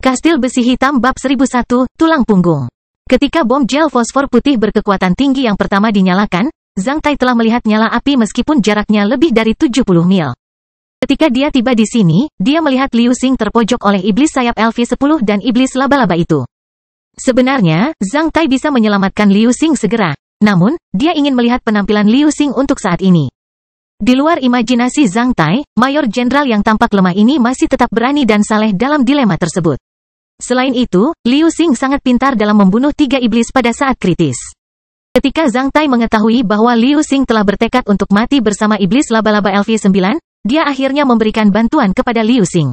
Kastil Besi Hitam Bab 1001, Tulang Punggung. Ketika bom gel fosfor putih berkekuatan tinggi yang pertama dinyalakan, Zhang Tai telah melihat nyala api meskipun jaraknya lebih dari 70 mil. Ketika dia tiba di sini, dia melihat Liu Xing terpojok oleh iblis sayap LV-10 dan iblis laba-laba itu. Sebenarnya, Zhang Tai bisa menyelamatkan Liu Xing segera. Namun, dia ingin melihat penampilan Liu Xing untuk saat ini. Di luar imajinasi Zhang Tai, Mayor Jenderal yang tampak lemah ini masih tetap berani dan saleh dalam dilema tersebut. Selain itu, Liu Xing sangat pintar dalam membunuh 3 iblis pada saat kritis. Ketika Zhang Tai mengetahui bahwa Liu Xing telah bertekad untuk mati bersama iblis laba-laba LV-9, dia akhirnya memberikan bantuan kepada Liu Xing.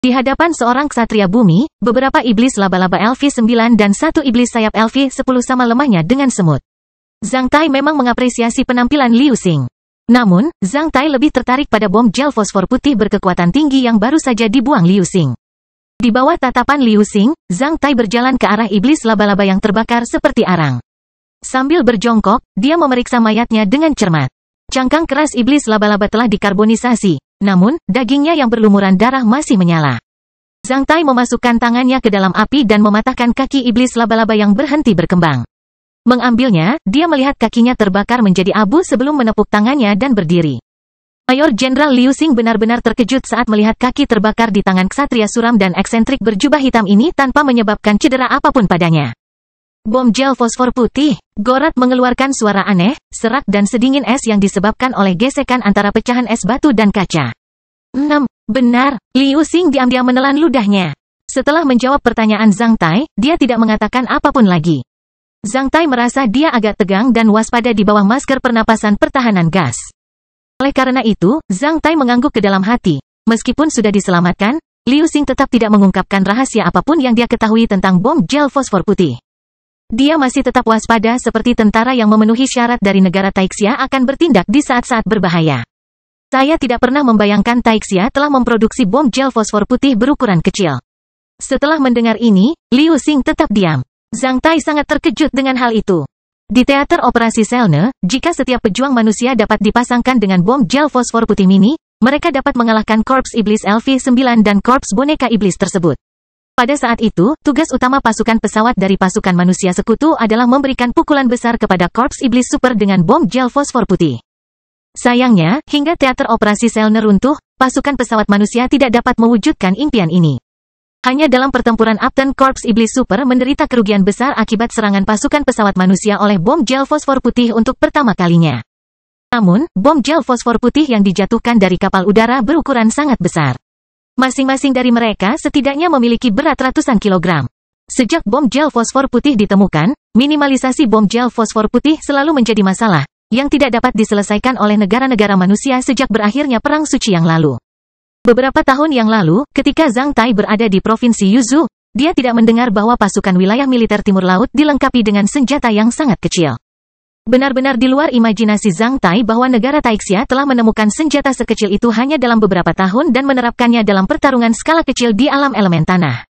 Di hadapan seorang ksatria bumi, beberapa iblis laba-laba LV-9 dan 1 iblis sayap LV-10 sama lemahnya dengan semut. Zhang Tai memang mengapresiasi penampilan Liu Xing. Namun, Zhang Tai lebih tertarik pada bom gel fosfor putih berkekuatan tinggi yang baru saja dibuang Liu Xing. Di bawah tatapan Liu Xing, Zhang Tai berjalan ke arah iblis laba-laba yang terbakar seperti arang. Sambil berjongkok, dia memeriksa mayatnya dengan cermat. Cangkang keras iblis laba-laba telah dikarbonisasi, namun, dagingnya yang berlumuran darah masih menyala. Zhang Tai memasukkan tangannya ke dalam api dan mematahkan kaki iblis laba-laba yang berhenti berkembang. Mengambilnya, dia melihat kakinya terbakar menjadi abu sebelum menepuk tangannya dan berdiri. Mayor Jenderal Liu Xing benar-benar terkejut saat melihat kaki terbakar di tangan ksatria suram dan eksentrik berjubah hitam ini tanpa menyebabkan cedera apapun padanya. Bom gel fosfor putih, Gorat mengeluarkan suara aneh, serak dan sedingin es yang disebabkan oleh gesekan antara pecahan es batu dan kaca. Benar, Liu Xing diam-diam menelan ludahnya. Setelah menjawab pertanyaan Zhang Tai, dia tidak mengatakan apapun lagi. Zhang Tai merasa dia agak tegang dan waspada di bawah masker pernapasan pertahanan gas. Oleh karena itu, Zhang Tai mengangguk ke dalam hati. Meskipun sudah diselamatkan, Liu Xing tetap tidak mengungkapkan rahasia apapun yang dia ketahui tentang bom gel fosfor putih. Dia masih tetap waspada seperti tentara yang memenuhi syarat dari negara Taixia akan bertindak di saat-saat berbahaya. Saya tidak pernah membayangkan Taixia telah memproduksi bom gel fosfor putih berukuran kecil. Setelah mendengar ini, Liu Xing tetap diam. Zhang Tai sangat terkejut dengan hal itu. Di teater operasi Selene, jika setiap pejuang manusia dapat dipasangkan dengan bom gel fosfor putih mini, mereka dapat mengalahkan korps iblis LV-9 dan korps boneka iblis tersebut. Pada saat itu, tugas utama pasukan pesawat dari pasukan manusia sekutu adalah memberikan pukulan besar kepada korps iblis super dengan bom gel fosfor putih. Sayangnya, hingga teater operasi Selene runtuh, pasukan pesawat manusia tidak dapat mewujudkan impian ini. Hanya dalam pertempuran Upton Korps Iblis Super menderita kerugian besar akibat serangan pasukan pesawat manusia oleh bom gel fosfor putih untuk pertama kalinya. Namun, bom gel fosfor putih yang dijatuhkan dari kapal udara berukuran sangat besar. Masing-masing dari mereka setidaknya memiliki berat ratusan kilogram. Sejak bom gel fosfor putih ditemukan, minimalisasi bom gel fosfor putih selalu menjadi masalah, yang tidak dapat diselesaikan oleh negara-negara manusia sejak berakhirnya Perang Suci yang lalu. Beberapa tahun yang lalu, ketika Zhang Tai berada di Provinsi Yuzhou, dia tidak mendengar bahwa pasukan wilayah militer timur laut dilengkapi dengan senjata yang sangat kecil. Benar-benar di luar imajinasi Zhang Tai bahwa negara Taixia telah menemukan senjata sekecil itu hanya dalam beberapa tahun dan menerapkannya dalam pertarungan skala kecil di alam elemen tanah.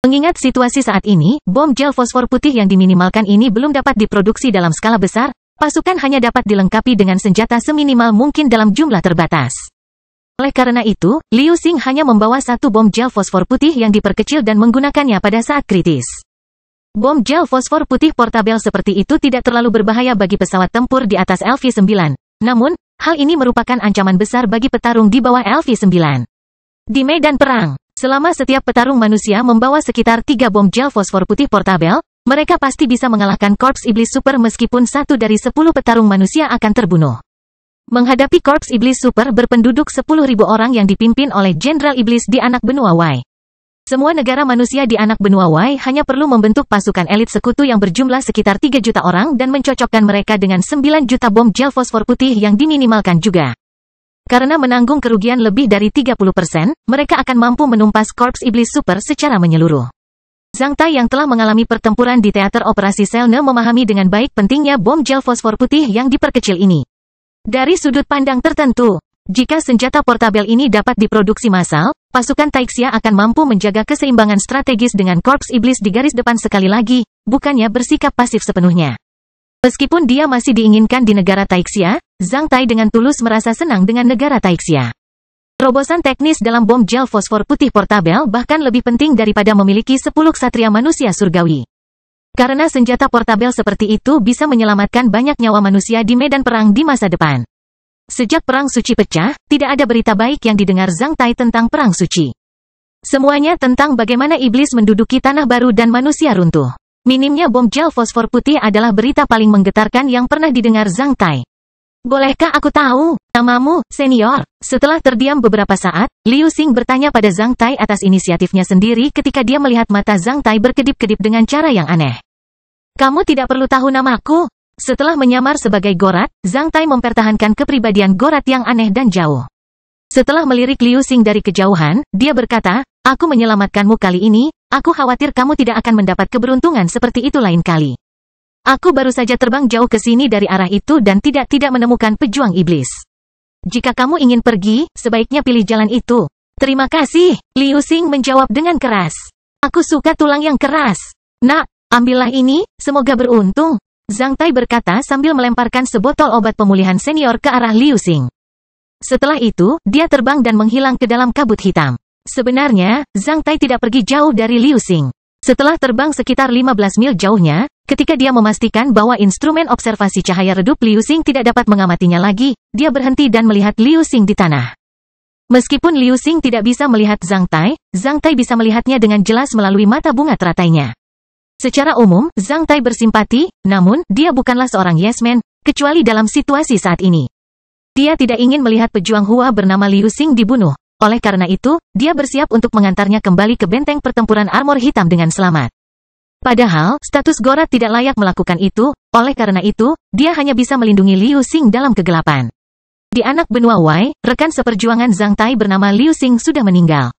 Mengingat situasi saat ini, bom gel fosfor putih yang diminimalkan ini belum dapat diproduksi dalam skala besar, pasukan hanya dapat dilengkapi dengan senjata seminimal mungkin dalam jumlah terbatas. Oleh karena itu, Liu Xing hanya membawa 1 bom gel fosfor putih yang diperkecil dan menggunakannya pada saat kritis. Bom gel fosfor putih portabel seperti itu tidak terlalu berbahaya bagi pesawat tempur di atas LV-9. Namun, hal ini merupakan ancaman besar bagi petarung di bawah LV-9. Di medan perang, selama setiap petarung manusia membawa sekitar 3 bom gel fosfor putih portabel, mereka pasti bisa mengalahkan korps iblis super meskipun 1 dari 10 petarung manusia akan terbunuh. Menghadapi korps iblis super berpenduduk 10.000 orang yang dipimpin oleh Jenderal Iblis di anak benua Wei. Semua negara manusia di anak benua Wei hanya perlu membentuk pasukan elit sekutu yang berjumlah sekitar 3 juta orang dan mencocokkan mereka dengan 9 juta bom gel fosfor putih yang diminimalkan juga. Karena menanggung kerugian lebih dari 30%, mereka akan mampu menumpas korps iblis super secara menyeluruh. Zhang Tai yang telah mengalami pertempuran di teater operasi Selene memahami dengan baik pentingnya bom gel fosfor putih yang diperkecil ini. Dari sudut pandang tertentu, jika senjata portabel ini dapat diproduksi massal, pasukan Taixia akan mampu menjaga keseimbangan strategis dengan korps iblis di garis depan sekali lagi, bukannya bersikap pasif sepenuhnya. Meskipun dia masih diinginkan di negara Taixia, Zhang Tai dengan tulus merasa senang dengan negara Taixia. Terobosan teknis dalam bom gel fosfor putih portabel bahkan lebih penting daripada memiliki 10 ksatria manusia surgawi. Karena senjata portabel seperti itu bisa menyelamatkan banyak nyawa manusia di medan perang di masa depan. Sejak Perang Suci pecah, tidak ada berita baik yang didengar Zhang Tai tentang Perang Suci. Semuanya tentang bagaimana iblis menduduki tanah baru dan manusia runtuh. Minimnya bom gel fosfor putih adalah berita paling menggetarkan yang pernah didengar Zhang Tai. Bolehkah aku tahu namamu, senior? Setelah terdiam beberapa saat, Liu Xing bertanya pada Zhang Tai atas inisiatifnya sendiri ketika dia melihat mata Zhang Tai berkedip-kedip dengan cara yang aneh. Kamu tidak perlu tahu namaku. Setelah menyamar sebagai Gorat, Zhang Tai mempertahankan kepribadian Gorat yang aneh dan jauh. Setelah melirik Liu Xing dari kejauhan, dia berkata, aku menyelamatkanmu kali ini, aku khawatir kamu tidak akan mendapat keberuntungan seperti itu lain kali. Aku baru saja terbang jauh ke sini dari arah itu dan tidak menemukan pejuang iblis. Jika kamu ingin pergi, sebaiknya pilih jalan itu. Terima kasih, Liu Xing menjawab dengan keras. Aku suka tulang yang keras. Nak, ambillah ini, semoga beruntung. Zhang Tai berkata sambil melemparkan sebotol obat pemulihan senior ke arah Liu Xing. Setelah itu, dia terbang dan menghilang ke dalam kabut hitam. Sebenarnya, Zhang Tai tidak pergi jauh dari Liu Xing. Setelah terbang sekitar 15 mil jauhnya, ketika dia memastikan bahwa instrumen observasi cahaya redup Liu Xing tidak dapat mengamatinya lagi, dia berhenti dan melihat Liu Xing di tanah. Meskipun Liu Xing tidak bisa melihat Zhang Tai bisa melihatnya dengan jelas melalui mata bunga teratainya. Secara umum, Zhang Tai bersimpati, namun, dia bukanlah seorang yes man, kecuali dalam situasi saat ini. Dia tidak ingin melihat pejuang Hua bernama Liu Xing dibunuh. Oleh karena itu, dia bersiap untuk mengantarnya kembali ke benteng pertempuran armor hitam dengan selamat. Padahal, status Gorat tidak layak melakukan itu, oleh karena itu, dia hanya bisa melindungi Liu Xing dalam kegelapan. Di anak benua Wei, rekan seperjuangan Zhang Tai bernama Liu Xing sudah meninggal.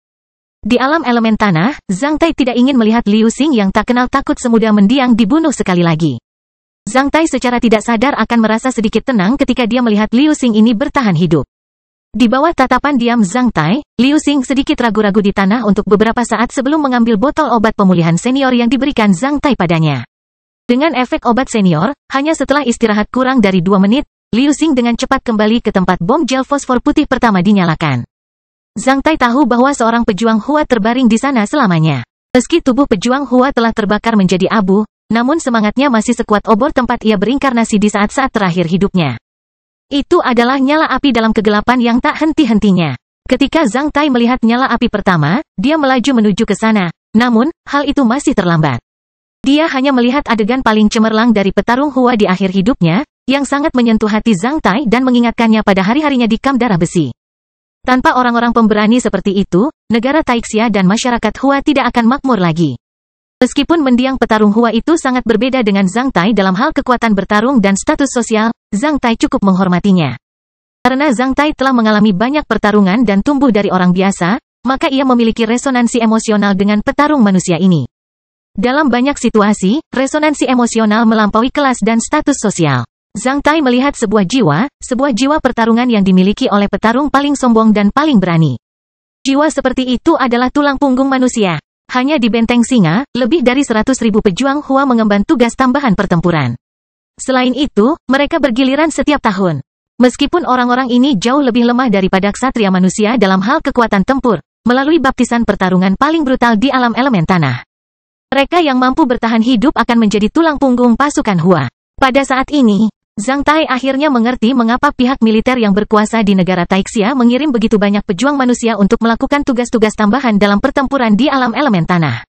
Di alam elemen tanah, Zhang Tai tidak ingin melihat Liu Xing yang tak kenal takut semudah mendiang dibunuh sekali lagi. Zhang Tai secara tidak sadar akan merasa sedikit tenang ketika dia melihat Liu Xing ini bertahan hidup. Di bawah tatapan diam Zhang Tai, Liu Xing sedikit ragu-ragu di tanah untuk beberapa saat sebelum mengambil botol obat pemulihan senior yang diberikan Zhang Tai padanya. Dengan efek obat senior, hanya setelah istirahat kurang dari 2 menit, Liu Xing dengan cepat kembali ke tempat bom gel fosfor putih pertama dinyalakan. Zhang Tai tahu bahwa seorang pejuang Hua terbaring di sana selamanya. Meski tubuh pejuang Hua telah terbakar menjadi abu, namun semangatnya masih sekuat obor tempat ia berinkarnasi di saat-saat terakhir hidupnya. Itu adalah nyala api dalam kegelapan yang tak henti-hentinya. Ketika Zhang Tai melihat nyala api pertama, dia melaju menuju ke sana. Namun, hal itu masih terlambat. Dia hanya melihat adegan paling cemerlang dari petarung Hua di akhir hidupnya, yang sangat menyentuh hati Zhang Tai dan mengingatkannya pada hari-harinya di Kam Darah Besi. Tanpa orang-orang pemberani seperti itu, negara Taixia dan masyarakat Hua tidak akan makmur lagi. Meskipun mendiang petarung Hua itu sangat berbeda dengan Zhang Tai dalam hal kekuatan bertarung dan status sosial, Zhang Tai cukup menghormatinya. Karena Zhang Tai telah mengalami banyak pertarungan dan tumbuh dari orang biasa, maka ia memiliki resonansi emosional dengan petarung manusia ini. Dalam banyak situasi, resonansi emosional melampaui kelas dan status sosial. Zhang Tai melihat sebuah jiwa pertarungan yang dimiliki oleh petarung paling sombong dan paling berani. Jiwa seperti itu adalah tulang punggung manusia. Hanya di Benteng Singa, lebih dari 100.000 pejuang Hua mengemban tugas tambahan pertempuran. Selain itu, mereka bergiliran setiap tahun. Meskipun orang-orang ini jauh lebih lemah daripada ksatria manusia dalam hal kekuatan tempur, melalui baptisan pertarungan paling brutal di alam elemen tanah. Mereka yang mampu bertahan hidup akan menjadi tulang punggung pasukan Hua. Pada saat ini, Zhang Tai akhirnya mengerti mengapa pihak militer yang berkuasa di negara Taixia mengirim begitu banyak pejuang manusia untuk melakukan tugas-tugas tambahan dalam pertempuran di alam elemen tanah.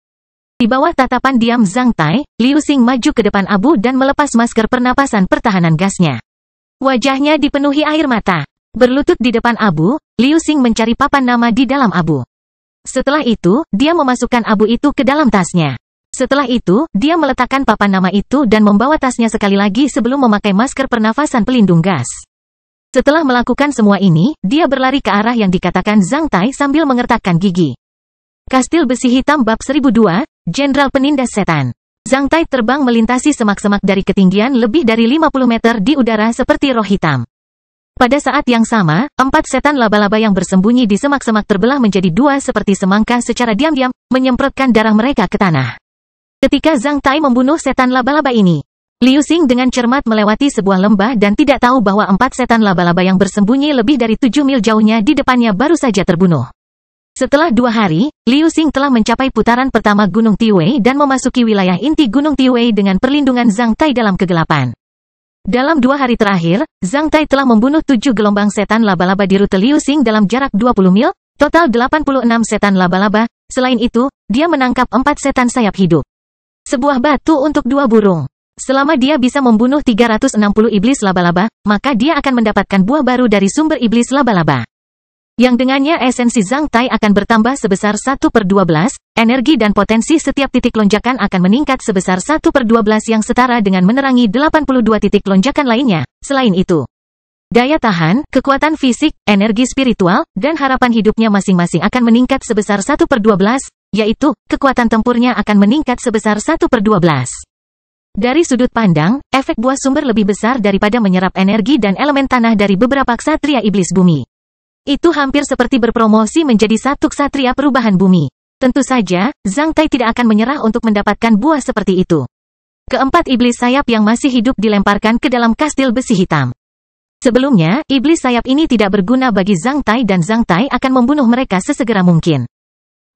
Di bawah tatapan diam Zhang Tai, Liu Xing maju ke depan Abu dan melepas masker pernapasan pertahanan gasnya. Wajahnya dipenuhi air mata. Berlutut di depan Abu, Liu Xing mencari papan nama di dalam Abu. Setelah itu, dia memasukkan Abu itu ke dalam tasnya. Setelah itu, dia meletakkan papan nama itu dan membawa tasnya sekali lagi sebelum memakai masker pernafasan pelindung gas. Setelah melakukan semua ini, dia berlari ke arah yang dikatakan Zhang Tai sambil mengertakkan gigi. Kastil Besi Hitam Bab 1002, Jenderal Penindas Setan. Zhang Tai terbang melintasi semak-semak dari ketinggian lebih dari 50 meter di udara seperti roh hitam. Pada saat yang sama, 4 setan laba-laba yang bersembunyi di semak-semak terbelah menjadi 2 seperti semangka secara diam-diam, menyemprotkan darah mereka ke tanah. Ketika Zhang Tai membunuh setan laba-laba ini, Liu Xing dengan cermat melewati sebuah lembah dan tidak tahu bahwa 4 setan laba-laba yang bersembunyi lebih dari 7 mil jauhnya di depannya baru saja terbunuh. Setelah 2 hari, Liu Xing telah mencapai putaran pertama Gunung Tiwei dan memasuki wilayah inti Gunung Tiwei dengan perlindungan Zhang Tai dalam kegelapan. Dalam 2 hari terakhir, Zhang Tai telah membunuh 7 gelombang setan laba-laba di rute Liu Xing dalam jarak 20 mil, total 86 setan laba-laba. Selain itu, dia menangkap 4 setan sayap hidup. Sebuah batu untuk 2 burung. Selama dia bisa membunuh 360 iblis laba-laba, maka dia akan mendapatkan buah baru dari sumber iblis laba-laba. Yang dengannya esensi Zhang Tai akan bertambah sebesar 1/12, energi dan potensi setiap titik lonjakan akan meningkat sebesar 1/12 yang setara dengan menerangi 82 titik lonjakan lainnya. Selain itu, daya tahan, kekuatan fisik, energi spiritual, dan harapan hidupnya masing-masing akan meningkat sebesar 1/12, yaitu, kekuatan tempurnya akan meningkat sebesar 1/12. Dari sudut pandang, efek buah sumber lebih besar daripada menyerap energi dan elemen tanah dari beberapa ksatria iblis bumi. Itu hampir seperti berpromosi menjadi satu ksatria perubahan bumi. Tentu saja, Zhang Tai tidak akan menyerah untuk mendapatkan buah seperti itu. Keempat iblis sayap yang masih hidup dilemparkan ke dalam kastil besi hitam. Sebelumnya, iblis sayap ini tidak berguna bagi Zhang Tai dan Zhang Tai akan membunuh mereka sesegera mungkin.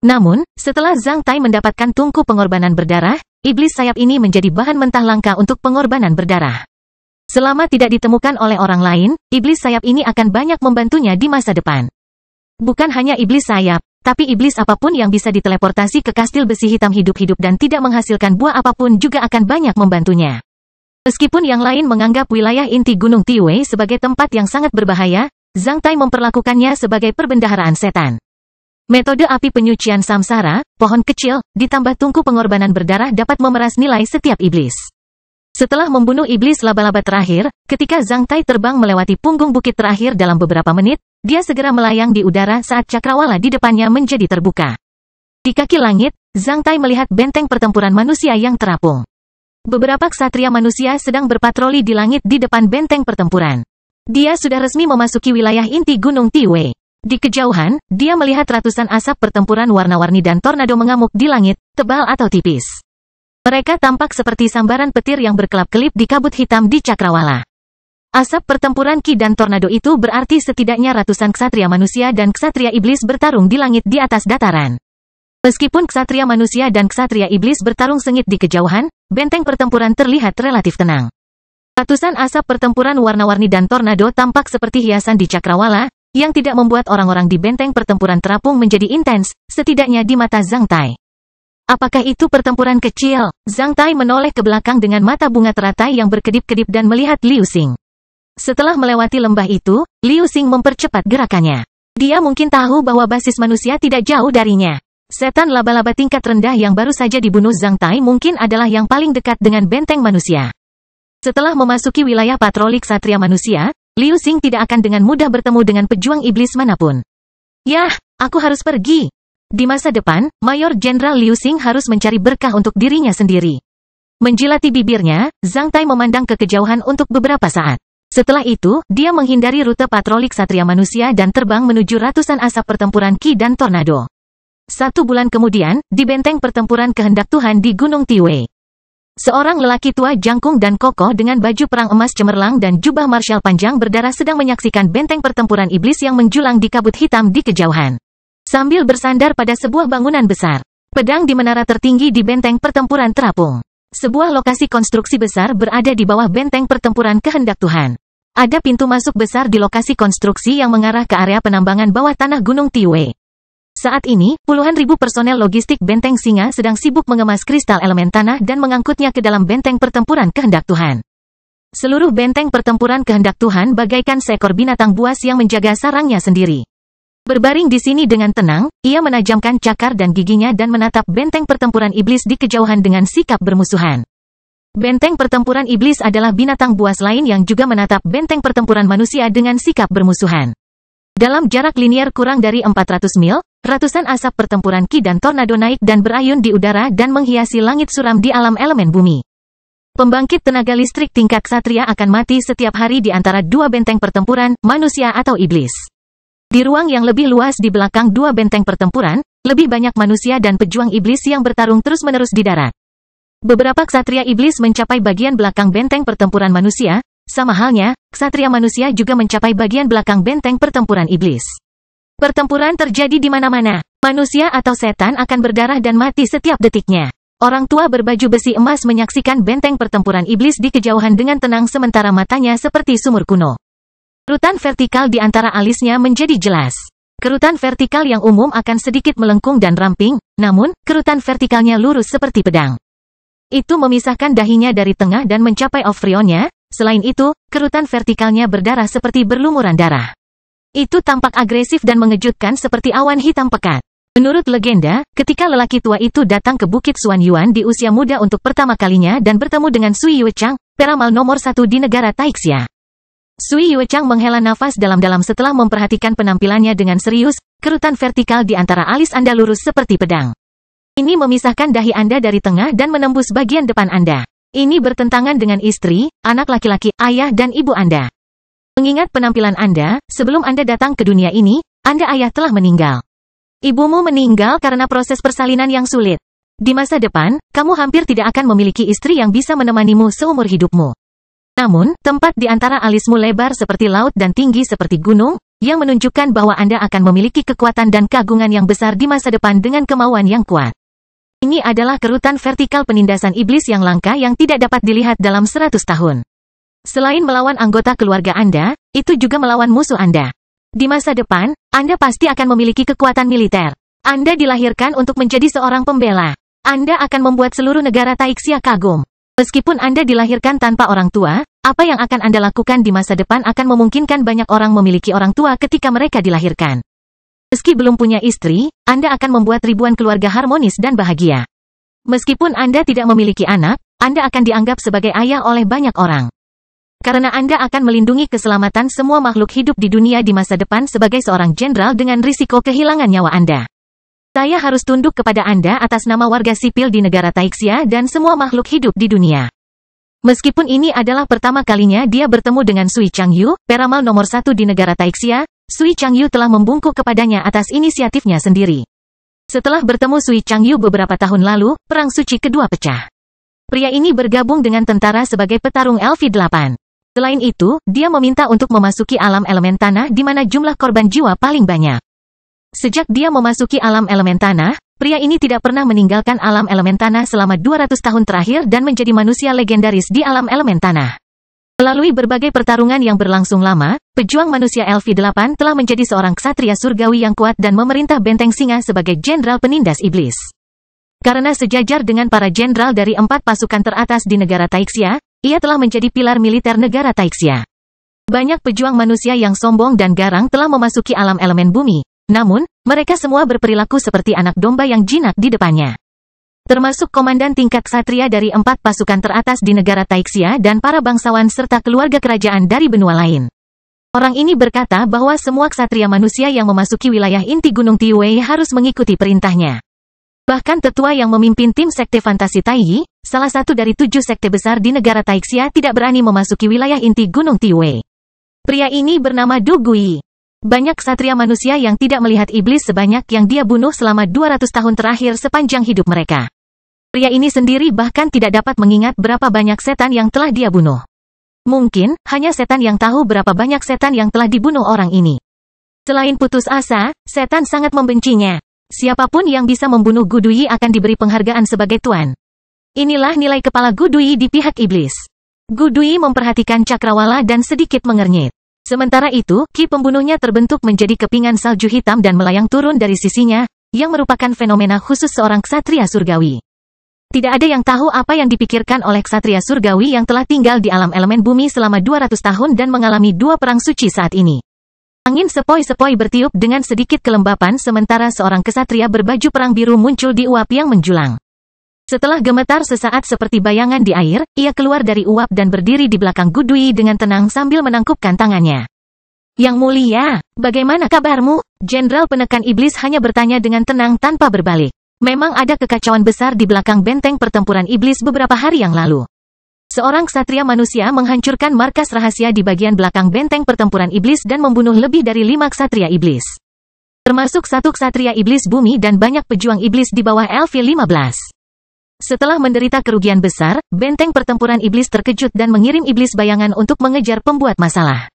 Namun, setelah Zhang Tai mendapatkan tungku pengorbanan berdarah, iblis sayap ini menjadi bahan mentah langka untuk pengorbanan berdarah. Selama tidak ditemukan oleh orang lain, iblis sayap ini akan banyak membantunya di masa depan. Bukan hanya iblis sayap, tapi iblis apapun yang bisa diteleportasi ke kastil besi hitam hidup-hidup dan tidak menghasilkan buah apapun juga akan banyak membantunya. Meskipun yang lain menganggap wilayah inti Gunung Tiwei sebagai tempat yang sangat berbahaya, Zhang Tai memperlakukannya sebagai perbendaharaan setan. Metode api penyucian samsara, pohon kecil, ditambah tungku pengorbanan berdarah dapat memeras nilai setiap iblis. Setelah membunuh iblis laba-laba terakhir, ketika Zhang Tai terbang melewati punggung bukit terakhir dalam beberapa menit, dia segera melayang di udara saat cakrawala di depannya menjadi terbuka. Di kaki langit, Zhang Tai melihat benteng pertempuran manusia yang terapung. Beberapa ksatria manusia sedang berpatroli di langit di depan benteng pertempuran. Dia sudah resmi memasuki wilayah inti Gunung Tiwei. Di kejauhan, dia melihat ratusan asap pertempuran warna-warni dan tornado mengamuk di langit, tebal atau tipis. Mereka tampak seperti sambaran petir yang berkelap-kelip di kabut hitam di cakrawala. Asap pertempuran ki dan tornado itu berarti setidaknya ratusan ksatria manusia dan ksatria iblis bertarung di langit di atas dataran. Meskipun ksatria manusia dan ksatria iblis bertarung sengit di kejauhan, benteng pertempuran terlihat relatif tenang. Ratusan asap pertempuran warna-warni dan tornado tampak seperti hiasan di cakrawala, yang tidak membuat orang-orang di benteng pertempuran terapung menjadi intens, setidaknya di mata Zhang Tai. Apakah itu pertempuran kecil? Zhang Tai menoleh ke belakang dengan mata bunga teratai yang berkedip-kedip dan melihat Liu Xing. Setelah melewati lembah itu, Liu Xing mempercepat gerakannya. Dia mungkin tahu bahwa basis manusia tidak jauh darinya. Setan laba-laba tingkat rendah yang baru saja dibunuh Zhang Tai mungkin adalah yang paling dekat dengan benteng manusia. Setelah memasuki wilayah patroli ksatria manusia, Liu Xing tidak akan dengan mudah bertemu dengan pejuang iblis manapun. Yah, aku harus pergi. Di masa depan, Mayor Jenderal Liu Xing harus mencari berkah untuk dirinya sendiri. Menjilati bibirnya, Zhang Tai memandang ke kejauhan untuk beberapa saat. Setelah itu, dia menghindari rute patroli ksatria manusia dan terbang menuju ratusan asap pertempuran ki dan tornado. 1 bulan kemudian, di benteng pertempuran kehendak Tuhan di Gunung Tiwei. Seorang lelaki tua jangkung dan kokoh dengan baju perang emas cemerlang dan jubah marshal panjang berdarah sedang menyaksikan benteng pertempuran iblis yang menjulang di kabut hitam di kejauhan. Sambil bersandar pada sebuah bangunan besar. Pedang di menara tertinggi di benteng pertempuran terapung. Sebuah lokasi konstruksi besar berada di bawah benteng pertempuran kehendak Tuhan. Ada pintu masuk besar di lokasi konstruksi yang mengarah ke area penambangan bawah tanah Gunung Tiwei. Saat ini, puluhan ribu personel logistik benteng singa sedang sibuk mengemas kristal elemen tanah dan mengangkutnya ke dalam benteng pertempuran kehendak Tuhan. Seluruh benteng pertempuran kehendak Tuhan bagaikan seekor binatang buas yang menjaga sarangnya sendiri. Berbaring di sini dengan tenang, ia menajamkan cakar dan giginya dan menatap benteng pertempuran iblis di kejauhan dengan sikap bermusuhan. Benteng pertempuran iblis adalah binatang buas lain yang juga menatap benteng pertempuran manusia dengan sikap bermusuhan. Dalam jarak linier kurang dari 400 mil, ratusan asap pertempuran ki dan tornado naik dan berayun di udara dan menghiasi langit suram di alam elemen bumi. Pembangkit tenaga listrik tingkat ksatria akan mati setiap hari di antara 2 benteng pertempuran, manusia atau iblis. Di ruang yang lebih luas di belakang 2 benteng pertempuran, lebih banyak manusia dan pejuang iblis yang bertarung terus-menerus di darat. Beberapa ksatria iblis mencapai bagian belakang benteng pertempuran manusia, sama halnya, ksatria manusia juga mencapai bagian belakang benteng pertempuran iblis. Pertempuran terjadi di mana-mana. Manusia atau setan akan berdarah dan mati setiap detiknya. Orang tua berbaju besi emas menyaksikan benteng pertempuran iblis di kejauhan dengan tenang sementara matanya seperti sumur kuno. Kerutan vertikal di antara alisnya menjadi jelas. Kerutan vertikal yang umum akan sedikit melengkung dan ramping, namun, kerutan vertikalnya lurus seperti pedang. Itu memisahkan dahinya dari tengah dan mencapai ofrionnya. Selain itu, kerutan vertikalnya berdarah seperti berlumuran darah. Itu tampak agresif dan mengejutkan seperti awan hitam pekat. Menurut legenda, ketika lelaki tua itu datang ke Bukit Xuanyuan di usia muda untuk pertama kalinya dan bertemu dengan Sui Yuechang, peramal nomor 1 di negara Taixia. Sui Yuechang menghela nafas dalam-dalam setelah memperhatikan penampilannya dengan serius, kerutan vertikal di antara alis Anda lurus seperti pedang. Ini memisahkan dahi Anda dari tengah dan menembus bagian depan Anda. Ini bertentangan dengan istri, anak laki-laki, ayah dan ibu Anda. Mengingat penampilan Anda, sebelum Anda datang ke dunia ini, Anda ayah telah meninggal. Ibumu meninggal karena proses persalinan yang sulit. Di masa depan, kamu hampir tidak akan memiliki istri yang bisa menemanimu seumur hidupmu. Namun, tempat di antara alismu lebar seperti laut dan tinggi seperti gunung, yang menunjukkan bahwa Anda akan memiliki kekuatan dan keagungan yang besar di masa depan dengan kemauan yang kuat. Ini adalah kerutan vertikal penindasan iblis yang langka yang tidak dapat dilihat dalam 100 tahun. Selain melawan anggota keluarga Anda, itu juga melawan musuh Anda. Di masa depan, Anda pasti akan memiliki kekuatan militer. Anda dilahirkan untuk menjadi seorang pembela. Anda akan membuat seluruh negara Taixia kagum. Meskipun Anda dilahirkan tanpa orang tua, apa yang akan Anda lakukan di masa depan akan memungkinkan banyak orang memiliki orang tua ketika mereka dilahirkan. Meski belum punya istri, Anda akan membuat ribuan keluarga harmonis dan bahagia. Meskipun Anda tidak memiliki anak, Anda akan dianggap sebagai ayah oleh banyak orang. Karena Anda akan melindungi keselamatan semua makhluk hidup di dunia di masa depan sebagai seorang jenderal dengan risiko kehilangan nyawa Anda. Saya harus tunduk kepada Anda atas nama warga sipil di negara Taixia dan semua makhluk hidup di dunia. Meskipun ini adalah pertama kalinya dia bertemu dengan Sui Changyu, peramal nomor 1 di negara Taixia, Sui Changyu telah membungkuk kepadanya atas inisiatifnya sendiri. Setelah bertemu Sui Changyu beberapa tahun lalu, Perang Suci kedua pecah. Pria ini bergabung dengan tentara sebagai petarung LV8. Selain itu, dia meminta untuk memasuki alam elemen tanah di mana jumlah korban jiwa paling banyak. Sejak dia memasuki alam elemen tanah, pria ini tidak pernah meninggalkan alam elemen tanah selama 200 tahun terakhir dan menjadi manusia legendaris di alam elemen tanah. Melalui berbagai pertarungan yang berlangsung lama, pejuang manusia LV8 telah menjadi seorang ksatria surgawi yang kuat dan memerintah benteng singa sebagai jenderal penindas iblis. Karena sejajar dengan para jenderal dari 4 pasukan teratas di negara Taixia, ia telah menjadi pilar militer negara Taixia. Banyak pejuang manusia yang sombong dan garang telah memasuki alam elemen bumi. Namun, mereka semua berperilaku seperti anak domba yang jinak di depannya. Termasuk komandan tingkat ksatria dari 4 pasukan teratas di negara Taixia dan para bangsawan serta keluarga kerajaan dari benua lain. Orang ini berkata bahwa semua ksatria manusia yang memasuki wilayah inti Gunung Tiwei harus mengikuti perintahnya. Bahkan tetua yang memimpin tim sekte fantasi Taiyi, salah satu dari 7 sekte besar di negara Taixia tidak berani memasuki wilayah inti Gunung Tiwei. Pria ini bernama Du Gui. Banyak ksatria manusia yang tidak melihat iblis sebanyak yang dia bunuh selama 200 tahun terakhir sepanjang hidup mereka. Pria ini sendiri bahkan tidak dapat mengingat berapa banyak setan yang telah dia bunuh. Mungkin, hanya setan yang tahu berapa banyak setan yang telah dibunuh orang ini. Selain putus asa, setan sangat membencinya. Siapapun yang bisa membunuh Gu Dui akan diberi penghargaan sebagai tuan. Inilah nilai kepala Gu Dui di pihak iblis. Gu Dui memperhatikan cakrawala dan sedikit mengernyit. Sementara itu, ki pembunuhnya terbentuk menjadi kepingan salju hitam dan melayang turun dari sisinya, yang merupakan fenomena khusus seorang ksatria surgawi. Tidak ada yang tahu apa yang dipikirkan oleh ksatria surgawi yang telah tinggal di alam elemen bumi selama 200 tahun dan mengalami 2 perang suci saat ini. Angin sepoi-sepoi bertiup dengan sedikit kelembapan sementara seorang ksatria berbaju perang biru muncul di uap yang menjulang. Setelah gemetar sesaat seperti bayangan di air, ia keluar dari uap dan berdiri di belakang Gu Dui dengan tenang sambil menangkupkan tangannya. Yang mulia, bagaimana kabarmu? Jenderal penekan iblis hanya bertanya dengan tenang tanpa berbalik. Memang ada kekacauan besar di belakang benteng pertempuran iblis beberapa hari yang lalu. Seorang ksatria manusia menghancurkan markas rahasia di bagian belakang benteng pertempuran iblis dan membunuh lebih dari 5 ksatria iblis. Termasuk 1 ksatria iblis bumi dan banyak pejuang iblis di bawah LV15. Setelah menderita kerugian besar, benteng pertempuran iblis terkejut dan mengirim iblis bayangan untuk mengejar pembuat masalah.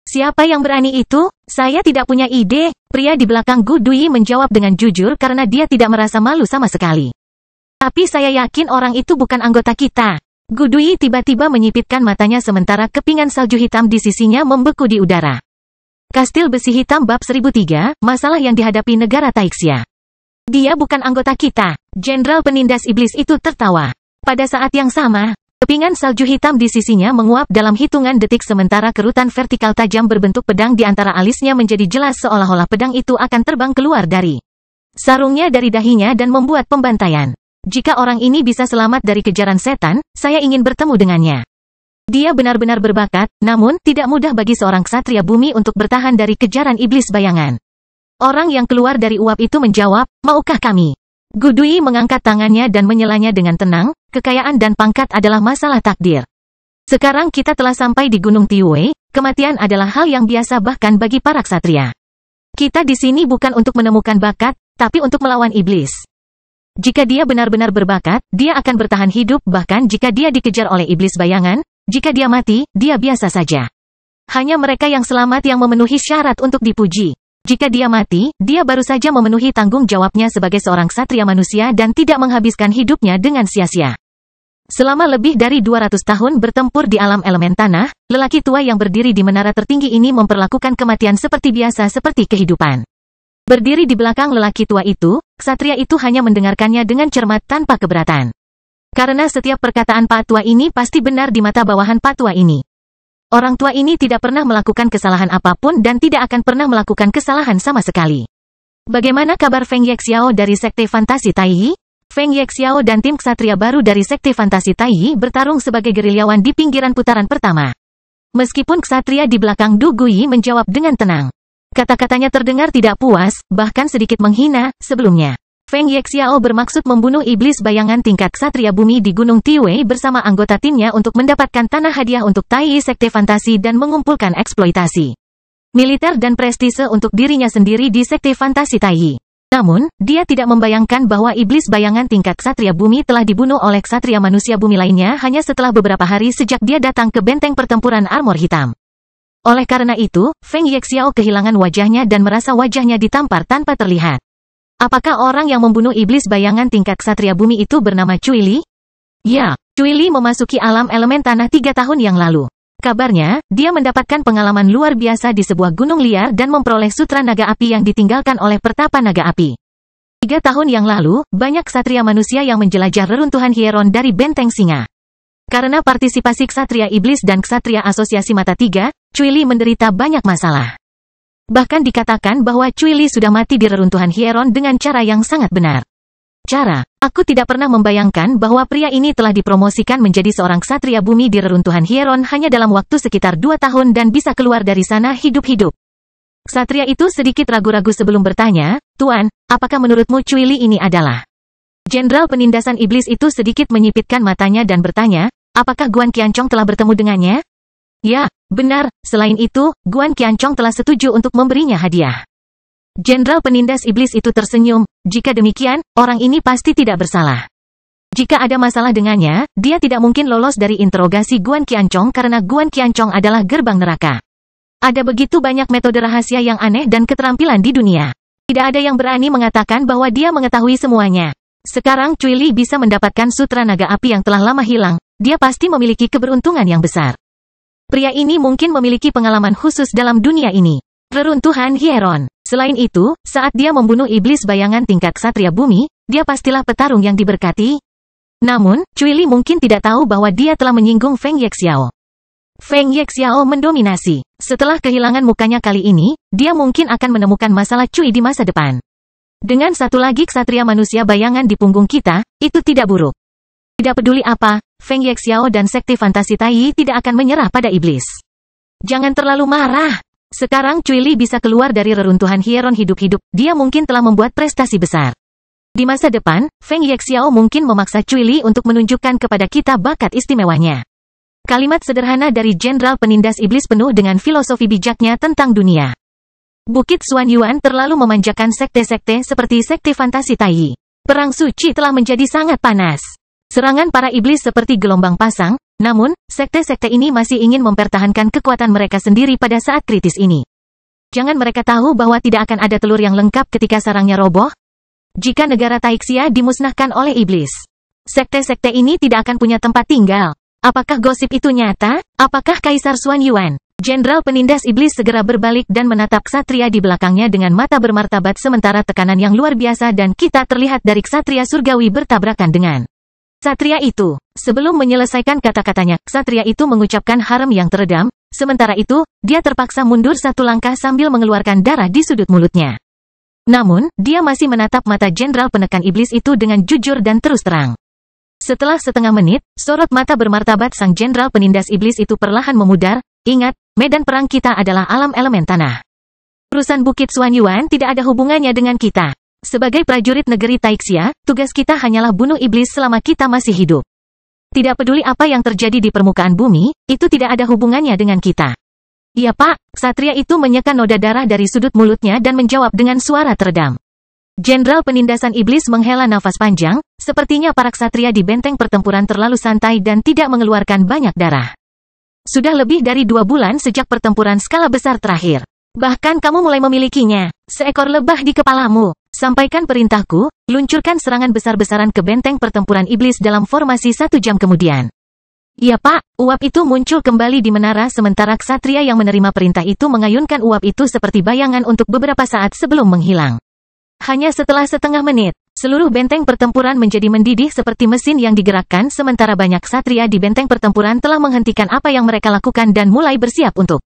Siapa yang berani itu? Saya tidak punya ide. Pria di belakang Gu Dui menjawab dengan jujur karena dia tidak merasa malu sama sekali. Tapi saya yakin orang itu bukan anggota kita. Gu Dui tiba-tiba menyipitkan matanya sementara kepingan salju hitam di sisinya membeku di udara. Kastil Besi Hitam Bab 1003, masalah yang dihadapi negara Taixia. Dia bukan anggota kita. Jenderal penindas iblis itu tertawa. Pada saat yang sama, kepingan salju hitam di sisinya menguap dalam hitungan detik sementara kerutan vertikal tajam berbentuk pedang di antara alisnya menjadi jelas seolah-olah pedang itu akan terbang keluar dari sarungnya dari dahinya dan membuat pembantaian. Jika orang ini bisa selamat dari kejaran setan, saya ingin bertemu dengannya. Dia benar-benar berbakat, namun tidak mudah bagi seorang ksatria bumi untuk bertahan dari kejaran iblis bayangan. Orang yang keluar dari uap itu menjawab, maukah kami? Gu Dui mengangkat tangannya dan menyelanya dengan tenang, kekayaan dan pangkat adalah masalah takdir. Sekarang kita telah sampai di Gunung Tiwei, kematian adalah hal yang biasa bahkan bagi para ksatria. Kita di sini bukan untuk menemukan bakat, tapi untuk melawan iblis. Jika dia benar-benar berbakat, dia akan bertahan hidup bahkan jika dia dikejar oleh iblis bayangan, jika dia mati, dia biasa saja. Hanya mereka yang selamat yang memenuhi syarat untuk dipuji. Jika dia mati, dia baru saja memenuhi tanggung jawabnya sebagai seorang ksatria manusia dan tidak menghabiskan hidupnya dengan sia-sia. Selama lebih dari 200 tahun bertempur di alam elemen tanah, lelaki tua yang berdiri di menara tertinggi ini memperlakukan kematian seperti biasa seperti kehidupan. Berdiri di belakang lelaki tua itu, ksatria itu hanya mendengarkannya dengan cermat tanpa keberatan. Karena setiap perkataan Pak Tua ini pasti benar di mata bawahan Pak Tua ini. Orang tua ini tidak pernah melakukan kesalahan apapun dan tidak akan pernah melakukan kesalahan sama sekali. Bagaimana kabar Feng Yexiao dari Sekte Fantasi Taiyi? Feng Yexiao dan tim ksatria baru dari Sekte Fantasi Taiyi bertarung sebagai gerilyawan di pinggiran putaran pertama. Meskipun ksatria di belakang Du Guyi menjawab dengan tenang. Kata-katanya terdengar tidak puas, bahkan sedikit menghina, sebelumnya. Feng Yexiao bermaksud membunuh iblis bayangan tingkat ksatria bumi di Gunung Tiwei bersama anggota timnya untuk mendapatkan tanah hadiah untuk Taiyi Sekte Fantasi dan mengumpulkan eksploitasi militer dan prestise untuk dirinya sendiri di Sekte Fantasi Taiyi. Namun, dia tidak membayangkan bahwa iblis bayangan tingkat ksatria bumi telah dibunuh oleh ksatria manusia bumi lainnya hanya setelah beberapa hari sejak dia datang ke benteng pertempuran armor hitam. Oleh karena itu, Feng Yexiao kehilangan wajahnya dan merasa wajahnya ditampar tanpa terlihat. Apakah orang yang membunuh iblis bayangan tingkat ksatria bumi itu bernama Cui Li? Ya, Cui Li memasuki alam elemen tanah 3 tahun yang lalu. Kabarnya, dia mendapatkan pengalaman luar biasa di sebuah gunung liar dan memperoleh sutra naga api yang ditinggalkan oleh pertapa naga api. 3 tahun yang lalu, banyak ksatria manusia yang menjelajah reruntuhan Hieron dari benteng singa. Karena partisipasi ksatria iblis dan ksatria asosiasi mata 3, Cui Li menderita banyak masalah. Bahkan dikatakan bahwa Cui Li sudah mati di reruntuhan Hieron dengan cara yang sangat benar. Aku tidak pernah membayangkan bahwa pria ini telah dipromosikan menjadi seorang ksatria bumi di reruntuhan Hieron hanya dalam waktu sekitar 2 tahun dan bisa keluar dari sana hidup-hidup. Ksatria itu sedikit ragu-ragu sebelum bertanya, Tuan, apakah menurutmu Cui Li ini adalah? Jenderal penindasan iblis itu sedikit menyipitkan matanya dan bertanya, apakah Guan Qianchong telah bertemu dengannya? Ya, benar, selain itu, Guan Qianchong telah setuju untuk memberinya hadiah. Jenderal penindas iblis itu tersenyum, jika demikian, orang ini pasti tidak bersalah. Jika ada masalah dengannya, dia tidak mungkin lolos dari interogasi Guan Qianchong karena Guan Qianchong adalah gerbang neraka. Ada begitu banyak metode rahasia yang aneh dan keterampilan di dunia. Tidak ada yang berani mengatakan bahwa dia mengetahui semuanya. Sekarang Cui Li bisa mendapatkan sutra naga api yang telah lama hilang, dia pasti memiliki keberuntungan yang besar. Pria ini mungkin memiliki pengalaman khusus dalam dunia ini. Reruntuhan Hieron. Selain itu, saat dia membunuh iblis bayangan tingkat ksatria bumi, dia pastilah petarung yang diberkati. Namun, Cui Li mungkin tidak tahu bahwa dia telah menyinggung Feng Yexiao. Feng Yexiao mendominasi. Setelah kehilangan mukanya kali ini, dia mungkin akan menemukan masalah Cui di masa depan. Dengan satu lagi ksatria manusia bayangan di punggung kita, itu tidak buruk. Tidak peduli apa, Feng Yexiao dan Sekte Fantasi Taiyi tidak akan menyerah pada iblis. Jangan terlalu marah. Sekarang Cui Li bisa keluar dari reruntuhan Hieron hidup-hidup, dia mungkin telah membuat prestasi besar. Di masa depan, Feng Yexiao mungkin memaksa Cui Li untuk menunjukkan kepada kita bakat istimewanya. Kalimat sederhana dari Jenderal Penindas Iblis penuh dengan filosofi bijaknya tentang dunia. Bukit Xuan Yuan terlalu memanjakan sekte-sekte seperti Sekte Fantasi Taiyi. Perang suci telah menjadi sangat panas. Serangan para iblis seperti gelombang pasang, namun, sekte-sekte ini masih ingin mempertahankan kekuatan mereka sendiri pada saat kritis ini. Jangan mereka tahu bahwa tidak akan ada telur yang lengkap ketika sarangnya roboh? Jika negara Taixia dimusnahkan oleh iblis, sekte-sekte ini tidak akan punya tempat tinggal. Apakah gosip itu nyata? Apakah Kaisar Xuan Yuan, Jenderal Penindas Iblis segera berbalik dan menatap ksatria di belakangnya dengan mata bermartabat sementara tekanan yang luar biasa dan kita terlihat dari ksatria surgawi bertabrakan dengan ksatria itu. Sebelum menyelesaikan kata-katanya, ksatria itu mengucapkan harem yang teredam, sementara itu, dia terpaksa mundur satu langkah sambil mengeluarkan darah di sudut mulutnya. Namun, dia masih menatap mata Jenderal Penekan Iblis itu dengan jujur dan terus terang. Setelah setengah menit, sorot mata bermartabat sang Jenderal Penindas Iblis itu perlahan memudar. Ingat, medan perang kita adalah alam elemen tanah. Urusan Bukit Xuan Yuan tidak ada hubungannya dengan kita. Sebagai prajurit negeri Taixia, tugas kita hanyalah bunuh iblis selama kita masih hidup. Tidak peduli apa yang terjadi di permukaan bumi, itu tidak ada hubungannya dengan kita. Iya Pak, ksatria itu menyeka noda darah dari sudut mulutnya dan menjawab dengan suara teredam. Jenderal Penindasan Iblis menghela nafas panjang, sepertinya para ksatria di benteng pertempuran terlalu santai dan tidak mengeluarkan banyak darah. Sudah lebih dari 2 bulan sejak pertempuran skala besar terakhir. Bahkan kamu mulai memilikinya. Seekor lebah di kepalamu. Sampaikan perintahku, luncurkan serangan besar-besaran ke benteng pertempuran iblis dalam formasi 1 jam kemudian. Iya Pak, uap itu muncul kembali di menara sementara ksatria yang menerima perintah itu mengayunkan uap itu seperti bayangan untuk beberapa saat sebelum menghilang. Hanya setelah setengah menit, seluruh benteng pertempuran menjadi mendidih seperti mesin yang digerakkan sementara banyak ksatria di benteng pertempuran telah menghentikan apa yang mereka lakukan dan mulai bersiap untuk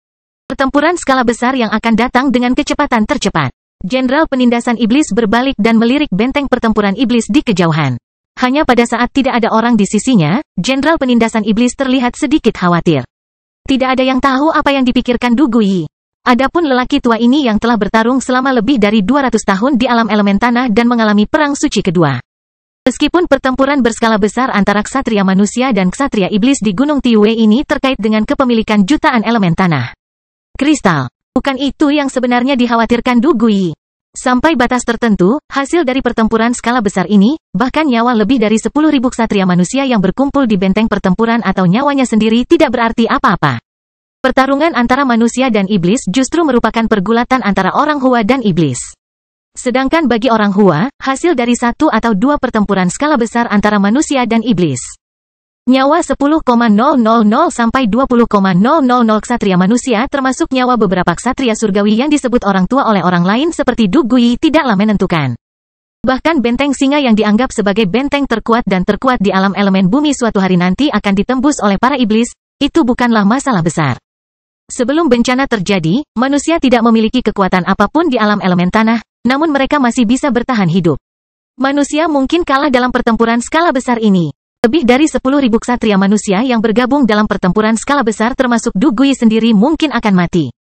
pertempuran skala besar yang akan datang dengan kecepatan tercepat. Jenderal Penindasan Iblis berbalik dan melirik benteng pertempuran iblis di kejauhan. Hanya pada saat tidak ada orang di sisinya, Jenderal Penindasan Iblis terlihat sedikit khawatir. Tidak ada yang tahu apa yang dipikirkan Du Guyi. Adapun lelaki tua ini yang telah bertarung selama lebih dari 200 tahun di alam elemen tanah dan mengalami perang suci kedua. Meskipun pertempuran berskala besar antara ksatria manusia dan ksatria iblis di Gunung Tiwei ini terkait dengan kepemilikan jutaan elemen tanah kristal, bukan itu yang sebenarnya dikhawatirkan Du Guyi. Sampai batas tertentu, hasil dari pertempuran skala besar ini, bahkan nyawa lebih dari 10.000 ksatria manusia yang berkumpul di benteng pertempuran atau nyawanya sendiri tidak berarti apa-apa. Pertarungan antara manusia dan iblis justru merupakan pergulatan antara orang Hua dan iblis. Sedangkan bagi orang Hua, hasil dari 1 atau 2 pertempuran skala besar antara manusia dan iblis. Nyawa 10,000 sampai 20,000 ksatria manusia termasuk nyawa beberapa ksatria surgawi yang disebut orang tua oleh orang lain seperti Du Guyi tidaklah menentukan. Bahkan benteng singa yang dianggap sebagai benteng terkuat dan terkuat di alam elemen bumi suatu hari nanti akan ditembus oleh para iblis, itu bukanlah masalah besar. Sebelum bencana terjadi, manusia tidak memiliki kekuatan apapun di alam elemen tanah, namun mereka masih bisa bertahan hidup. Manusia mungkin kalah dalam pertempuran skala besar ini. Lebih dari 10.000 ksatria manusia yang bergabung dalam pertempuran skala besar termasuk Du Guyi sendiri mungkin akan mati.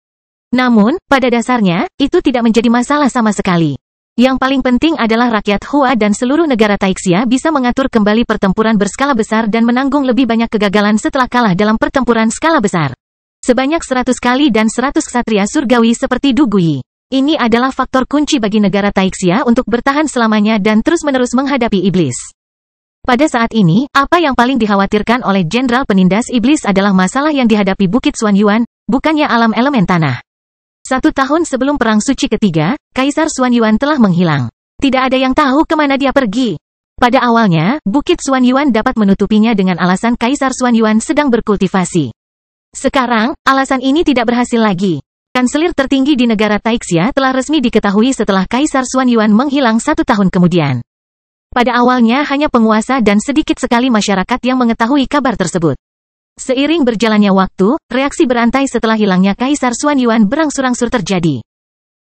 Namun, pada dasarnya, itu tidak menjadi masalah sama sekali. Yang paling penting adalah rakyat Hua dan seluruh negara Taixia bisa mengatur kembali pertempuran berskala besar dan menanggung lebih banyak kegagalan setelah kalah dalam pertempuran skala besar. Sebanyak 100 kali dan 100 ksatria surgawi seperti Du Guyi. Ini adalah faktor kunci bagi negara Taixia untuk bertahan selamanya dan terus-menerus menghadapi iblis. Pada saat ini, apa yang paling dikhawatirkan oleh Jenderal Penindas Iblis adalah masalah yang dihadapi Bukit Xuan Yuan, bukannya alam elemen tanah. 1 tahun sebelum Perang Suci ketiga, Kaisar Xuan Yuan telah menghilang. Tidak ada yang tahu kemana dia pergi. Pada awalnya, Bukit Xuan Yuan dapat menutupinya dengan alasan Kaisar Xuan Yuan sedang berkultivasi. Sekarang, alasan ini tidak berhasil lagi. Kanselir tertinggi di negara Taixia telah resmi diketahui setelah Kaisar Xuan Yuan menghilang 1 tahun kemudian. Pada awalnya hanya penguasa dan sedikit sekali masyarakat yang mengetahui kabar tersebut. Seiring berjalannya waktu, reaksi berantai setelah hilangnya Kaisar Xuan Yuan berangsur-angsur terjadi.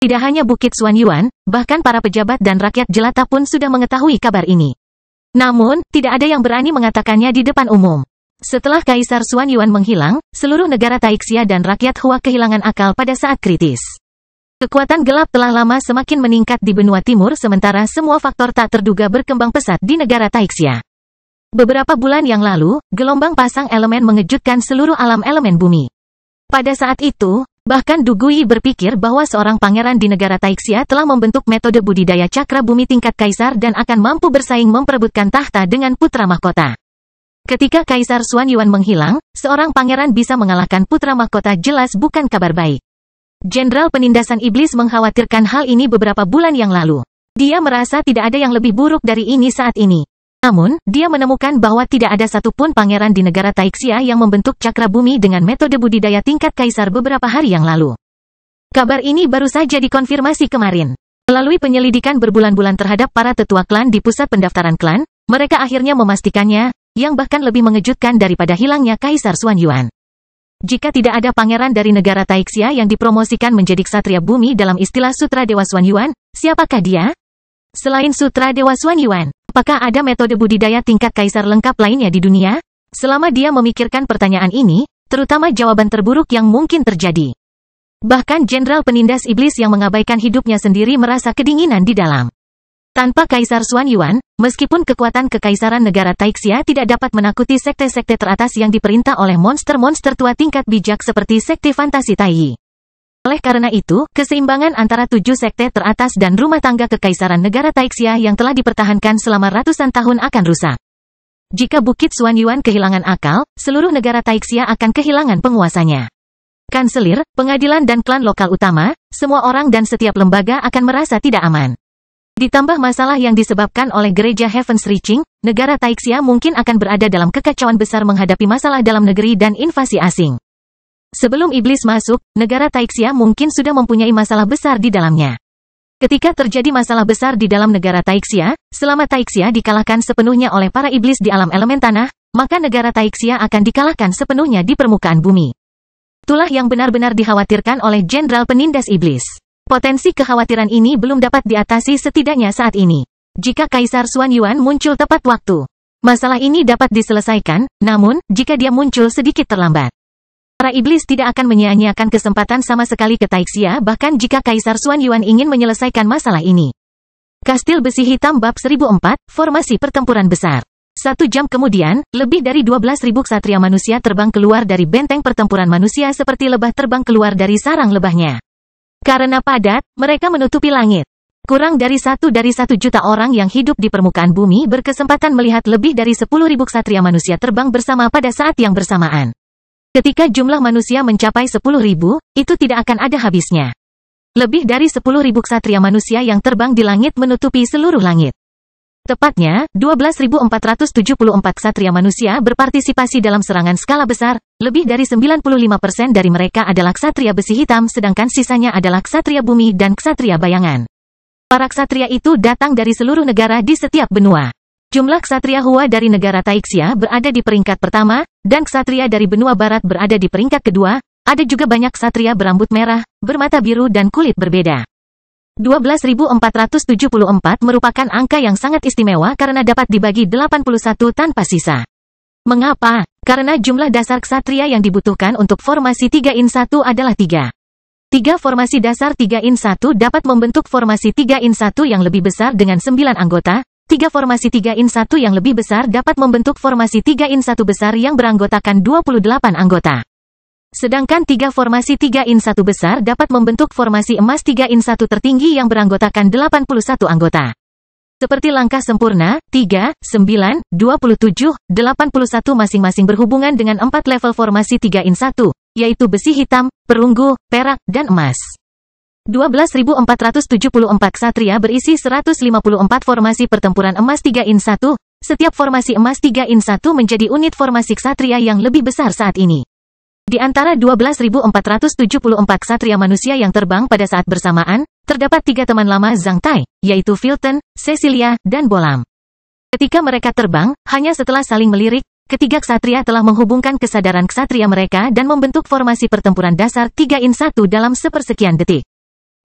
Tidak hanya Bukit Xuan Yuan, bahkan para pejabat dan rakyat jelata pun sudah mengetahui kabar ini. Namun, tidak ada yang berani mengatakannya di depan umum. Setelah Kaisar Xuan Yuan menghilang, seluruh negara Taixia dan rakyat Hua kehilangan akal pada saat kritis. Kekuatan gelap telah lama semakin meningkat di benua timur sementara semua faktor tak terduga berkembang pesat di negara Taixia. Beberapa bulan yang lalu, gelombang pasang elemen mengejutkan seluruh alam elemen bumi. Pada saat itu, Bahkan Du Gui berpikir bahwa seorang pangeran di negara Taixia telah membentuk metode budidaya cakra bumi tingkat kaisar dan akan mampu bersaing memperebutkan tahta dengan putra mahkota. Ketika Kaisar Xuan Yuan menghilang, seorang pangeran bisa mengalahkan putra mahkota jelas bukan kabar baik. Jenderal Penindasan Iblis mengkhawatirkan hal ini beberapa bulan yang lalu. Dia merasa tidak ada yang lebih buruk dari ini saat ini. Namun, dia menemukan bahwa tidak ada satupun pangeran di negara Taixia yang membentuk cakra bumi dengan metode budidaya tingkat kaisar beberapa hari yang lalu. Kabar ini baru saja dikonfirmasi kemarin. Melalui penyelidikan berbulan-bulan terhadap para tetua klan di pusat pendaftaran klan, mereka akhirnya memastikannya, yang bahkan lebih mengejutkan daripada hilangnya Kaisar Xuan Yuan. Jika tidak ada pangeran dari negara Taixia yang dipromosikan menjadi ksatria bumi dalam istilah Sutra Dewa Xuan Yuan, siapakah dia? Selain Sutra Dewa Xuan Yuan, apakah ada metode budidaya tingkat kaisar lengkap lainnya di dunia? Selama dia memikirkan pertanyaan ini, terutama jawaban terburuk yang mungkin terjadi. Bahkan Jenderal Penindas Iblis yang mengabaikan hidupnya sendiri merasa kedinginan di dalam. Tanpa Kaisar Xuan Yuan, meskipun kekuatan kekaisaran negara Taixia tidak dapat menakuti sekte-sekte teratas yang diperintah oleh monster-monster tua tingkat bijak seperti sekte fantasi Taiyi. Oleh karena itu, keseimbangan antara 7 sekte teratas dan rumah tangga kekaisaran negara Taixia yang telah dipertahankan selama ratusan tahun akan rusak. Jika Bukit Xuan Yuan kehilangan akal, seluruh negara Taixia akan kehilangan penguasanya. Kanselir, pengadilan dan klan lokal utama, semua orang dan setiap lembaga akan merasa tidak aman. Ditambah masalah yang disebabkan oleh gereja Heaven's Reaching, negara Taixia mungkin akan berada dalam kekacauan besar menghadapi masalah dalam negeri dan invasi asing. Sebelum iblis masuk, negara Taixia mungkin sudah mempunyai masalah besar di dalamnya. Ketika terjadi masalah besar di dalam negara Taixia, selama Taixia dikalahkan sepenuhnya oleh para iblis di alam elemen tanah, maka negara Taixia akan dikalahkan sepenuhnya di permukaan bumi. Itulah yang benar-benar dikhawatirkan oleh Jenderal Penindas Iblis. Potensi kekhawatiran ini belum dapat diatasi setidaknya saat ini. Jika Kaisar Xuan Yuan muncul tepat waktu, masalah ini dapat diselesaikan, namun, jika dia muncul sedikit terlambat, para iblis tidak akan menyia-nyiakan kesempatan sama sekali ke Taixia bahkan jika Kaisar Xuan Yuan ingin menyelesaikan masalah ini. Kastil Besi Hitam Bab 1004, Formasi Pertempuran Besar. 1 jam kemudian, lebih dari 12.000 ksatria manusia terbang keluar dari benteng pertempuran manusia seperti lebah terbang keluar dari sarang lebahnya. Karena padat, mereka menutupi langit. Kurang dari 1 juta orang yang hidup di permukaan bumi berkesempatan melihat lebih dari 10.000 ksatria manusia terbang bersama pada saat yang bersamaan. Ketika jumlah manusia mencapai 10.000, itu tidak akan ada habisnya. Lebih dari 10.000 ksatria manusia yang terbang di langit menutupi seluruh langit. Tepatnya, 12.474 ksatria manusia berpartisipasi dalam serangan skala besar, lebih dari 95% dari mereka adalah ksatria besi hitam sedangkan sisanya adalah ksatria bumi dan ksatria bayangan. Para ksatria itu datang dari seluruh negara di setiap benua. Jumlah ksatria Hua dari negara Taixia berada di peringkat pertama, dan ksatria dari benua barat berada di peringkat kedua. Ada juga banyak ksatria berambut merah, bermata biru dan kulit berbeda. 12.474 merupakan angka yang sangat istimewa karena dapat dibagi 81 tanpa sisa. Mengapa? Karena jumlah dasar ksatria yang dibutuhkan untuk formasi 3-in-1 adalah 3. 3 formasi dasar 3-in-1 dapat membentuk formasi 3-in-1 yang lebih besar dengan 9 anggota. 3 formasi 3-in-1 yang lebih besar dapat membentuk formasi 3-in-1 besar yang beranggotakan 28 anggota. Sedangkan 3 formasi 3-in-1 besar dapat membentuk formasi emas 3-in-1 tertinggi yang beranggotakan 81 anggota. Seperti langkah sempurna, 3, 9, 27, 81 masing-masing berhubungan dengan 4 level formasi 3-in-1, yaitu besi hitam, perunggu, perak, dan emas. 12.474 ksatria berisi 154 formasi pertempuran emas 3-in-1, setiap formasi emas 3-in-1 menjadi unit formasi ksatria yang lebih besar saat ini. Di antara 12.474 ksatria manusia yang terbang pada saat bersamaan, terdapat 3 teman lama Zhang Tai, yaitu Filton, Cecilia, dan Bolam. Ketika mereka terbang, hanya setelah saling melirik, ketiga ksatria telah menghubungkan kesadaran ksatria mereka dan membentuk formasi pertempuran dasar 3-in-1 dalam sepersekian detik.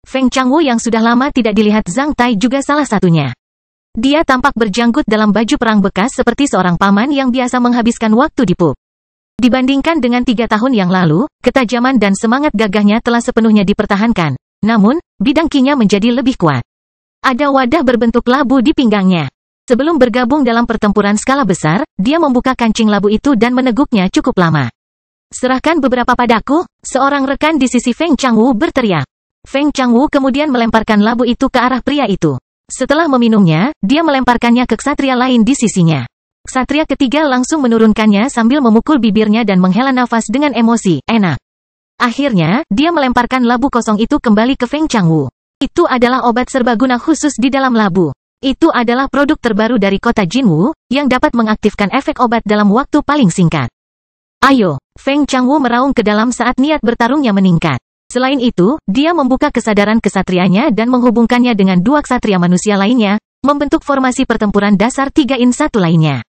Feng Changwu yang sudah lama tidak dilihat Zhang Tai juga salah satunya. Dia tampak berjanggut dalam baju perang bekas seperti seorang paman yang biasa menghabiskan waktu di pub. Dibandingkan dengan 3 tahun yang lalu, ketajaman dan semangat gagahnya telah sepenuhnya dipertahankan. Namun, bidang kinya menjadi lebih kuat. Ada wadah berbentuk labu di pinggangnya. Sebelum bergabung dalam pertempuran skala besar, dia membuka kancing labu itu dan meneguknya cukup lama. Serahkan beberapa padaku, seorang rekan di sisi Feng Changwu berteriak. Feng Changwu kemudian melemparkan labu itu ke arah pria itu. Setelah meminumnya, dia melemparkannya ke ksatria lain di sisinya. Ksatria ketiga langsung menurunkannya sambil memukul bibirnya dan menghela nafas dengan emosi, enak. Akhirnya, dia melemparkan labu kosong itu kembali ke Feng Changwu. Itu adalah obat serbaguna khusus di dalam labu. Itu adalah produk terbaru dari kota Jinwu, yang dapat mengaktifkan efek obat dalam waktu paling singkat. Ayo, Feng Changwu meraung ke dalam saat niat bertarungnya meningkat. Selain itu, dia membuka kesadaran kesatrianya dan menghubungkannya dengan dua ksatria manusia lainnya, membentuk formasi pertempuran dasar 3-in-1 lainnya.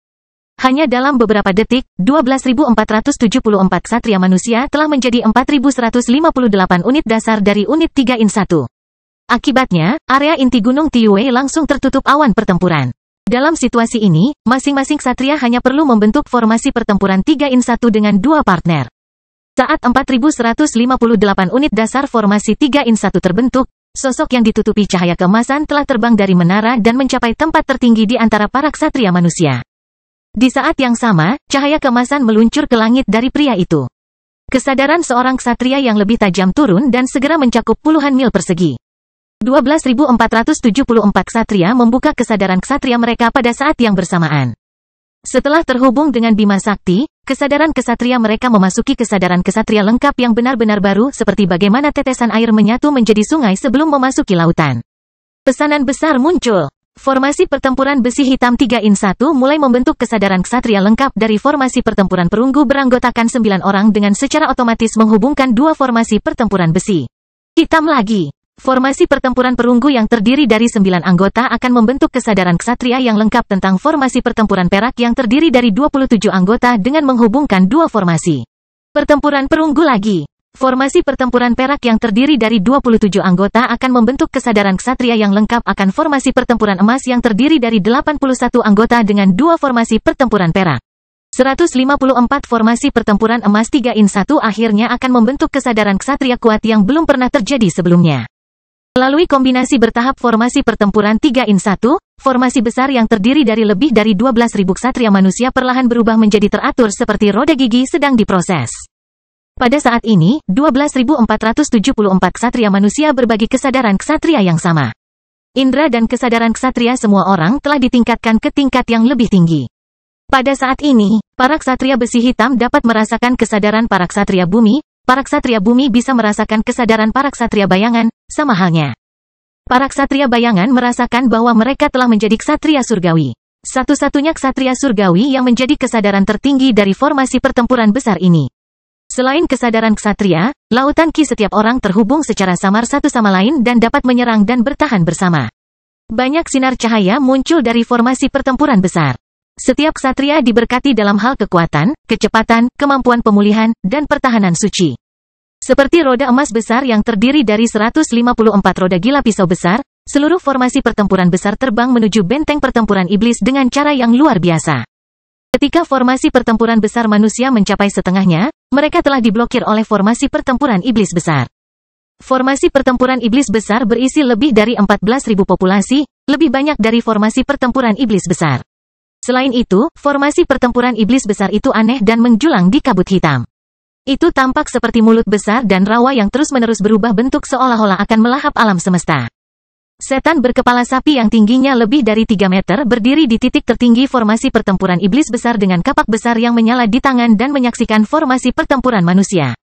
Hanya dalam beberapa detik, 12.474 ksatria manusia telah menjadi 4.158 unit dasar dari unit 3-in-1. Akibatnya, area inti Gunung Tiwei langsung tertutup awan pertempuran. Dalam situasi ini, masing-masing ksatria hanya perlu membentuk formasi pertempuran 3-in-1 dengan dua partner. Saat 4.158 unit dasar formasi 3-in-1 terbentuk, sosok yang ditutupi cahaya keemasan telah terbang dari menara dan mencapai tempat tertinggi di antara para ksatria manusia. Di saat yang sama, cahaya keemasan meluncur ke langit dari pria itu. Kesadaran seorang ksatria yang lebih tajam turun dan segera mencakup puluhan mil persegi. 12.474 ksatria membuka kesadaran ksatria mereka pada saat yang bersamaan. Setelah terhubung dengan Bima Sakti, kesadaran ksatria mereka memasuki kesadaran ksatria lengkap yang benar-benar baru seperti bagaimana tetesan air menyatu menjadi sungai sebelum memasuki lautan. Pesanan besar muncul. Formasi pertempuran besi hitam 3-in-1 mulai membentuk kesadaran ksatria lengkap dari formasi pertempuran perunggu beranggotakan 9 orang dengan secara otomatis menghubungkan dua formasi pertempuran besi hitam lagi. Formasi pertempuran perunggu yang terdiri dari 9 anggota akan membentuk kesadaran ksatria yang lengkap tentang formasi pertempuran perak yang terdiri dari 27 anggota dengan menghubungkan dua formasi pertempuran perunggu lagi. Formasi pertempuran perak yang terdiri dari 27 anggota akan membentuk kesadaran ksatria yang lengkap akan formasi pertempuran emas yang terdiri dari 81 anggota dengan dua formasi pertempuran perak. 154 formasi pertempuran emas 3-in-1 akhirnya akan membentuk kesadaran ksatria kuat yang belum pernah terjadi sebelumnya. Melalui kombinasi bertahap formasi pertempuran 3-in-1, formasi besar yang terdiri dari lebih dari 12.000 ksatria manusia perlahan berubah menjadi teratur seperti roda gigi sedang diproses. Pada saat ini, 12.474 ksatria manusia berbagi kesadaran ksatria yang sama. Indra dan kesadaran ksatria semua orang telah ditingkatkan ke tingkat yang lebih tinggi. Pada saat ini, para ksatria besi hitam dapat merasakan kesadaran para ksatria bumi bisa merasakan kesadaran para ksatria bayangan, sama halnya. Para ksatria bayangan merasakan bahwa mereka telah menjadi ksatria surgawi. Satu-satunya ksatria surgawi yang menjadi kesadaran tertinggi dari formasi pertempuran besar ini. Selain kesadaran ksatria, lautan ki setiap orang terhubung secara samar satu sama lain dan dapat menyerang dan bertahan bersama. Banyak sinar cahaya muncul dari formasi pertempuran besar. Setiap ksatria diberkati dalam hal kekuatan, kecepatan, kemampuan pemulihan, dan pertahanan suci. Seperti roda emas besar yang terdiri dari 154 roda gila pisau besar, seluruh formasi pertempuran besar terbang menuju benteng pertempuran iblis dengan cara yang luar biasa. Ketika formasi pertempuran besar manusia mencapai setengahnya, mereka telah diblokir oleh formasi pertempuran iblis besar. Formasi pertempuran iblis besar berisi lebih dari 14.000 populasi, lebih banyak dari formasi pertempuran iblis besar. Selain itu, formasi pertempuran iblis besar itu aneh dan menjulang di kabut hitam. Itu tampak seperti mulut besar dan rawa yang terus-menerus berubah bentuk seolah-olah akan melahap alam semesta. Setan berkepala sapi yang tingginya lebih dari 3 meter berdiri di titik tertinggi formasi pertempuran iblis besar dengan kapak besar yang menyala di tangan dan menyaksikan formasi pertempuran manusia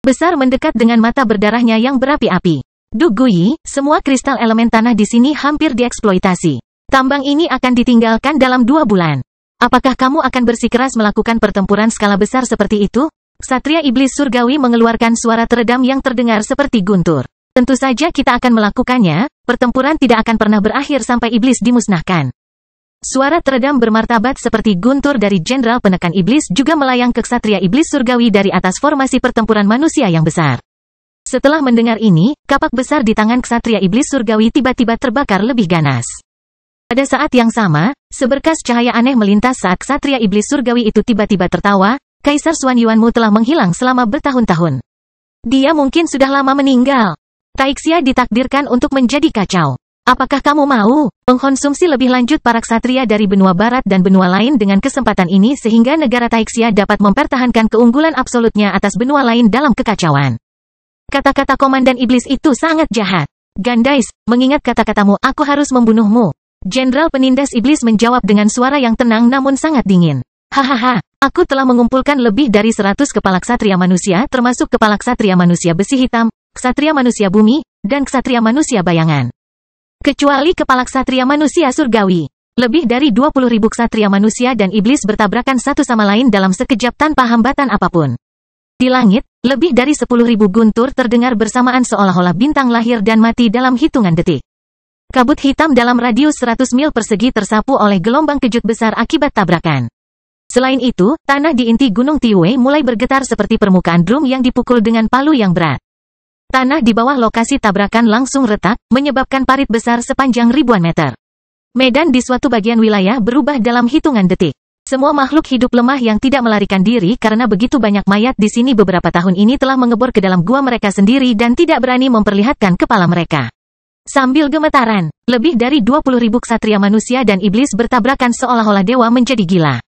besar mendekat dengan mata berdarahnya yang berapi-api. Du Guyi, semua kristal elemen tanah di sini hampir dieksploitasi. Tambang ini akan ditinggalkan dalam 2 bulan. Apakah kamu akan bersikeras melakukan pertempuran skala besar seperti itu? Ksatria iblis surgawi mengeluarkan suara teredam yang terdengar seperti guntur. Tentu saja kita akan melakukannya, pertempuran tidak akan pernah berakhir sampai iblis dimusnahkan. Suara teredam bermartabat seperti guntur dari jenderal penekan iblis juga melayang ke ksatria iblis surgawi dari atas formasi pertempuran manusia yang besar. Setelah mendengar ini, kapak besar di tangan ksatria iblis surgawi tiba-tiba terbakar lebih ganas. Pada saat yang sama, seberkas cahaya aneh melintas saat ksatria iblis surgawi itu tiba-tiba tertawa, Kaisar Xuan Yuanmu telah menghilang selama bertahun-tahun. Dia mungkin sudah lama meninggal. Taixia ditakdirkan untuk menjadi kacau. Apakah kamu mau mengkonsumsi lebih lanjut para ksatria dari benua barat dan benua lain dengan kesempatan ini sehingga negara Taixia dapat mempertahankan keunggulan absolutnya atas benua lain dalam kekacauan? Kata-kata Komandan Iblis itu sangat jahat. Gandais, mengingat kata-katamu, aku harus membunuhmu. Jenderal Penindas Iblis menjawab dengan suara yang tenang namun sangat dingin. Hahaha, aku telah mengumpulkan lebih dari 100 kepala ksatria manusia termasuk kepala ksatria manusia besi hitam, ksatria manusia bumi, dan ksatria manusia bayangan. Kecuali kepala ksatria manusia surgawi. Lebih dari 20.000 ksatria manusia dan iblis bertabrakan satu sama lain dalam sekejap tanpa hambatan apapun. Di langit, lebih dari 10.000 guntur terdengar bersamaan seolah-olah bintang lahir dan mati dalam hitungan detik. Kabut hitam dalam radius 100 mil persegi tersapu oleh gelombang kejut besar akibat tabrakan. Selain itu, tanah di inti Gunung Tiwei mulai bergetar seperti permukaan drum yang dipukul dengan palu yang berat. Tanah di bawah lokasi tabrakan langsung retak, menyebabkan parit besar sepanjang ribuan meter. Medan di suatu bagian wilayah berubah dalam hitungan detik. Semua makhluk hidup lemah yang tidak melarikan diri karena begitu banyak mayat di sini beberapa tahun ini telah mengebor ke dalam gua mereka sendiri dan tidak berani memperlihatkan kepala mereka. Sambil gemetaran, lebih dari 20.000 ksatria manusia dan iblis bertabrakan seolah-olah dewa menjadi gila.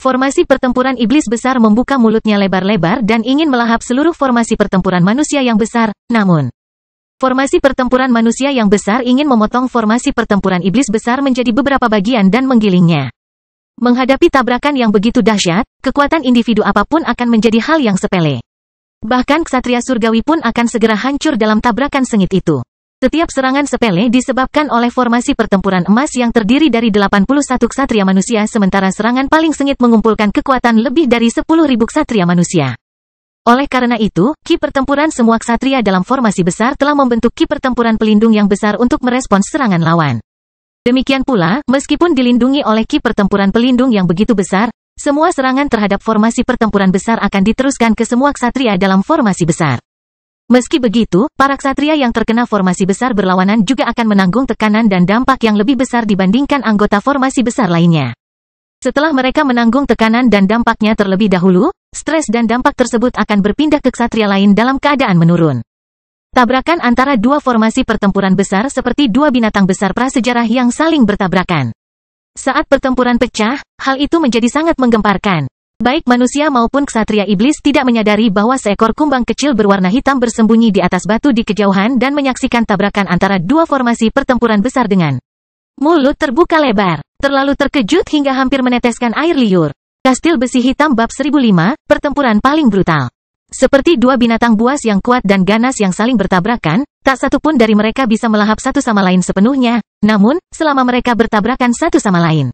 Formasi pertempuran iblis besar membuka mulutnya lebar-lebar dan ingin melahap seluruh formasi pertempuran manusia yang besar, namun formasi pertempuran manusia yang besar ingin memotong formasi pertempuran iblis besar menjadi beberapa bagian dan menggilingnya. Menghadapi tabrakan yang begitu dahsyat, kekuatan individu apapun akan menjadi hal yang sepele. Bahkan ksatria surgawi pun akan segera hancur dalam tabrakan sengit itu. Setiap serangan sepele disebabkan oleh formasi pertempuran emas yang terdiri dari 81 ksatria manusia sementara serangan paling sengit mengumpulkan kekuatan lebih dari 10.000 ksatria manusia. Oleh karena itu, ki pertempuran semua ksatria dalam formasi besar telah membentuk ki pertempuran pelindung yang besar untuk merespons serangan lawan. Demikian pula, meskipun dilindungi oleh ki pertempuran pelindung yang begitu besar, semua serangan terhadap formasi pertempuran besar akan diteruskan ke semua ksatria dalam formasi besar. Meski begitu, para ksatria yang terkena formasi besar berlawanan juga akan menanggung tekanan dan dampak yang lebih besar dibandingkan anggota formasi besar lainnya. Setelah mereka menanggung tekanan dan dampaknya terlebih dahulu, stres dan dampak tersebut akan berpindah ke ksatria lain dalam keadaan menurun. Tabrakan antara dua formasi pertempuran besar seperti dua binatang besar prasejarah yang saling bertabrakan. Saat pertempuran pecah, hal itu menjadi sangat menggemparkan. Baik manusia maupun ksatria iblis tidak menyadari bahwa seekor kumbang kecil berwarna hitam bersembunyi di atas batu di kejauhan dan menyaksikan tabrakan antara dua formasi pertempuran besar dengan mulut terbuka lebar, terlalu terkejut hingga hampir meneteskan air liur. Kastil Besi Hitam Bab 1005, Pertempuran Paling Brutal. Seperti dua binatang buas yang kuat dan ganas yang saling bertabrakan, tak satu pun dari mereka bisa melahap satu sama lain sepenuhnya, namun, selama mereka bertabrakan satu sama lain,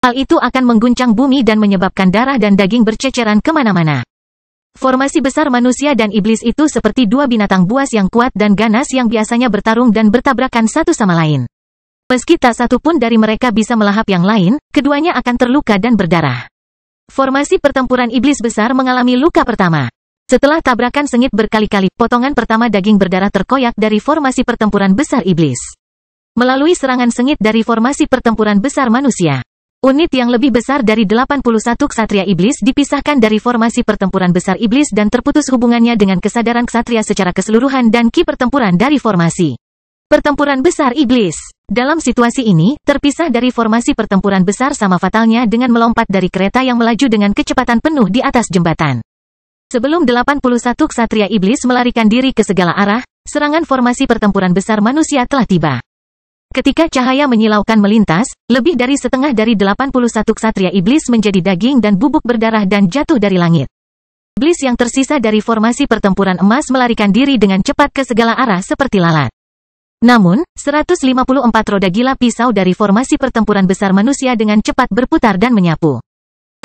hal itu akan mengguncang bumi dan menyebabkan darah dan daging berceceran kemana-mana. Formasi besar manusia dan iblis itu seperti dua binatang buas yang kuat dan ganas yang biasanya bertarung dan bertabrakan satu sama lain. Meski tak satu pun dari mereka bisa melahap yang lain, keduanya akan terluka dan berdarah. Formasi pertempuran iblis besar mengalami luka pertama. Setelah tabrakan sengit berkali-kali, potongan pertama daging berdarah terkoyak dari formasi pertempuran besar iblis. Melalui serangan sengit dari formasi pertempuran besar manusia, unit yang lebih besar dari 81 ksatria iblis dipisahkan dari formasi pertempuran besar iblis dan terputus hubungannya dengan kesadaran ksatria secara keseluruhan dan ki pertempuran dari formasi pertempuran besar iblis. Dalam situasi ini, terpisah dari formasi pertempuran besar sama fatalnya dengan melompat dari kereta yang melaju dengan kecepatan penuh di atas jembatan. Sebelum 81 ksatria iblis melarikan diri ke segala arah, serangan formasi pertempuran besar manusia telah tiba. Ketika cahaya menyilaukan melintas, lebih dari setengah dari 81 ksatria iblis menjadi daging dan bubuk berdarah dan jatuh dari langit. Iblis yang tersisa dari formasi pertempuran emas melarikan diri dengan cepat ke segala arah seperti lalat. Namun, 154 roda gila pisau dari formasi pertempuran besar manusia dengan cepat berputar dan menyapu.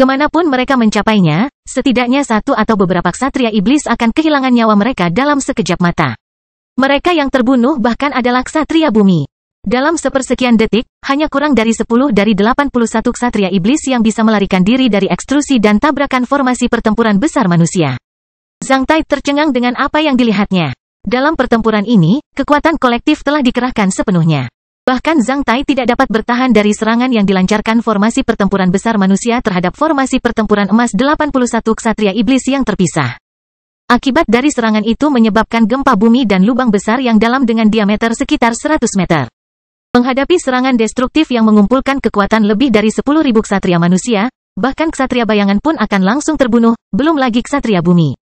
Kemanapun mereka mencapainya, setidaknya satu atau beberapa ksatria iblis akan kehilangan nyawa mereka dalam sekejap mata. Mereka yang terbunuh bahkan adalah ksatria bumi. Dalam sepersekian detik, hanya kurang dari 10 dari 81 ksatria iblis yang bisa melarikan diri dari ekstrusi dan tabrakan formasi pertempuran besar manusia. Zhang Tai tercengang dengan apa yang dilihatnya. Dalam pertempuran ini, kekuatan kolektif telah dikerahkan sepenuhnya. Bahkan Zhang Tai tidak dapat bertahan dari serangan yang dilancarkan formasi pertempuran besar manusia terhadap formasi pertempuran emas 81 ksatria iblis yang terpisah. Akibat dari serangan itu menyebabkan gempa bumi dan lubang besar yang dalam dengan diameter sekitar 100 meter. Menghadapi serangan destruktif yang mengumpulkan kekuatan lebih dari 10.000 ksatria manusia, bahkan ksatria bayangan pun akan langsung terbunuh, belum lagi ksatria bumi.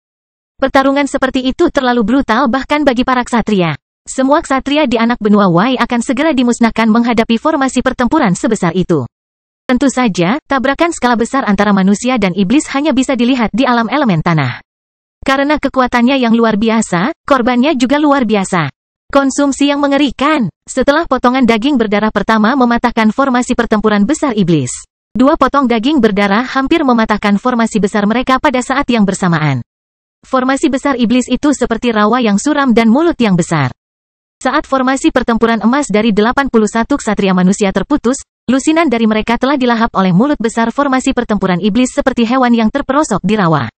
Pertarungan seperti itu terlalu brutal bahkan bagi para ksatria. Semua ksatria di anak benua Y akan segera dimusnahkan menghadapi formasi pertempuran sebesar itu. Tentu saja, tabrakan skala besar antara manusia dan iblis hanya bisa dilihat di alam elemen tanah. Karena kekuatannya yang luar biasa, korbannya juga luar biasa. Konsumsi yang mengerikan. Setelah potongan daging berdarah pertama mematahkan formasi pertempuran besar iblis, 2 potong daging berdarah hampir mematahkan formasi besar mereka pada saat yang bersamaan. Formasi besar iblis itu seperti rawa yang suram dan mulut yang besar. Saat formasi pertempuran emas dari 81 ksatria manusia terputus, lusinan dari mereka telah dilahap oleh mulut besar formasi pertempuran iblis seperti hewan yang terperosok di rawa.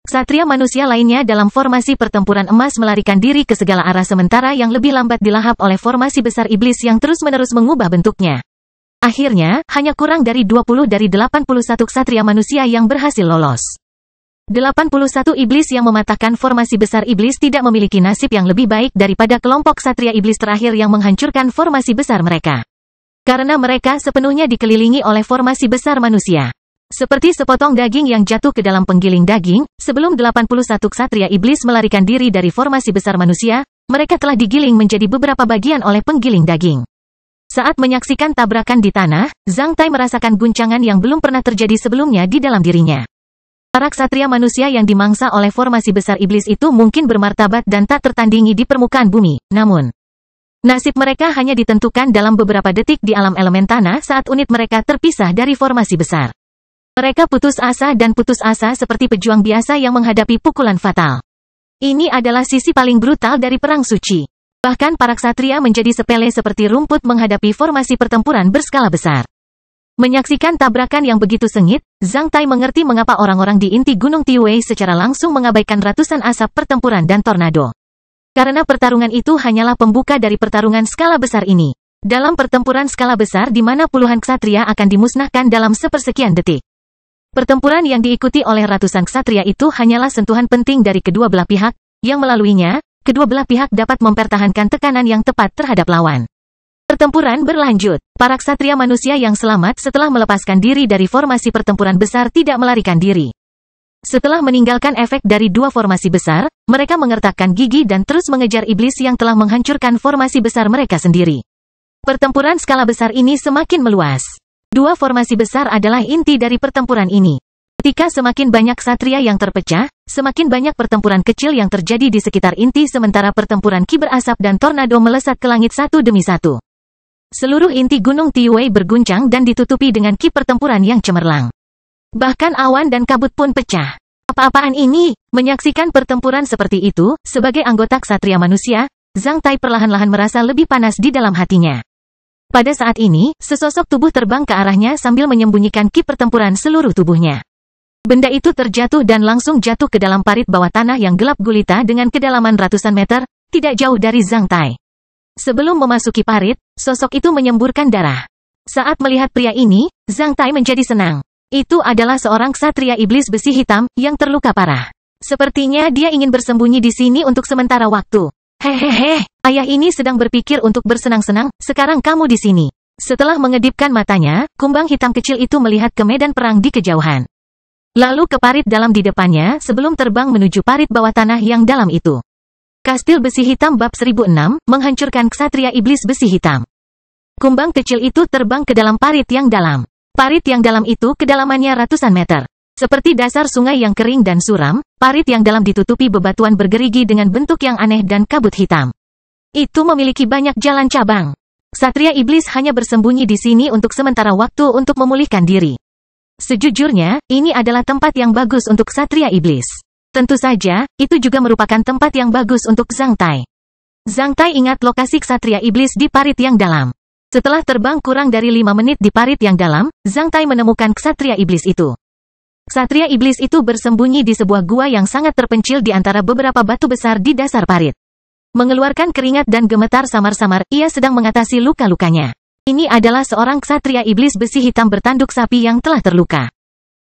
Ksatria manusia lainnya dalam formasi pertempuran emas melarikan diri ke segala arah sementara yang lebih lambat dilahap oleh formasi besar iblis yang terus-menerus mengubah bentuknya. Akhirnya, hanya kurang dari 20 dari 81 ksatria manusia yang berhasil lolos. 81 iblis yang mematahkan formasi besar iblis tidak memiliki nasib yang lebih baik daripada kelompok ksatria iblis terakhir yang menghancurkan formasi besar mereka. Karena mereka sepenuhnya dikelilingi oleh formasi besar manusia. Seperti sepotong daging yang jatuh ke dalam penggiling daging, sebelum 81 ksatria iblis melarikan diri dari formasi besar manusia, mereka telah digiling menjadi beberapa bagian oleh penggiling daging. Saat menyaksikan tabrakan di tanah, Zhang Tai merasakan guncangan yang belum pernah terjadi sebelumnya di dalam dirinya. Para ksatria manusia yang dimangsa oleh formasi besar iblis itu mungkin bermartabat dan tak tertandingi di permukaan bumi, namun nasib mereka hanya ditentukan dalam beberapa detik di alam elemen tanah saat unit mereka terpisah dari formasi besar. Mereka putus asa seperti pejuang biasa yang menghadapi pukulan fatal. Ini adalah sisi paling brutal dari perang suci. Bahkan para ksatria menjadi sepele seperti rumput menghadapi formasi pertempuran berskala besar. Menyaksikan tabrakan yang begitu sengit, Zhang Tai mengerti mengapa orang-orang di inti Gunung Tiwei secara langsung mengabaikan ratusan asap pertempuran dan tornado. Karena pertarungan itu hanyalah pembuka dari pertarungan skala besar ini. Dalam pertempuran skala besar di mana puluhan ksatria akan dimusnahkan dalam sepersekian detik. Pertempuran yang diikuti oleh ratusan ksatria itu hanyalah sentuhan penting dari kedua belah pihak, yang melaluinya, kedua belah pihak dapat mempertahankan tekanan yang tepat terhadap lawan. Pertempuran berlanjut. Para ksatria manusia yang selamat setelah melepaskan diri dari formasi pertempuran besar tidak melarikan diri. Setelah meninggalkan efek dari 2 formasi besar, mereka mengertakkan gigi dan terus mengejar iblis yang telah menghancurkan formasi besar mereka sendiri. Pertempuran skala besar ini semakin meluas. 2 formasi besar adalah inti dari pertempuran ini. Ketika semakin banyak ksatria yang terpecah, semakin banyak pertempuran kecil yang terjadi di sekitar inti sementara pertempuran ki berasap dan tornado melesat ke langit satu demi satu. Seluruh inti Gunung Tiwei berguncang dan ditutupi dengan ki pertempuran yang cemerlang. Bahkan awan dan kabut pun pecah. Apa-apaan ini? Menyaksikan pertempuran seperti itu, sebagai anggota ksatria manusia, Zhang Tai perlahan-lahan merasa lebih panas di dalam hatinya. Pada saat ini, sesosok tubuh terbang ke arahnya sambil menyembunyikan ki pertempuran seluruh tubuhnya. Benda itu terjatuh dan langsung jatuh ke dalam parit bawah tanah yang gelap gulita dengan kedalaman ratusan meter, tidak jauh dari Zhang Tai. Sebelum memasuki parit, sosok itu menyemburkan darah. Saat melihat pria ini, Zhang Tai menjadi senang. Itu adalah seorang ksatria iblis besi hitam yang terluka parah. Sepertinya dia ingin bersembunyi di sini untuk sementara waktu. Hehehe, ayah ini sedang berpikir untuk bersenang-senang, sekarang kamu di sini. Setelah mengedipkan matanya, kumbang hitam kecil itu melihat ke medan perang di kejauhan. Lalu ke parit dalam di depannya sebelum terbang menuju parit bawah tanah yang dalam itu. Kastil Besi Hitam Bab 1006, menghancurkan ksatria iblis besi hitam. Kumbang kecil itu terbang ke dalam parit yang dalam. Parit yang dalam itu kedalamannya ratusan meter. Seperti dasar sungai yang kering dan suram, parit yang dalam ditutupi bebatuan bergerigi dengan bentuk yang aneh dan kabut hitam. Itu memiliki banyak jalan cabang. Ksatria iblis hanya bersembunyi di sini untuk sementara waktu untuk memulihkan diri. Sejujurnya, ini adalah tempat yang bagus untuk ksatria iblis. Tentu saja, itu juga merupakan tempat yang bagus untuk Zhang Tai. Zhang Tai ingat lokasi ksatria iblis di parit yang dalam. Setelah terbang kurang dari 5 menit di parit yang dalam, Zhang Tai menemukan ksatria iblis itu. Ksatria iblis itu bersembunyi di sebuah gua yang sangat terpencil di antara beberapa batu besar di dasar parit. Mengeluarkan keringat dan gemetar samar-samar, ia sedang mengatasi luka-lukanya. Ini adalah seorang ksatria iblis besi hitam bertanduk sapi yang telah terluka.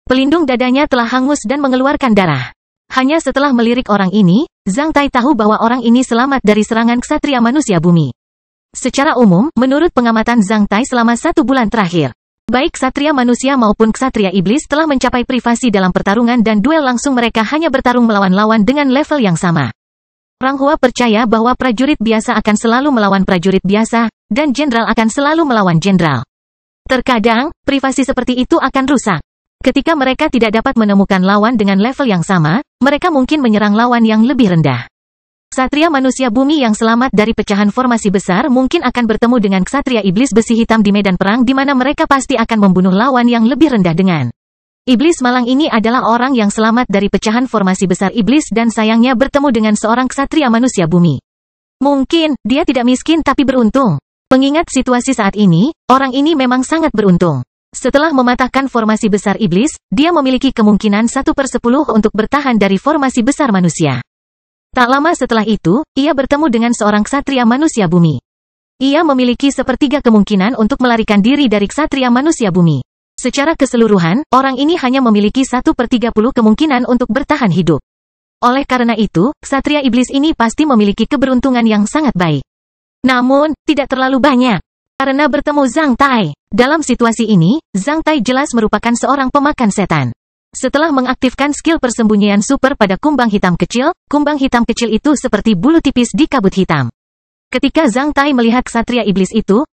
Pelindung dadanya telah hangus dan mengeluarkan darah. Hanya setelah melirik orang ini, Zhang Tai tahu bahwa orang ini selamat dari serangan ksatria manusia bumi. Secara umum, menurut pengamatan Zhang Tai selama 1 bulan terakhir, baik ksatria manusia maupun ksatria iblis telah mencapai privasi dalam pertarungan dan duel langsung. Mereka hanya bertarung melawan lawan dengan level yang sama. Orang Hua percaya bahwa prajurit biasa akan selalu melawan prajurit biasa, dan jenderal akan selalu melawan jenderal. Terkadang, privasi seperti itu akan rusak. Ketika mereka tidak dapat menemukan lawan dengan level yang sama, mereka mungkin menyerang lawan yang lebih rendah. Ksatria manusia bumi yang selamat dari pecahan formasi besar mungkin akan bertemu dengan ksatria iblis besi hitam di medan perang di mana mereka pasti akan membunuh lawan yang lebih rendah dengan. Iblis malang ini adalah orang yang selamat dari pecahan formasi besar iblis dan sayangnya bertemu dengan seorang ksatria manusia bumi. Mungkin, dia tidak miskin tapi beruntung. Mengingat situasi saat ini, orang ini memang sangat beruntung. Setelah mematahkan formasi besar iblis, dia memiliki kemungkinan 1/10 untuk bertahan dari formasi besar manusia. Tak lama setelah itu, ia bertemu dengan seorang ksatria manusia bumi. Ia memiliki 1/3 kemungkinan untuk melarikan diri dari ksatria manusia bumi. Secara keseluruhan, orang ini hanya memiliki 1/30 kemungkinan untuk bertahan hidup. Oleh karena itu, ksatria iblis ini pasti memiliki keberuntungan yang sangat baik. Namun, tidak terlalu banyak. Karena bertemu Zhang Tai. Dalam situasi ini, Zhang Tai jelas merupakan seorang pemakan setan. Setelah mengaktifkan skill persembunyian super pada kumbang hitam kecil itu seperti bulu tipis di kabut hitam. Ketika Zhang Tai melihat ksatria iblis itu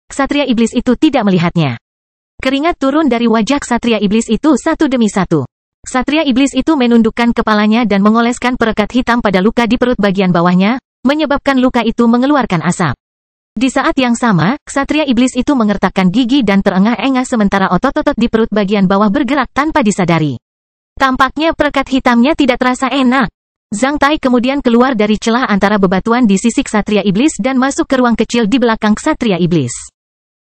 tidak melihatnya. Keringat turun dari wajah ksatria iblis itu satu demi satu. Ksatria iblis itu menundukkan kepalanya dan mengoleskan perekat hitam pada luka di perut bagian bawahnya, menyebabkan luka itu mengeluarkan asap. Di saat yang sama, ksatria iblis itu mengertakkan gigi dan terengah-engah sementara otot-otot di perut bagian bawah bergerak tanpa disadari. Tampaknya perekat hitamnya tidak terasa enak. Zhang Tai kemudian keluar dari celah antara bebatuan di sisi ksatria iblis dan masuk ke ruang kecil di belakang ksatria iblis.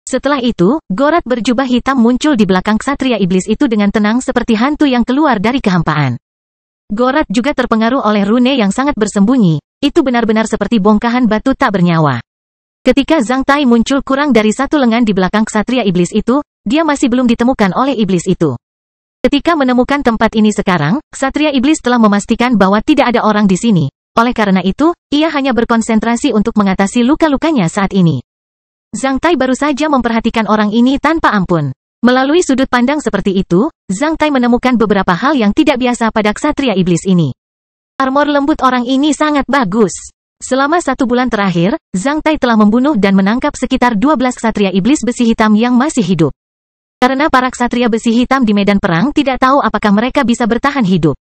Setelah itu, Gorat berjubah hitam muncul di belakang ksatria iblis itu dengan tenang seperti hantu yang keluar dari kehampaan. Gorat juga terpengaruh oleh rune yang sangat bersembunyi, itu benar-benar seperti bongkahan batu tak bernyawa. Ketika Zhang Tai muncul kurang dari 1 lengan di belakang ksatria iblis itu, dia masih belum ditemukan oleh iblis itu. Ketika menemukan tempat ini sekarang, ksatria iblis telah memastikan bahwa tidak ada orang di sini. Oleh karena itu, ia hanya berkonsentrasi untuk mengatasi luka-lukanya saat ini. Zhang Tai baru saja memperhatikan orang ini tanpa ampun. Melalui sudut pandang seperti itu, Zhang Tai menemukan beberapa hal yang tidak biasa pada ksatria iblis ini. Armor lembut orang ini sangat bagus. Selama 1 bulan terakhir, Zhang Tai telah membunuh dan menangkap sekitar 12 ksatria iblis besi hitam yang masih hidup. Karena para ksatria besi hitam di medan perang tidak tahu apakah mereka bisa bertahan hidup.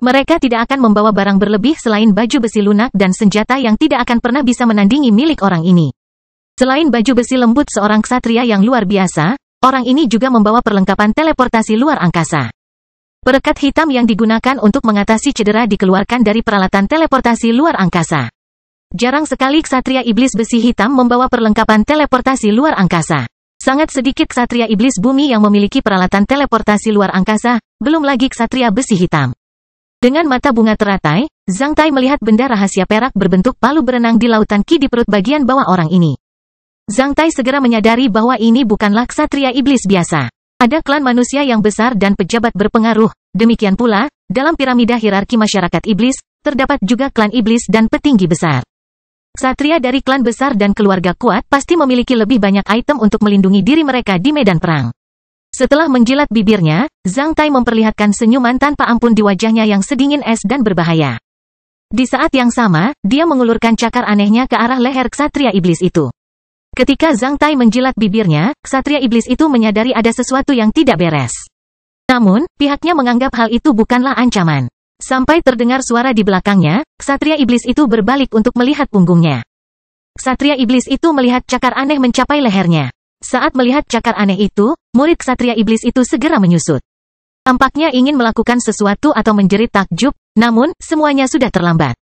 Mereka tidak akan membawa barang berlebih selain baju besi lunak dan senjata yang tidak akan pernah bisa menandingi milik orang ini. Selain baju besi lembut seorang ksatria yang luar biasa, orang ini juga membawa perlengkapan teleportasi luar angkasa. Perekat hitam yang digunakan untuk mengatasi cedera dikeluarkan dari peralatan teleportasi luar angkasa. Jarang sekali ksatria iblis besi hitam membawa perlengkapan teleportasi luar angkasa. Sangat sedikit ksatria iblis bumi yang memiliki peralatan teleportasi luar angkasa, belum lagi ksatria besi hitam. Dengan mata bunga teratai, Zhang Tai melihat benda rahasia perak berbentuk palu berenang di lautan Qi di perut bagian bawah orang ini. Zhang Tai segera menyadari bahwa ini bukanlah ksatria iblis biasa. Ada klan manusia yang besar dan pejabat berpengaruh. Demikian pula, dalam piramida hierarki masyarakat iblis, terdapat juga klan iblis dan petinggi besar. Ksatria dari klan besar dan keluarga kuat pasti memiliki lebih banyak item untuk melindungi diri mereka di medan perang. Setelah menjilat bibirnya, Zhang Tai memperlihatkan senyuman tanpa ampun di wajahnya yang sedingin es dan berbahaya. Di saat yang sama, dia mengulurkan cakar anehnya ke arah leher ksatria iblis itu. Ketika Zhang Tai menjilat bibirnya, ksatria iblis itu menyadari ada sesuatu yang tidak beres. Namun, pihaknya menganggap hal itu bukanlah ancaman. Sampai terdengar suara di belakangnya, ksatria iblis itu berbalik untuk melihat punggungnya. Ksatria iblis itu melihat cakar aneh mencapai lehernya. Saat melihat cakar aneh itu, murid ksatria iblis itu segera menyusut. Tampaknya ingin melakukan sesuatu atau menjerit takjub, namun, semuanya sudah terlambat.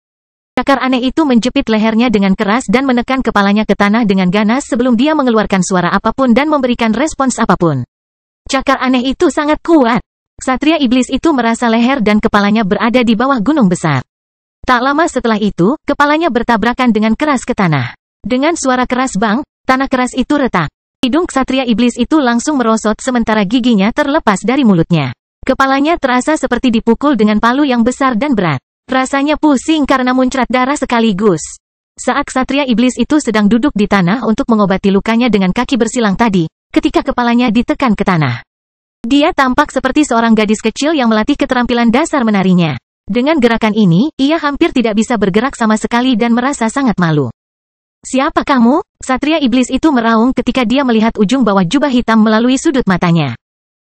Cakar aneh itu menjepit lehernya dengan keras dan menekan kepalanya ke tanah dengan ganas sebelum dia mengeluarkan suara apapun dan memberikan respons apapun. Cakar aneh itu sangat kuat. Ksatria iblis itu merasa leher dan kepalanya berada di bawah gunung besar. Tak lama setelah itu, kepalanya bertabrakan dengan keras ke tanah. Dengan suara keras bang, tanah keras itu retak. Hidung ksatria iblis itu langsung merosot sementara giginya terlepas dari mulutnya. Kepalanya terasa seperti dipukul dengan palu yang besar dan berat. Rasanya pusing karena muncrat darah sekaligus. Saat ksatria iblis itu sedang duduk di tanah untuk mengobati lukanya dengan kaki bersilang tadi, ketika kepalanya ditekan ke tanah. Dia tampak seperti seorang gadis kecil yang melatih keterampilan dasar menarinya. Dengan gerakan ini, ia hampir tidak bisa bergerak sama sekali dan merasa sangat malu. "Siapa kamu?" Ksatria iblis itu meraung ketika dia melihat ujung bawah jubah hitam melalui sudut matanya.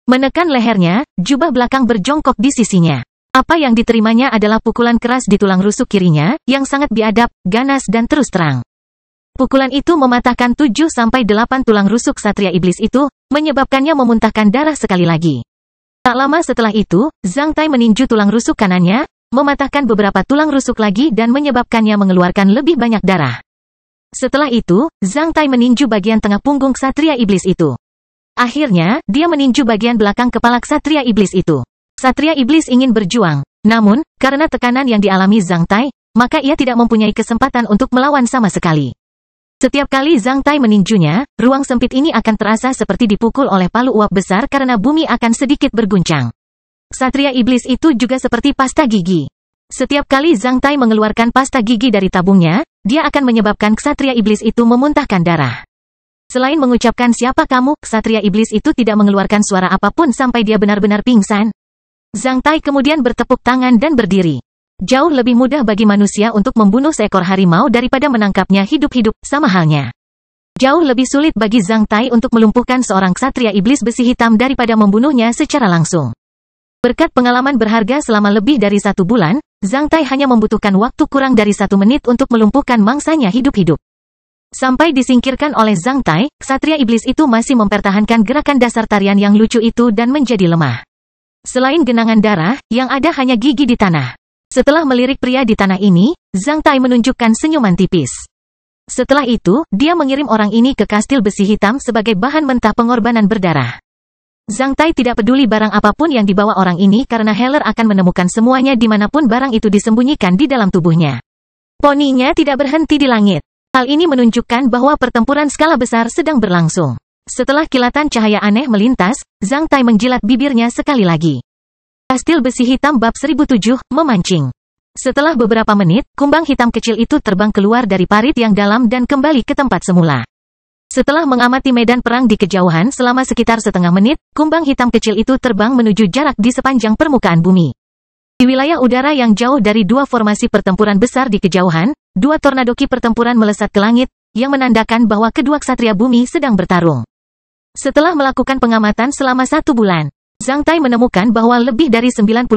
Menekan lehernya, jubah belakang berjongkok di sisinya. Apa yang diterimanya adalah pukulan keras di tulang rusuk kirinya, yang sangat biadab, ganas dan terus terang. Pukulan itu mematahkan 7-8 tulang rusuk ksatria iblis itu, menyebabkannya memuntahkan darah sekali lagi. Tak lama setelah itu, Zhang Tai meninju tulang rusuk kanannya, mematahkan beberapa tulang rusuk lagi dan menyebabkannya mengeluarkan lebih banyak darah. Setelah itu, Zhang Tai meninju bagian tengah punggung ksatria iblis itu. Akhirnya, dia meninju bagian belakang kepala ksatria iblis itu. Ksatria iblis ingin berjuang, namun, karena tekanan yang dialami Zhang Tai, maka ia tidak mempunyai kesempatan untuk melawan sama sekali. Setiap kali Zhang Tai meninjunya, ruang sempit ini akan terasa seperti dipukul oleh palu uap besar karena bumi akan sedikit berguncang. Ksatria iblis itu juga seperti pasta gigi. Setiap kali Zhang Tai mengeluarkan pasta gigi dari tabungnya, dia akan menyebabkan ksatria iblis itu memuntahkan darah. Selain mengucapkan "siapa kamu", ksatria iblis itu tidak mengeluarkan suara apapun sampai dia benar-benar pingsan. Zhang Tai kemudian bertepuk tangan dan berdiri. Jauh lebih mudah bagi manusia untuk membunuh seekor harimau daripada menangkapnya hidup-hidup, sama halnya. Jauh lebih sulit bagi Zhang Tai untuk melumpuhkan seorang ksatria iblis besi hitam daripada membunuhnya secara langsung. Berkat pengalaman berharga selama lebih dari 1 bulan, Zhang Tai hanya membutuhkan waktu kurang dari 1 menit untuk melumpuhkan mangsanya hidup-hidup. Sampai disingkirkan oleh Zhang Tai, ksatria iblis itu masih mempertahankan gerakan dasar tarian yang lucu itu dan menjadi lemah. Selain genangan darah, yang ada hanya gigi di tanah. Setelah melirik pria di tanah ini, Zhang Tai menunjukkan senyuman tipis. Setelah itu, dia mengirim orang ini ke kastil besi hitam sebagai bahan mentah pengorbanan berdarah. Zhang Tai tidak peduli barang apapun yang dibawa orang ini karena Heller akan menemukan semuanya dimanapun barang itu disembunyikan di dalam tubuhnya. Poninya tidak berhenti di langit. Hal ini menunjukkan bahwa pertempuran skala besar sedang berlangsung. Setelah kilatan cahaya aneh melintas, Zhang Tai menjilat bibirnya sekali lagi. Kastil besi hitam bab 1007, memancing. Setelah beberapa menit, kumbang hitam kecil itu terbang keluar dari parit yang dalam dan kembali ke tempat semula. Setelah mengamati medan perang di kejauhan selama sekitar setengah menit, kumbang hitam kecil itu terbang menuju jarak di sepanjang permukaan bumi. Di wilayah udara yang jauh dari 2 formasi pertempuran besar di kejauhan, 2 tornadoki pertempuran melesat ke langit, yang menandakan bahwa kedua ksatria bumi sedang bertarung. Setelah melakukan pengamatan selama 1 bulan, Zhang Tai menemukan bahwa lebih dari 90%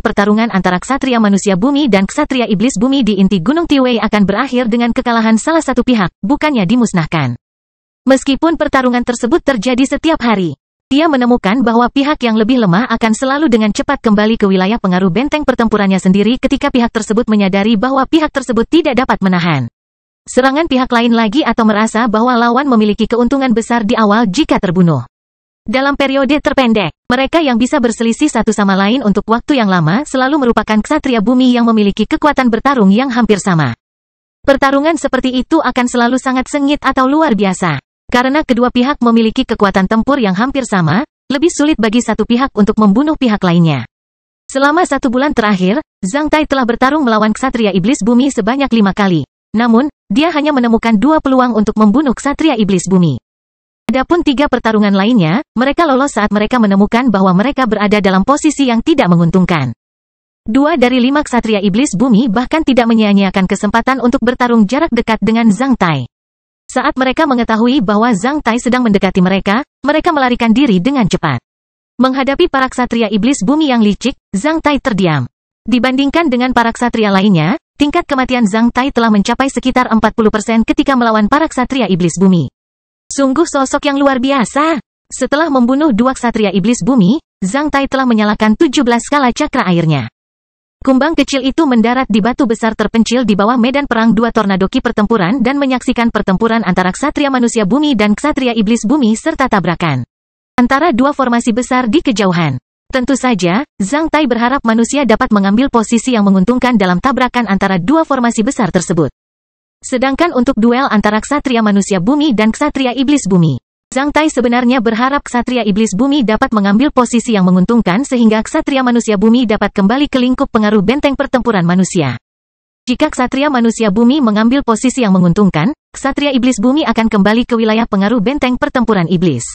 pertarungan antara ksatria manusia bumi dan ksatria iblis bumi di inti Gunung Tiwei akan berakhir dengan kekalahan salah satu pihak, bukannya dimusnahkan. Meskipun pertarungan tersebut terjadi setiap hari, dia menemukan bahwa pihak yang lebih lemah akan selalu dengan cepat kembali ke wilayah pengaruh benteng pertempurannya sendiri ketika pihak tersebut menyadari bahwa pihak tersebut tidak dapat menahan serangan pihak lain lagi atau merasa bahwa lawan memiliki keuntungan besar di awal jika terbunuh. Dalam periode terpendek, mereka yang bisa berselisih satu sama lain untuk waktu yang lama selalu merupakan ksatria bumi yang memiliki kekuatan bertarung yang hampir sama. Pertarungan seperti itu akan selalu sangat sengit atau luar biasa. Karena kedua pihak memiliki kekuatan tempur yang hampir sama, lebih sulit bagi satu pihak untuk membunuh pihak lainnya. Selama 1 bulan terakhir, Zhang Tai telah bertarung melawan ksatria iblis bumi sebanyak 5 kali. Namun, dia hanya menemukan 2 peluang untuk membunuh ksatria iblis bumi. Adapun 3 pertarungan lainnya, mereka lolos saat mereka menemukan bahwa mereka berada dalam posisi yang tidak menguntungkan. 2 dari 5 ksatria iblis bumi bahkan tidak menyia-nyiakan kesempatan untuk bertarung jarak dekat dengan Zhang Tai. Saat mereka mengetahui bahwa Zhang Tai sedang mendekati mereka, mereka melarikan diri dengan cepat. Menghadapi para ksatria iblis bumi yang licik, Zhang Tai terdiam. Dibandingkan dengan para ksatria lainnya, tingkat kematian Zhang Tai telah mencapai sekitar 40% ketika melawan para ksatria iblis bumi. Sungguh sosok yang luar biasa. Setelah membunuh 2 ksatria iblis bumi, Zhang Tai telah menyalakan 17 skala cakra airnya. Kumbang kecil itu mendarat di batu besar terpencil di bawah medan perang 2 tornadoki pertempuran dan menyaksikan pertempuran antara ksatria manusia bumi dan ksatria iblis bumi serta tabrakan antara 2 formasi besar di kejauhan. Tentu saja, Zhang Tai berharap manusia dapat mengambil posisi yang menguntungkan dalam tabrakan antara 2 formasi besar tersebut. Sedangkan untuk duel antara ksatria manusia bumi dan ksatria iblis bumi, Zhang Tai sebenarnya berharap ksatria iblis bumi dapat mengambil posisi yang menguntungkan sehingga ksatria manusia bumi dapat kembali ke lingkup pengaruh benteng pertempuran manusia. Jika ksatria manusia bumi mengambil posisi yang menguntungkan, ksatria iblis bumi akan kembali ke wilayah pengaruh benteng pertempuran iblis.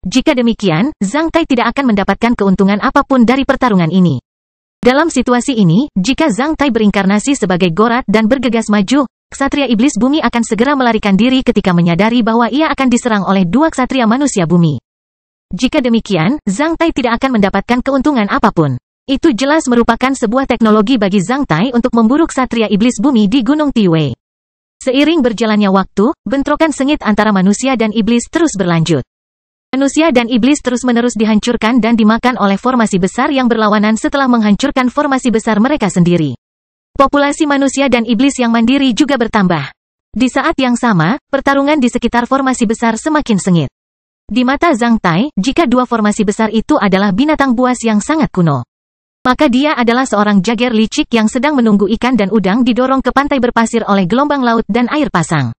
Jika demikian, Zhang Tai tidak akan mendapatkan keuntungan apapun dari pertarungan ini. Dalam situasi ini, jika Zhang Tai berinkarnasi sebagai Gorath dan bergegas maju, ksatria iblis bumi akan segera melarikan diri ketika menyadari bahwa ia akan diserang oleh dua ksatria manusia bumi. Jika demikian, Zhang Tai tidak akan mendapatkan keuntungan apapun. Itu jelas merupakan sebuah teknologi bagi Zhang Tai untuk memburu ksatria iblis bumi di Gunung Tiwei. Seiring berjalannya waktu, bentrokan sengit antara manusia dan iblis terus berlanjut. Manusia dan iblis terus-menerus dihancurkan dan dimakan oleh formasi besar yang berlawanan setelah menghancurkan formasi besar mereka sendiri. Populasi manusia dan iblis yang mandiri juga bertambah. Di saat yang sama, pertarungan di sekitar formasi besar semakin sengit. Di mata Zhang Tai, jika dua formasi besar itu adalah binatang buas yang sangat kuno, maka dia adalah seorang jager licik yang sedang menunggu ikan dan udang didorong ke pantai berpasir oleh gelombang laut dan air pasang.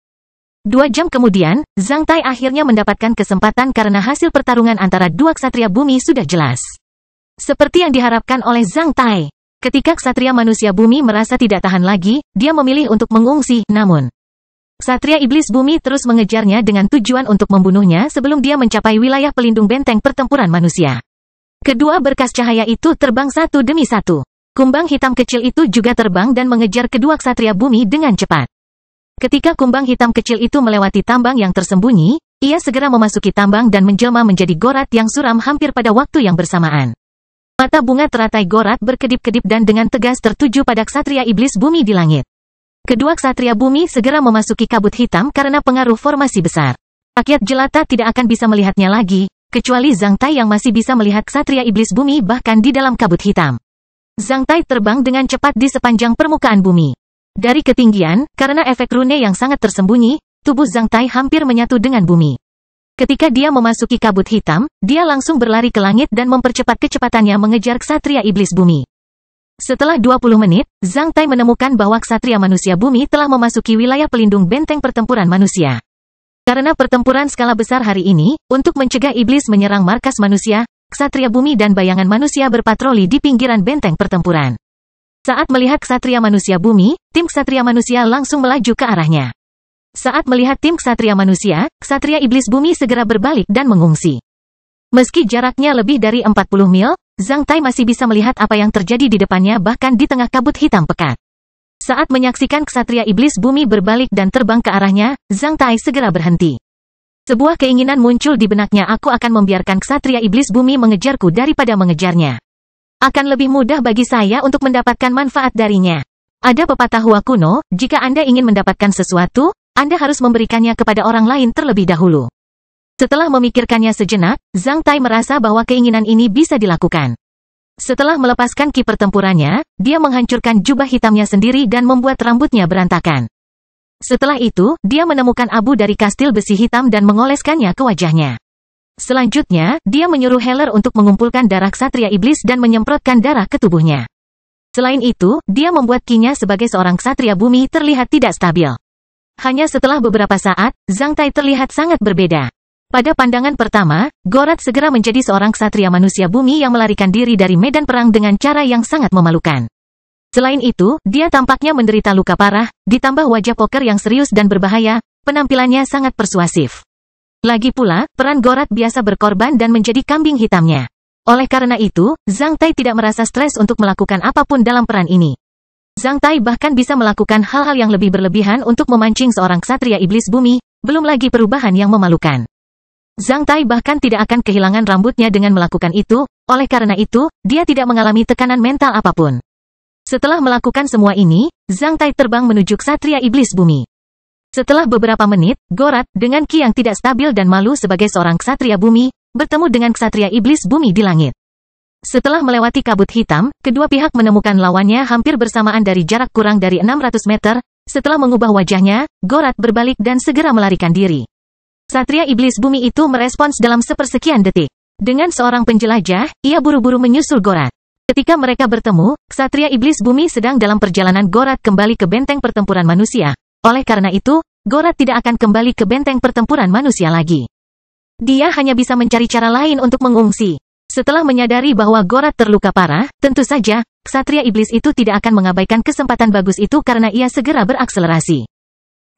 2 jam kemudian, Zhang Tai akhirnya mendapatkan kesempatan karena hasil pertarungan antara dua ksatria bumi sudah jelas. Seperti yang diharapkan oleh Zhang Tai, ketika ksatria manusia bumi merasa tidak tahan lagi, dia memilih untuk mengungsi, namun ksatria iblis bumi terus mengejarnya dengan tujuan untuk membunuhnya sebelum dia mencapai wilayah pelindung benteng pertempuran manusia. Kedua berkas cahaya itu terbang satu demi satu. Kumbang hitam kecil itu juga terbang dan mengejar kedua ksatria bumi dengan cepat. Ketika kumbang hitam kecil itu melewati tambang yang tersembunyi, ia segera memasuki tambang dan menjelma menjadi Gorath yang suram hampir pada waktu yang bersamaan. Mata bunga teratai Gorath berkedip-kedip dan dengan tegas tertuju pada ksatria iblis bumi di langit. Kedua ksatria bumi segera memasuki kabut hitam karena pengaruh formasi besar. Rakyat jelata tidak akan bisa melihatnya lagi, kecuali Zhang Tai yang masih bisa melihat ksatria iblis bumi bahkan di dalam kabut hitam. Zhang Tai terbang dengan cepat di sepanjang permukaan bumi. Dari ketinggian, karena efek rune yang sangat tersembunyi, tubuh Zhang Tai hampir menyatu dengan bumi. Ketika dia memasuki kabut hitam, dia langsung berlari ke langit dan mempercepat kecepatannya mengejar ksatria iblis bumi. Setelah 20 menit, Zhang Tai menemukan bahwa ksatria manusia bumi telah memasuki wilayah pelindung benteng pertempuran manusia. Karena pertempuran skala besar hari ini, untuk mencegah iblis menyerang markas manusia, ksatria bumi dan bayangan manusia berpatroli di pinggiran benteng pertempuran. Saat melihat ksatria manusia bumi, tim ksatria manusia langsung melaju ke arahnya. Saat melihat tim ksatria manusia, ksatria iblis bumi segera berbalik dan mengungsi. Meski jaraknya lebih dari 40 mil, Zhang Tai masih bisa melihat apa yang terjadi di depannya bahkan di tengah kabut hitam pekat. Saat menyaksikan ksatria iblis bumi berbalik dan terbang ke arahnya, Zhang Tai segera berhenti. Sebuah keinginan muncul di benaknya, aku akan membiarkan ksatria iblis bumi mengejarku daripada mengejarnya. Akan lebih mudah bagi saya untuk mendapatkan manfaat darinya. Ada pepatah Hua kuno, jika Anda ingin mendapatkan sesuatu, Anda harus memberikannya kepada orang lain terlebih dahulu. Setelah memikirkannya sejenak, Zhang Tai merasa bahwa keinginan ini bisa dilakukan. Setelah melepaskan ki pertempurannya, dia menghancurkan jubah hitamnya sendiri dan membuat rambutnya berantakan. Setelah itu, dia menemukan abu dari kastil besi hitam dan mengoleskannya ke wajahnya. Selanjutnya, dia menyuruh Heller untuk mengumpulkan darah ksatria iblis dan menyemprotkan darah ke tubuhnya. Selain itu, dia membuat kinya sebagai seorang ksatria bumi terlihat tidak stabil. Hanya setelah beberapa saat, Zhang Tai terlihat sangat berbeda. Pada pandangan pertama, Gorath segera menjadi seorang ksatria manusia bumi yang melarikan diri dari medan perang dengan cara yang sangat memalukan. Selain itu, dia tampaknya menderita luka parah, ditambah wajah poker yang serius dan berbahaya, penampilannya sangat persuasif. Lagi pula, peran Gorath biasa berkorban dan menjadi kambing hitamnya. Oleh karena itu, Zhang Tai tidak merasa stres untuk melakukan apapun dalam peran ini. Zhang Tai bahkan bisa melakukan hal-hal yang lebih berlebihan untuk memancing seorang ksatria iblis bumi, belum lagi perubahan yang memalukan. Zhang Tai bahkan tidak akan kehilangan rambutnya dengan melakukan itu, oleh karena itu, dia tidak mengalami tekanan mental apapun. Setelah melakukan semua ini, Zhang Tai terbang menuju ksatria iblis bumi. Setelah beberapa menit, Gorath, dengan ki yang tidak stabil dan malu sebagai seorang ksatria bumi, bertemu dengan ksatria iblis bumi di langit. Setelah melewati kabut hitam, kedua pihak menemukan lawannya hampir bersamaan dari jarak kurang dari 600 meter. Setelah mengubah wajahnya, Gorath berbalik dan segera melarikan diri. Ksatria iblis bumi itu merespons dalam sepersekian detik. Dengan seorang penjelajah, ia buru-buru menyusul Gorath. Ketika mereka bertemu, ksatria iblis bumi sedang dalam perjalanan Gorath kembali ke benteng pertempuran manusia. Oleh karena itu, Gorath tidak akan kembali ke benteng pertempuran manusia lagi. Dia hanya bisa mencari cara lain untuk mengungsi. Setelah menyadari bahwa Gorath terluka parah, tentu saja, ksatria iblis itu tidak akan mengabaikan kesempatan bagus itu karena ia segera berakselerasi.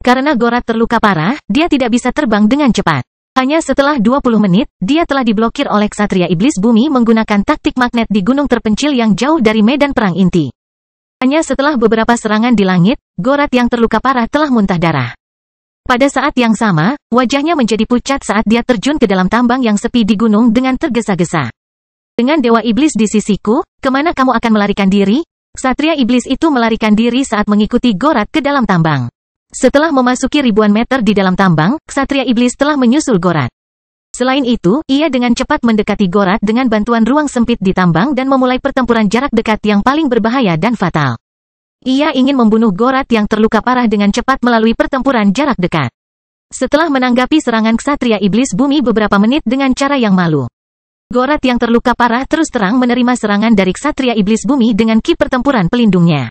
Karena Gorath terluka parah, dia tidak bisa terbang dengan cepat. Hanya setelah 20 menit, dia telah diblokir oleh ksatria iblis bumi menggunakan taktik magnet di gunung terpencil yang jauh dari medan perang inti. Hanya setelah beberapa serangan di langit, Gorath yang terluka parah telah muntah darah. Pada saat yang sama, wajahnya menjadi pucat saat dia terjun ke dalam tambang yang sepi di gunung dengan tergesa-gesa. Dengan Dewa Iblis di sisiku, kemana kamu akan melarikan diri? Ksatria iblis itu melarikan diri saat mengikuti Gorath ke dalam tambang. Setelah memasuki ribuan meter di dalam tambang, ksatria iblis telah menyusul Gorath. Selain itu, ia dengan cepat mendekati Gorath dengan bantuan ruang sempit di tambang dan memulai pertempuran jarak dekat yang paling berbahaya dan fatal. Ia ingin membunuh Gorath yang terluka parah dengan cepat melalui pertempuran jarak dekat. Setelah menanggapi serangan ksatria iblis bumi beberapa menit dengan cara yang malu, Gorath yang terluka parah terus terang menerima serangan dari ksatria iblis bumi dengan ki pertempuran pelindungnya.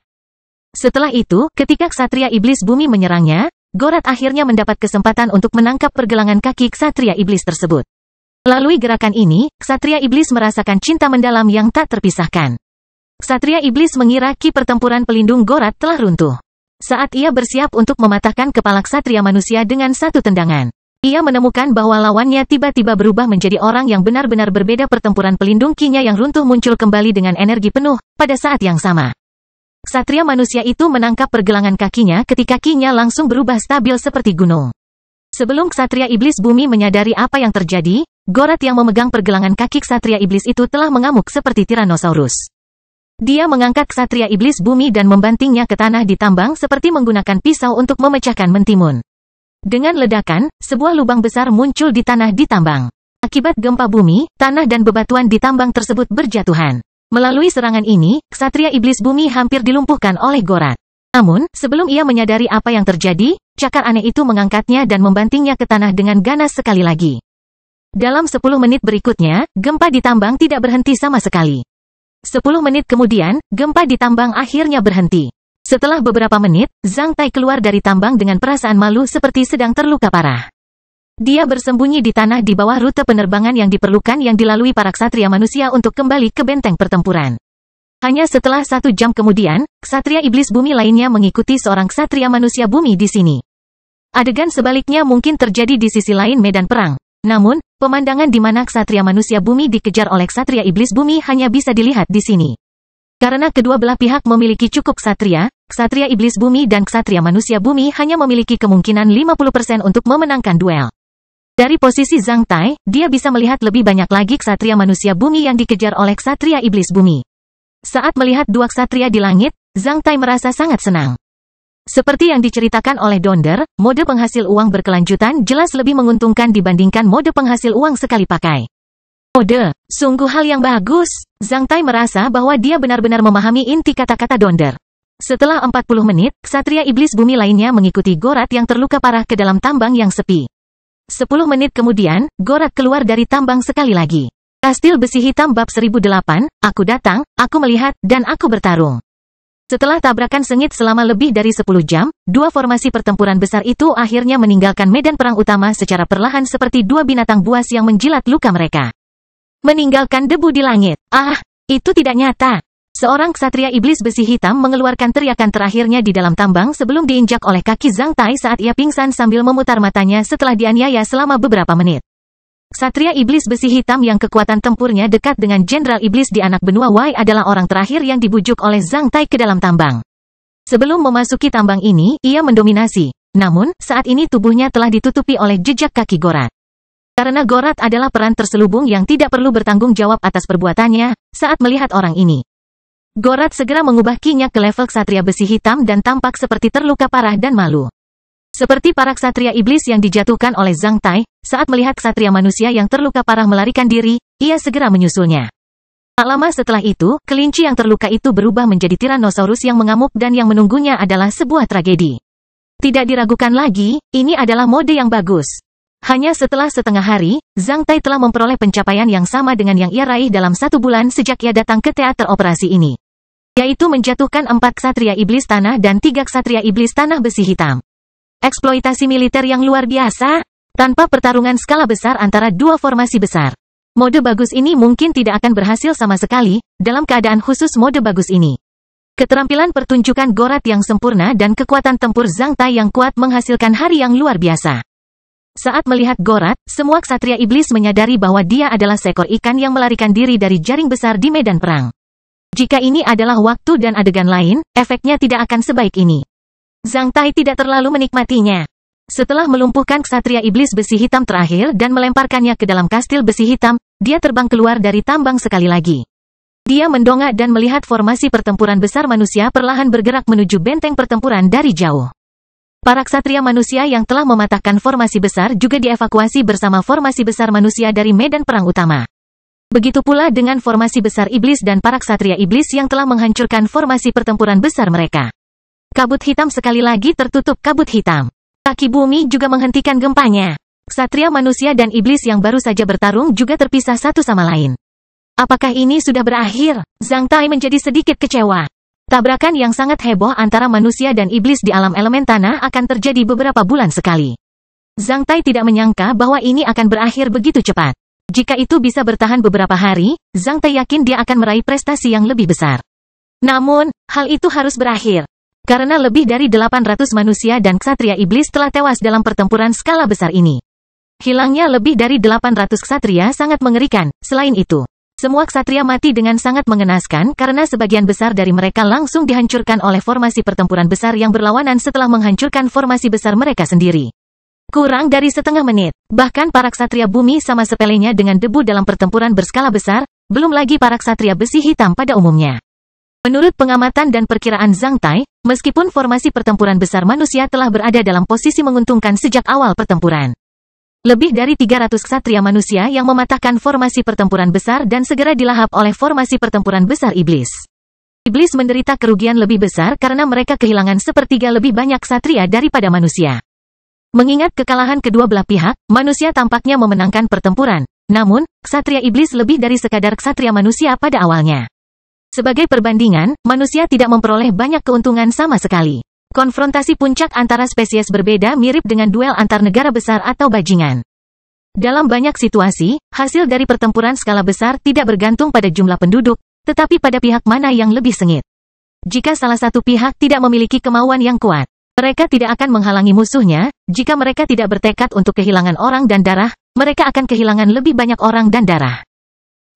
Setelah itu, ketika ksatria iblis bumi menyerangnya, Gorath akhirnya mendapat kesempatan untuk menangkap pergelangan kaki ksatria iblis tersebut. Melalui gerakan ini, ksatria iblis merasakan cinta mendalam yang tak terpisahkan. Ksatria iblis mengira ki pertempuran pelindung Gorath telah runtuh. Saat ia bersiap untuk mematahkan kepala ksatria manusia dengan satu tendangan, ia menemukan bahwa lawannya tiba-tiba berubah menjadi orang yang benar-benar berbeda. Pertempuran pelindung ki-nya yang runtuh muncul kembali dengan energi penuh, pada saat yang sama. Ksatria manusia itu menangkap pergelangan kakinya ketika ki-nya langsung berubah stabil seperti gunung. Sebelum ksatria iblis bumi menyadari apa yang terjadi, Gorath yang memegang pergelangan kaki ksatria iblis itu telah mengamuk seperti Tyrannosaurus. Dia mengangkat ksatria iblis bumi dan membantingnya ke tanah di tambang seperti menggunakan pisau untuk memecahkan mentimun. Dengan ledakan, sebuah lubang besar muncul di tanah di tambang. Akibat gempa bumi, tanah dan bebatuan di tambang tersebut berjatuhan. Melalui serangan ini, ksatria iblis bumi hampir dilumpuhkan oleh Gorath. Namun, sebelum ia menyadari apa yang terjadi, cakar aneh itu mengangkatnya dan membantingnya ke tanah dengan ganas sekali lagi. Dalam 10 menit berikutnya, gempa di tambang tidak berhenti sama sekali. 10 menit kemudian, gempa di tambang akhirnya berhenti. Setelah beberapa menit, Zhang Tai keluar dari tambang dengan perasaan malu seperti sedang terluka parah. Dia bersembunyi di tanah di bawah rute penerbangan yang diperlukan yang dilalui para ksatria manusia untuk kembali ke benteng pertempuran. Hanya setelah 1 jam kemudian, ksatria iblis bumi lainnya mengikuti seorang ksatria manusia bumi di sini. Adegan sebaliknya mungkin terjadi di sisi lain medan perang. Namun, pemandangan di mana ksatria manusia bumi dikejar oleh ksatria iblis bumi hanya bisa dilihat di sini. Karena kedua belah pihak memiliki cukup ksatria iblis bumi dan ksatria manusia bumi hanya memiliki kemungkinan 50% untuk memenangkan duel. Dari posisi Zhang Tai, dia bisa melihat lebih banyak lagi ksatria manusia bumi yang dikejar oleh ksatria iblis bumi. Saat melihat dua ksatria di langit, Zhang Tai merasa sangat senang. Seperti yang diceritakan oleh Donder, mode penghasil uang berkelanjutan jelas lebih menguntungkan dibandingkan mode penghasil uang sekali pakai. Mode, sungguh hal yang bagus. Zhang Tai merasa bahwa dia benar-benar memahami inti kata-kata Donder. Setelah 40 menit, ksatria iblis bumi lainnya mengikuti Gorath yang terluka parah ke dalam tambang yang sepi. 10 menit kemudian, Gorath keluar dari tambang sekali lagi. Kastil Besi Hitam bab 1008, aku datang, aku melihat, dan aku bertarung. Setelah tabrakan sengit selama lebih dari 10 jam, dua formasi pertempuran besar itu akhirnya meninggalkan medan perang utama secara perlahan seperti dua binatang buas yang menjilat luka mereka. Meninggalkan debu di langit. Ah, itu tidak nyata. Seorang ksatria iblis besi hitam mengeluarkan teriakan terakhirnya di dalam tambang sebelum diinjak oleh kaki Zhang Tai saat ia pingsan sambil memutar matanya setelah dianiaya selama beberapa menit. Ksatria iblis besi hitam yang kekuatan tempurnya dekat dengan Jenderal Iblis di anak benua Wei adalah orang terakhir yang dibujuk oleh Zhang Tai ke dalam tambang. Sebelum memasuki tambang ini, ia mendominasi. Namun, saat ini tubuhnya telah ditutupi oleh jejak kaki Gorath. Karena Gorath adalah peran terselubung yang tidak perlu bertanggung jawab atas perbuatannya, saat melihat orang ini, Gorath segera mengubah ki-nya ke level ksatria besi hitam dan tampak seperti terluka parah dan malu. Seperti para ksatria iblis yang dijatuhkan oleh Zhang Tai, saat melihat ksatria manusia yang terluka parah melarikan diri, ia segera menyusulnya. Tak lama setelah itu, kelinci yang terluka itu berubah menjadi Tyrannosaurus yang mengamuk dan yang menunggunya adalah sebuah tragedi. Tidak diragukan lagi, ini adalah mode yang bagus. Hanya setelah setengah hari, Zhang Tai telah memperoleh pencapaian yang sama dengan yang ia raih dalam 1 bulan sejak ia datang ke teater operasi ini. Yaitu menjatuhkan 4 ksatria iblis tanah dan 3 ksatria iblis tanah besi hitam. Eksploitasi militer yang luar biasa, tanpa pertarungan skala besar antara dua formasi besar. Mode bagus ini mungkin tidak akan berhasil sama sekali, dalam keadaan khusus mode bagus ini. Keterampilan pertunjukan Gorat yang sempurna dan kekuatan tempur Zhang Tai yang kuat menghasilkan hari yang luar biasa. Saat melihat Gorat, semua ksatria iblis menyadari bahwa dia adalah seekor ikan yang melarikan diri dari jaring besar di medan perang. Jika ini adalah waktu dan adegan lain, efeknya tidak akan sebaik ini. Zhang Tai tidak terlalu menikmatinya. Setelah melumpuhkan ksatria iblis besi hitam terakhir dan melemparkannya ke dalam kastil besi hitam, dia terbang keluar dari tambang sekali lagi. Dia mendongak dan melihat formasi pertempuran besar manusia perlahan bergerak menuju benteng pertempuran dari jauh. Para ksatria manusia yang telah mematahkan formasi besar juga dievakuasi bersama formasi besar manusia dari medan perang utama. Begitu pula dengan formasi besar iblis dan para ksatria iblis yang telah menghancurkan formasi pertempuran besar mereka. Kabut hitam sekali lagi tertutup kabut hitam. Kaki bumi juga menghentikan gempanya. Ksatria manusia dan iblis yang baru saja bertarung juga terpisah satu sama lain. Apakah ini sudah berakhir? Zhang Tai menjadi sedikit kecewa. Tabrakan yang sangat heboh antara manusia dan iblis di alam elemen tanah akan terjadi beberapa bulan sekali. Zhang Tai tidak menyangka bahwa ini akan berakhir begitu cepat. Jika itu bisa bertahan beberapa hari, Zhang Tai yakin dia akan meraih prestasi yang lebih besar. Namun, hal itu harus berakhir. Karena lebih dari 800 manusia dan ksatria iblis telah tewas dalam pertempuran skala besar ini. Hilangnya lebih dari 800 ksatria sangat mengerikan. Selain itu, semua ksatria mati dengan sangat mengenaskan karena sebagian besar dari mereka langsung dihancurkan oleh formasi pertempuran besar yang berlawanan setelah menghancurkan formasi besar mereka sendiri. Kurang dari setengah menit, bahkan para ksatria bumi sama sepelenya dengan debu dalam pertempuran berskala besar, belum lagi para ksatria besi hitam pada umumnya. Menurut pengamatan dan perkiraan Zhang Tai, meskipun formasi pertempuran besar manusia telah berada dalam posisi menguntungkan sejak awal pertempuran. Lebih dari 300 ksatria manusia yang mematahkan formasi pertempuran besar dan segera dilahap oleh formasi pertempuran besar iblis. Iblis menderita kerugian lebih besar karena mereka kehilangan sepertiga lebih banyak ksatria daripada manusia. Mengingat kekalahan kedua belah pihak, manusia tampaknya memenangkan pertempuran. Namun, ksatria iblis lebih dari sekadar ksatria manusia pada awalnya. Sebagai perbandingan, manusia tidak memperoleh banyak keuntungan sama sekali. Konfrontasi puncak antara spesies berbeda mirip dengan duel antar negara besar atau bajingan. Dalam banyak situasi, hasil dari pertempuran skala besar tidak bergantung pada jumlah penduduk, tetapi pada pihak mana yang lebih sengit. Jika salah satu pihak tidak memiliki kemauan yang kuat, mereka tidak akan menghalangi musuhnya. Jika mereka tidak bertekad untuk kehilangan orang dan darah, mereka akan kehilangan lebih banyak orang dan darah.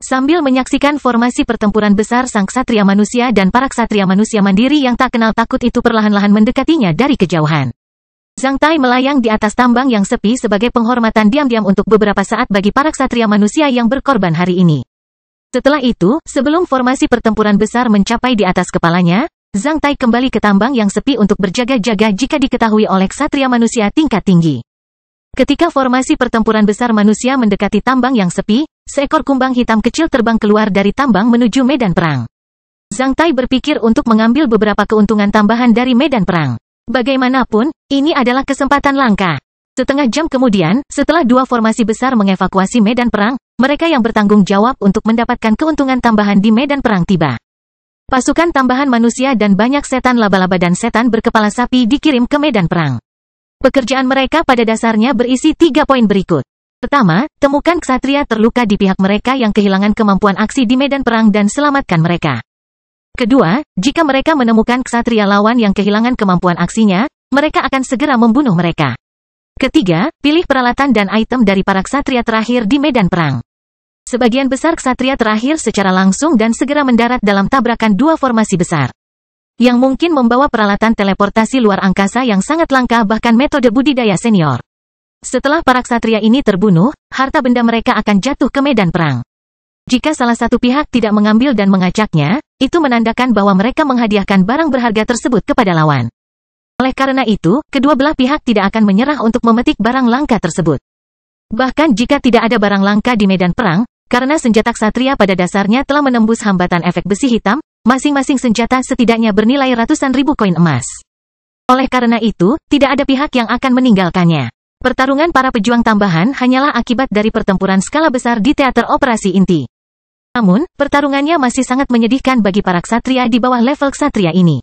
Sambil menyaksikan formasi pertempuran besar sang ksatria manusia dan para ksatria manusia mandiri yang tak kenal takut itu perlahan-lahan mendekatinya dari kejauhan. Zhang Tai melayang di atas tambang yang sepi sebagai penghormatan diam-diam untuk beberapa saat bagi para ksatria manusia yang berkorban hari ini. Setelah itu, sebelum formasi pertempuran besar mencapai di atas kepalanya, Zhang Tai kembali ke tambang yang sepi untuk berjaga-jaga jika diketahui oleh ksatria manusia tingkat tinggi. Ketika formasi pertempuran besar manusia mendekati tambang yang sepi, seekor kumbang hitam kecil terbang keluar dari tambang menuju medan perang. Zhang Tai berpikir untuk mengambil beberapa keuntungan tambahan dari medan perang. Bagaimanapun, ini adalah kesempatan langka. Setengah jam kemudian, setelah dua formasi besar mengevakuasi medan perang, mereka yang bertanggung jawab untuk mendapatkan keuntungan tambahan di medan perang tiba. Pasukan tambahan manusia dan banyak setan laba-laba dan setan berkepala sapi dikirim ke medan perang. Pekerjaan mereka pada dasarnya berisi 3 poin berikut. Pertama, temukan ksatria terluka di pihak mereka yang kehilangan kemampuan aksi di medan perang dan selamatkan mereka. Kedua, jika mereka menemukan ksatria lawan yang kehilangan kemampuan aksinya, mereka akan segera membunuh mereka. Ketiga, pilih peralatan dan item dari para ksatria terakhir di medan perang. Sebagian besar ksatria terakhir secara langsung dan segera mendarat dalam tabrakan dua formasi besar. Yang mungkin membawa peralatan teleportasi luar angkasa yang sangat langka bahkan metode budidaya senior. Setelah para ksatria ini terbunuh, harta benda mereka akan jatuh ke medan perang. Jika salah satu pihak tidak mengambil dan mengacaknya, itu menandakan bahwa mereka menghadiahkan barang berharga tersebut kepada lawan. Oleh karena itu, kedua belah pihak tidak akan menyerah untuk memetik barang langka tersebut. Bahkan jika tidak ada barang langka di medan perang, karena senjata ksatria pada dasarnya telah menembus hambatan efek besi hitam, masing-masing senjata setidaknya bernilai ratusan ribu koin emas. Oleh karena itu, tidak ada pihak yang akan meninggalkannya. Pertarungan para pejuang tambahan hanyalah akibat dari pertempuran skala besar di teater operasi inti. Namun, pertarungannya masih sangat menyedihkan bagi para ksatria di bawah level ksatria ini.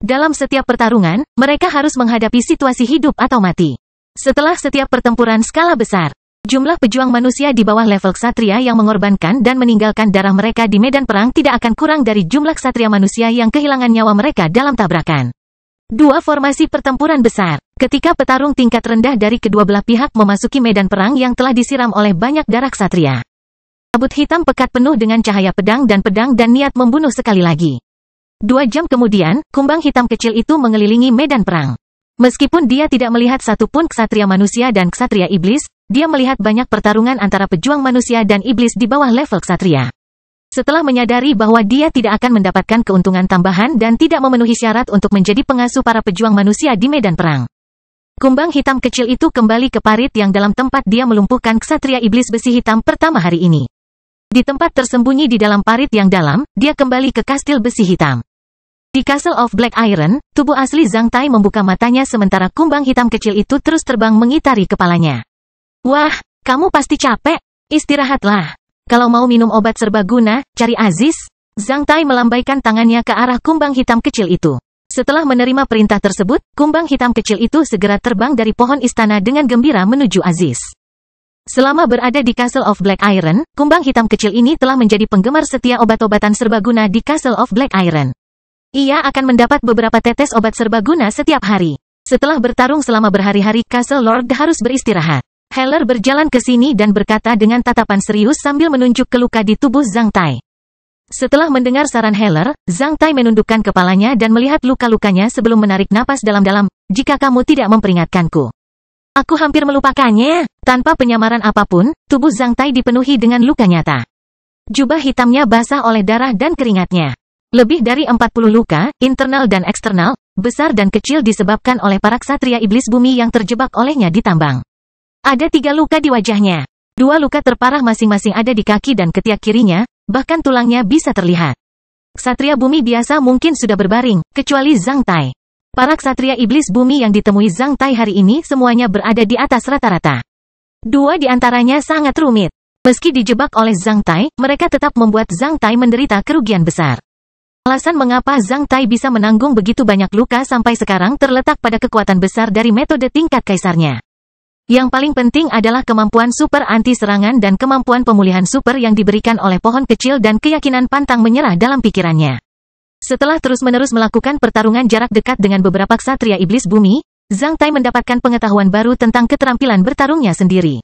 Dalam setiap pertarungan, mereka harus menghadapi situasi hidup atau mati. Setelah setiap pertempuran skala besar, Jumlah pejuang manusia di bawah level ksatria yang mengorbankan dan meninggalkan darah mereka di medan perang tidak akan kurang dari jumlah ksatria manusia yang kehilangan nyawa mereka dalam tabrakan. Dua formasi pertempuran besar. Ketika petarung tingkat rendah dari kedua belah pihak memasuki medan perang yang telah disiram oleh banyak darah ksatria. Kabut hitam pekat penuh dengan cahaya pedang dan niat membunuh sekali lagi. 2 jam kemudian, kumbang hitam kecil itu mengelilingi medan perang. Meskipun dia tidak melihat satupun ksatria manusia dan ksatria iblis, dia melihat banyak pertarungan antara pejuang manusia dan iblis di bawah level ksatria. Setelah menyadari bahwa dia tidak akan mendapatkan keuntungan tambahan dan tidak memenuhi syarat untuk menjadi pengasuh para pejuang manusia di medan perang, kumbang hitam kecil itu kembali ke parit yang dalam tempat dia melumpuhkan ksatria iblis besi hitam pertama hari ini. Di tempat tersembunyi di dalam parit yang dalam, dia kembali ke kastil besi hitam. Di Castle of Black Iron, tubuh asli Zhang Tai membuka matanya sementara kumbang hitam kecil itu terus terbang mengitari kepalanya. Wah, kamu pasti capek. Istirahatlah. Kalau mau minum obat serbaguna, cari Aziz. Zhang Tai melambaikan tangannya ke arah kumbang hitam kecil itu. Setelah menerima perintah tersebut, kumbang hitam kecil itu segera terbang dari pohon istana dengan gembira menuju Aziz. Selama berada di Castle of Black Iron, kumbang hitam kecil ini telah menjadi penggemar setia obat-obatan serbaguna di Castle of Black Iron. Ia akan mendapat beberapa tetes obat serbaguna setiap hari. Setelah bertarung selama berhari-hari, Castle Lord harus beristirahat. Heller berjalan ke sini dan berkata dengan tatapan serius sambil menunjuk ke luka di tubuh Zhang Tai. Setelah mendengar saran Heller, Zhang Tai menundukkan kepalanya dan melihat luka-lukanya sebelum menarik napas dalam-dalam. Jika kamu tidak memperingatkanku, aku hampir melupakannya. Tanpa penyamaran apapun, tubuh Zhang Tai dipenuhi dengan luka nyata. Jubah hitamnya basah oleh darah dan keringatnya. Lebih dari 40 luka, internal dan eksternal, besar dan kecil disebabkan oleh para ksatria iblis bumi yang terjebak olehnya di tambang. Ada 3 luka di wajahnya. 2 luka terparah masing-masing ada di kaki dan ketiak kirinya, bahkan tulangnya bisa terlihat. Ksatria bumi biasa mungkin sudah berbaring, kecuali Zhang Tai. Para ksatria iblis bumi yang ditemui Zhang Tai hari ini semuanya berada di atas rata-rata. 2 di antaranya sangat rumit. Meski dijebak oleh Zhang Tai, mereka tetap membuat Zhang Tai menderita kerugian besar. Alasan mengapa Zhang Tai bisa menanggung begitu banyak luka sampai sekarang terletak pada kekuatan besar dari metode tingkat kaisarnya. Yang paling penting adalah kemampuan super anti-serangan dan kemampuan pemulihan super yang diberikan oleh pohon kecil dan keyakinan pantang menyerah dalam pikirannya. Setelah terus-menerus melakukan pertarungan jarak dekat dengan beberapa ksatria iblis bumi, Zhang Tai mendapatkan pengetahuan baru tentang keterampilan bertarungnya sendiri.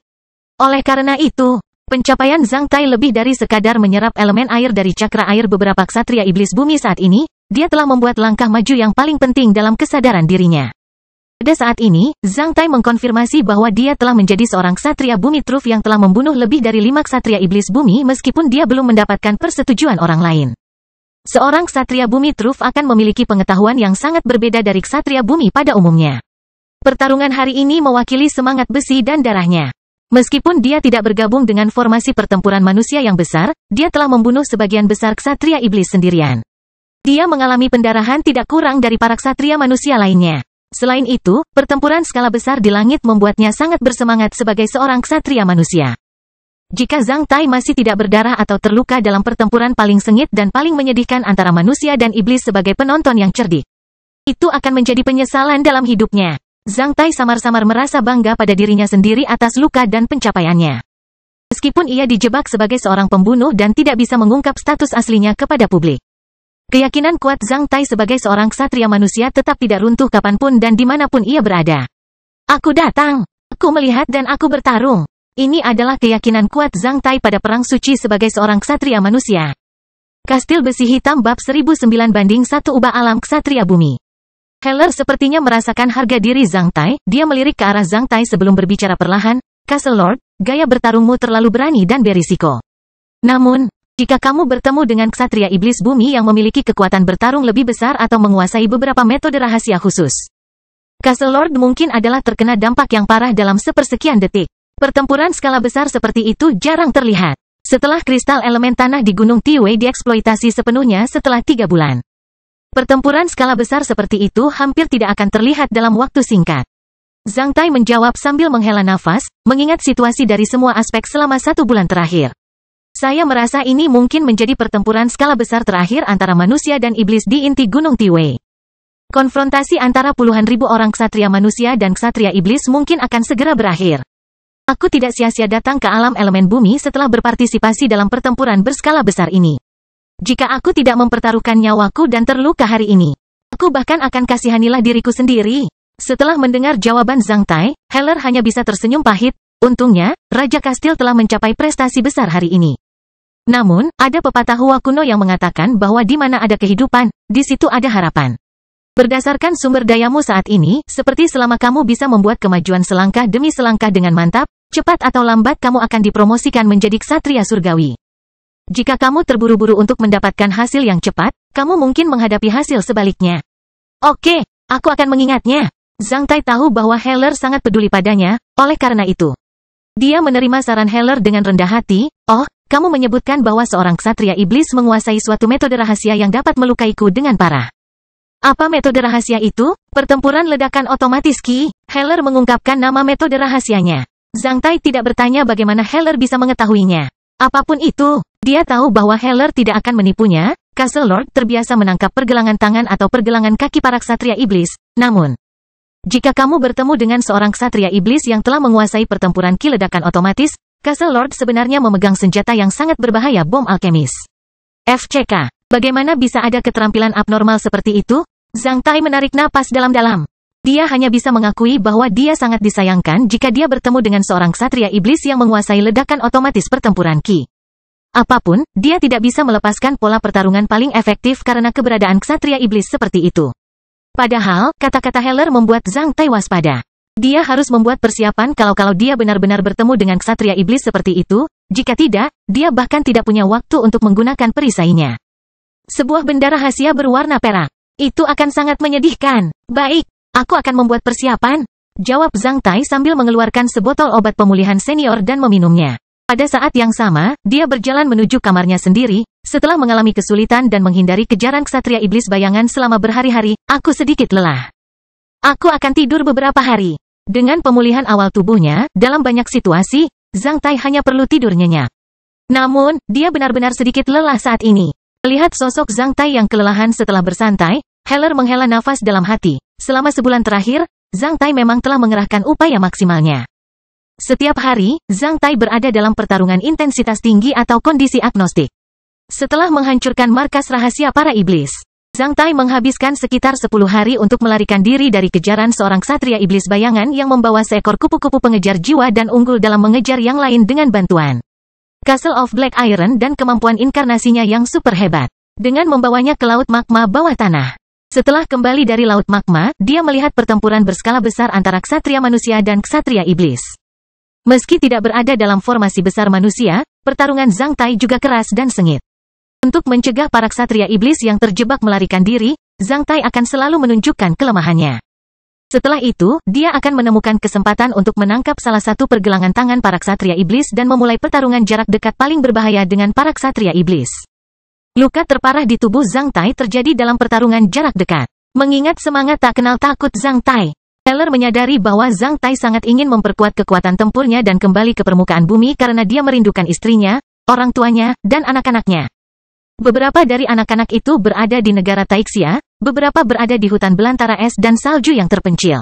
Oleh karena itu, pencapaian Zhang Tai lebih dari sekadar menyerap elemen air dari cakra air beberapa ksatria iblis bumi saat ini, dia telah membuat langkah maju yang paling penting dalam kesadaran dirinya. Pada saat ini, Zhang Tai mengkonfirmasi bahwa dia telah menjadi seorang ksatria bumi truf yang telah membunuh lebih dari 5 ksatria iblis bumi meskipun dia belum mendapatkan persetujuan orang lain. Seorang ksatria bumi truf akan memiliki pengetahuan yang sangat berbeda dari ksatria bumi pada umumnya. Pertarungan hari ini mewakili semangat besi dan darahnya. Meskipun dia tidak bergabung dengan formasi pertempuran manusia yang besar, dia telah membunuh sebagian besar ksatria iblis sendirian. Dia mengalami pendarahan tidak kurang dari para ksatria manusia lainnya. Selain itu, pertempuran skala besar di langit membuatnya sangat bersemangat sebagai seorang ksatria manusia. Jika Zhang Tai masih tidak berdarah atau terluka dalam pertempuran paling sengit dan paling menyedihkan antara manusia dan iblis sebagai penonton yang cerdik, itu akan menjadi penyesalan dalam hidupnya. Zhang Tai samar-samar merasa bangga pada dirinya sendiri atas luka dan pencapaiannya. Meskipun ia dijebak sebagai seorang pembunuh dan tidak bisa mengungkap status aslinya kepada publik, keyakinan kuat Zhang Tai sebagai seorang ksatria manusia tetap tidak runtuh kapanpun dan dimanapun ia berada. Aku datang, aku melihat dan aku bertarung. Ini adalah keyakinan kuat Zhang Tai pada perang suci sebagai seorang ksatria manusia. Kastil Besi Hitam bab 1009/1 Ubah Alam Ksatria Bumi. Heller sepertinya merasakan harga diri Zhang Tai. Dia melirik ke arah Zhang Tai sebelum berbicara perlahan. Castle Lord, gaya bertarungmu terlalu berani dan berisiko. Namun, jika kamu bertemu dengan ksatria iblis bumi yang memiliki kekuatan bertarung lebih besar atau menguasai beberapa metode rahasia khusus, Castle Lord mungkin adalah terkena dampak yang parah dalam sepersekian detik. Pertempuran skala besar seperti itu jarang terlihat. Setelah kristal elemen tanah di Gunung Tiwei dieksploitasi sepenuhnya setelah 3 bulan. Pertempuran skala besar seperti itu hampir tidak akan terlihat dalam waktu singkat. Zhang Tai menjawab sambil menghela nafas, mengingat situasi dari semua aspek selama 1 bulan terakhir. Saya merasa ini mungkin menjadi pertempuran skala besar terakhir antara manusia dan iblis di inti Gunung Tiwei. Konfrontasi antara puluhan ribu orang ksatria manusia dan ksatria iblis mungkin akan segera berakhir. Aku tidak sia-sia datang ke alam elemen bumi setelah berpartisipasi dalam pertempuran berskala besar ini. Jika aku tidak mempertaruhkan nyawaku dan terluka hari ini, aku bahkan akan kasihanilah diriku sendiri. Setelah mendengar jawaban Zhang Tai, Heller hanya bisa tersenyum pahit. Untungnya, Raja Kastil telah mencapai prestasi besar hari ini. Namun, ada pepatah Hua kuno yang mengatakan bahwa di mana ada kehidupan, di situ ada harapan. Berdasarkan sumber dayamu saat ini, seperti selama kamu bisa membuat kemajuan selangkah demi selangkah dengan mantap, cepat atau lambat kamu akan dipromosikan menjadi ksatria surgawi. Jika kamu terburu-buru untuk mendapatkan hasil yang cepat, kamu mungkin menghadapi hasil sebaliknya. Oke, aku akan mengingatnya. Zhang Tai tahu bahwa Heller sangat peduli padanya, oleh karena itu, dia menerima saran Heller dengan rendah hati. Oh, kamu menyebutkan bahwa seorang ksatria iblis menguasai suatu metode rahasia yang dapat melukaiku dengan parah. Apa metode rahasia itu? Pertempuran ledakan otomatis Ki. Heller mengungkapkan nama metode rahasianya. Zhang Tai tidak bertanya bagaimana Heller bisa mengetahuinya. Apapun itu, dia tahu bahwa Heller tidak akan menipunya. Castle Lord terbiasa menangkap pergelangan tangan atau pergelangan kaki para ksatria iblis. Namun, jika kamu bertemu dengan seorang ksatria iblis yang telah menguasai pertempuran Ki ledakan otomatis, Castle Lord sebenarnya memegang senjata yang sangat berbahaya, bom alkemis. FCK, bagaimana bisa ada keterampilan abnormal seperti itu? Zhang Tai menarik napas dalam-dalam. Dia hanya bisa mengakui bahwa dia sangat disayangkan jika dia bertemu dengan seorang ksatria iblis yang menguasai ledakan otomatis pertempuran Ki. Apapun, dia tidak bisa melepaskan pola pertarungan paling efektif karena keberadaan ksatria iblis seperti itu. Padahal, kata-kata Heller membuat Zhang Tai waspada. Dia harus membuat persiapan kalau dia benar-benar bertemu dengan ksatria iblis seperti itu. Jika tidak, dia bahkan tidak punya waktu untuk menggunakan perisainya. Sebuah benda rahasia berwarna perak. Itu akan sangat menyedihkan. Baik, aku akan membuat persiapan, jawab Zhang Tai sambil mengeluarkan sebotol obat pemulihan senior dan meminumnya. Pada saat yang sama, dia berjalan menuju kamarnya sendiri. Setelah mengalami kesulitan dan menghindari kejaran ksatria iblis bayangan selama berhari-hari, aku sedikit lelah. Aku akan tidur beberapa hari. Dengan pemulihan awal tubuhnya, dalam banyak situasi, Zhang Tai hanya perlu tidur nyenyak. Namun, dia benar-benar sedikit lelah saat ini. Melihat sosok Zhang Tai yang kelelahan setelah bersantai, Heller menghela nafas dalam hati. Selama sebulan terakhir, Zhang Tai memang telah mengerahkan upaya maksimalnya. Setiap hari, Zhang Tai berada dalam pertarungan intensitas tinggi atau kondisi agnostik. Setelah menghancurkan markas rahasia para iblis, Zhang Tai menghabiskan sekitar 10 hari untuk melarikan diri dari kejaran seorang ksatria iblis bayangan yang membawa seekor kupu-kupu pengejar jiwa dan unggul dalam mengejar yang lain dengan bantuan Castle of Black Iron dan kemampuan inkarnasinya yang super hebat. Dengan membawanya ke laut magma bawah tanah. Setelah kembali dari laut magma, dia melihat pertempuran berskala besar antara ksatria manusia dan ksatria iblis. Meski tidak berada dalam formasi besar manusia, pertarungan Zhang Tai juga keras dan sengit. Untuk mencegah para ksatria iblis yang terjebak melarikan diri, Zhang Tai akan selalu menunjukkan kelemahannya. Setelah itu, dia akan menemukan kesempatan untuk menangkap salah satu pergelangan tangan para ksatria iblis dan memulai pertarungan jarak dekat paling berbahaya dengan para ksatria iblis. Luka terparah di tubuh Zhang Tai terjadi dalam pertarungan jarak dekat. Mengingat semangat tak kenal takut Zhang Tai, Heller menyadari bahwa Zhang Tai sangat ingin memperkuat kekuatan tempurnya dan kembali ke permukaan bumi karena dia merindukan istrinya, orang tuanya, dan anak-anaknya. Beberapa dari anak-anak itu berada di negara Taixia, beberapa berada di hutan belantara es dan salju yang terpencil.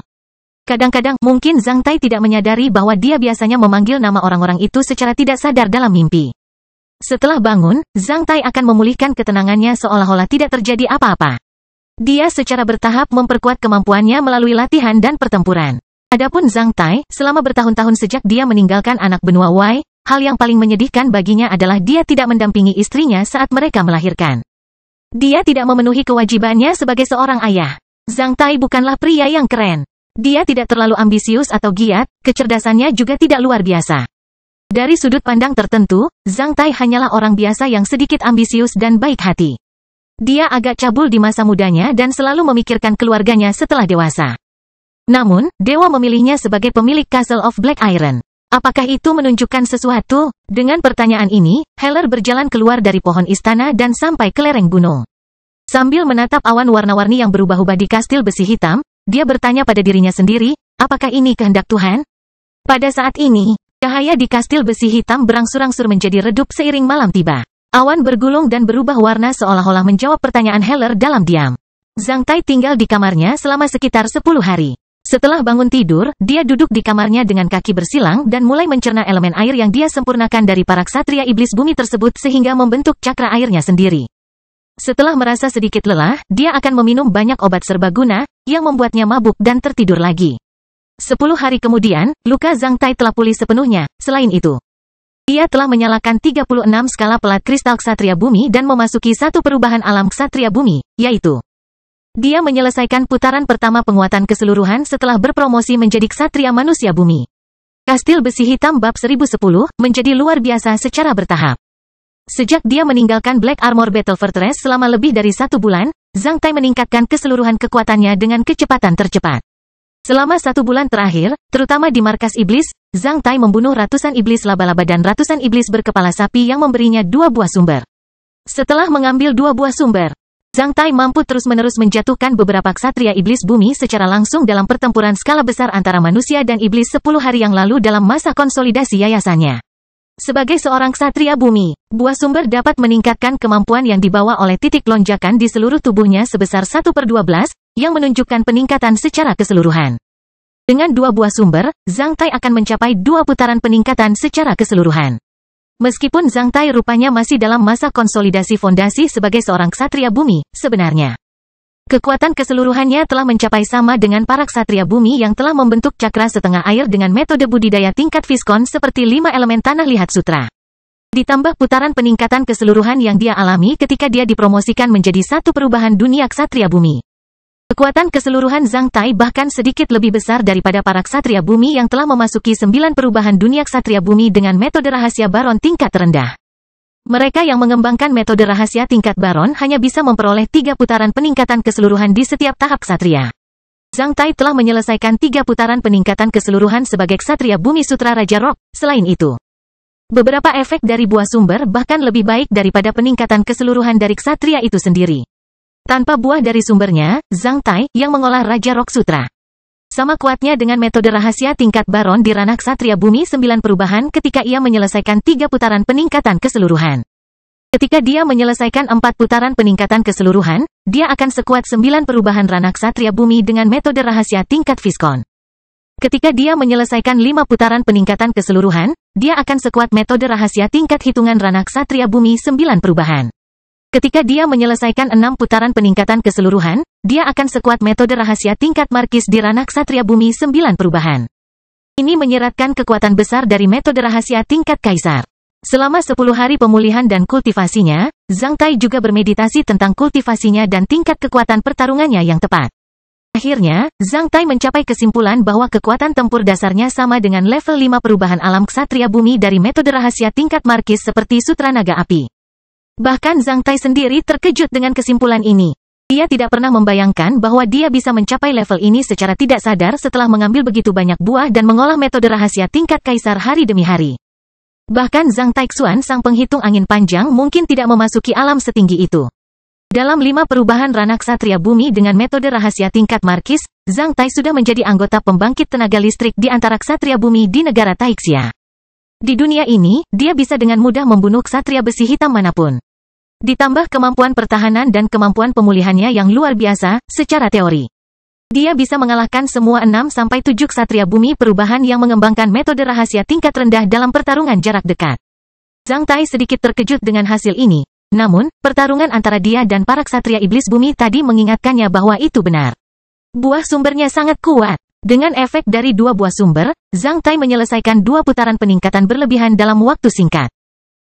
Kadang-kadang, mungkin Zhang Tai tidak menyadari bahwa dia biasanya memanggil nama orang-orang itu secara tidak sadar dalam mimpi. Setelah bangun, Zhang Tai akan memulihkan ketenangannya seolah-olah tidak terjadi apa-apa. Dia secara bertahap memperkuat kemampuannya melalui latihan dan pertempuran. Adapun Zhang Tai, selama bertahun-tahun sejak dia meninggalkan anak benua Wei, hal yang paling menyedihkan baginya adalah dia tidak mendampingi istrinya saat mereka melahirkan. Dia tidak memenuhi kewajibannya sebagai seorang ayah. Zhang Tai bukanlah pria yang keren. Dia tidak terlalu ambisius atau giat, kecerdasannya juga tidak luar biasa. Dari sudut pandang tertentu, Zhang Tai hanyalah orang biasa yang sedikit ambisius dan baik hati. Dia agak cabul di masa mudanya dan selalu memikirkan keluarganya setelah dewasa. Namun, dewa memilihnya sebagai pemilik Castle of Black Iron. Apakah itu menunjukkan sesuatu? Dengan pertanyaan ini, Heller berjalan keluar dari pohon istana dan sampai ke lereng gunung. Sambil menatap awan warna-warni yang berubah-ubah di kastil besi hitam, dia bertanya pada dirinya sendiri, apakah ini kehendak Tuhan? Pada saat ini, cahaya di kastil besi hitam berangsur-angsur menjadi redup seiring malam tiba. Awan bergulung dan berubah warna seolah-olah menjawab pertanyaan Heller dalam diam. Zhang Tai tinggal di kamarnya selama sekitar 10 hari. Setelah bangun tidur, dia duduk di kamarnya dengan kaki bersilang dan mulai mencerna elemen air yang dia sempurnakan dari para ksatria iblis bumi tersebut sehingga membentuk cakra airnya sendiri. Setelah merasa sedikit lelah, dia akan meminum banyak obat serbaguna, yang membuatnya mabuk dan tertidur lagi. 10 hari kemudian, luka Zhang Tai telah pulih sepenuhnya. Selain itu, ia telah menyalakan 36 skala pelat kristal ksatria bumi dan memasuki satu perubahan alam ksatria bumi, yaitu dia menyelesaikan putaran pertama penguatan keseluruhan setelah berpromosi menjadi ksatria manusia bumi. Kastil Besi Hitam Bab 1010 menjadi luar biasa secara bertahap. Sejak dia meninggalkan Black Armor Battle Fortress selama lebih dari 1 bulan, Zhang Tai meningkatkan keseluruhan kekuatannya dengan kecepatan tercepat. Selama 1 bulan terakhir, terutama di markas iblis, Zhang Tai membunuh ratusan iblis laba-laba dan ratusan iblis berkepala sapi yang memberinya 2 buah sumber. Setelah mengambil 2 buah sumber, Zhang Tai mampu terus-menerus menjatuhkan beberapa ksatria iblis bumi secara langsung dalam pertempuran skala besar antara manusia dan iblis 10 hari yang lalu dalam masa konsolidasi yayasannya. Sebagai seorang ksatria bumi, buah sumber dapat meningkatkan kemampuan yang dibawa oleh titik lonjakan di seluruh tubuhnya sebesar 1/12, yang menunjukkan peningkatan secara keseluruhan. Dengan 2 buah sumber, Zhang Tai akan mencapai 2 putaran peningkatan secara keseluruhan. Meskipun Zhang Tai rupanya masih dalam masa konsolidasi fondasi sebagai seorang ksatria bumi, sebenarnya kekuatan keseluruhannya telah mencapai sama dengan para ksatria bumi yang telah membentuk cakra setengah air dengan metode budidaya tingkat Viskon seperti 5 elemen tanah lihat sutra. Ditambah putaran peningkatan keseluruhan yang dia alami ketika dia dipromosikan menjadi satu perubahan dunia ksatria bumi. Kekuatan keseluruhan Zhang Tai bahkan sedikit lebih besar daripada para ksatria bumi yang telah memasuki 9 perubahan dunia ksatria bumi dengan metode rahasia baron tingkat rendah. Mereka yang mengembangkan metode rahasia tingkat baron hanya bisa memperoleh 3 putaran peningkatan keseluruhan di setiap tahap ksatria. Zhang Tai telah menyelesaikan 3 putaran peningkatan keseluruhan sebagai ksatria bumi sutra Raja Rock. Selain itu, beberapa efek dari buah sumber bahkan lebih baik daripada peningkatan keseluruhan dari ksatria itu sendiri. Tanpa buah dari sumbernya, Zhang Tai, yang mengolah Raja Rock Sutra, sama kuatnya dengan metode rahasia tingkat baron di ranah ksatria bumi 9 perubahan ketika ia menyelesaikan 3 putaran peningkatan keseluruhan. Ketika dia menyelesaikan 4 putaran peningkatan keseluruhan, dia akan sekuat 9 perubahan ranah ksatria bumi dengan metode rahasia tingkat Viskon. Ketika dia menyelesaikan 5 putaran peningkatan keseluruhan, dia akan sekuat metode rahasia tingkat hitungan ranah ksatria bumi 9 perubahan. Ketika dia menyelesaikan 6 putaran peningkatan keseluruhan, dia akan sekuat metode rahasia tingkat markis di ranah ksatria bumi 9 perubahan. Ini menyeratkan kekuatan besar dari metode rahasia tingkat kaisar. Selama 10 hari pemulihan dan kultivasinya, Zhang Tai juga bermeditasi tentang kultivasinya dan tingkat kekuatan pertarungannya yang tepat. Akhirnya, Zhang Tai mencapai kesimpulan bahwa kekuatan tempur dasarnya sama dengan level 5 perubahan alam ksatria bumi dari metode rahasia tingkat markis seperti Sutra Naga Api. Bahkan Zhang Tai sendiri terkejut dengan kesimpulan ini. Ia tidak pernah membayangkan bahwa dia bisa mencapai level ini secara tidak sadar setelah mengambil begitu banyak buah dan mengolah metode rahasia tingkat kaisar hari demi hari. Bahkan Zhang Taixuan sang penghitung angin panjang mungkin tidak memasuki alam setinggi itu. Dalam 5 perubahan ranah ksatria bumi dengan metode rahasia tingkat markis, Zhang Tai sudah menjadi anggota pembangkit tenaga listrik di antara ksatria bumi di negara Taixia. Di dunia ini, dia bisa dengan mudah membunuh ksatria besi hitam manapun. Ditambah kemampuan pertahanan dan kemampuan pemulihannya yang luar biasa, secara teori, dia bisa mengalahkan semua 6-7 ksatria bumi perubahan yang mengembangkan metode rahasia tingkat rendah dalam pertarungan jarak dekat. Zhang Tai sedikit terkejut dengan hasil ini. Namun, pertarungan antara dia dan para ksatria iblis bumi tadi mengingatkannya bahwa itu benar. Buah sumbernya sangat kuat. Dengan efek dari 2 buah sumber, Zhang Tai menyelesaikan 2 putaran peningkatan berlebihan dalam waktu singkat.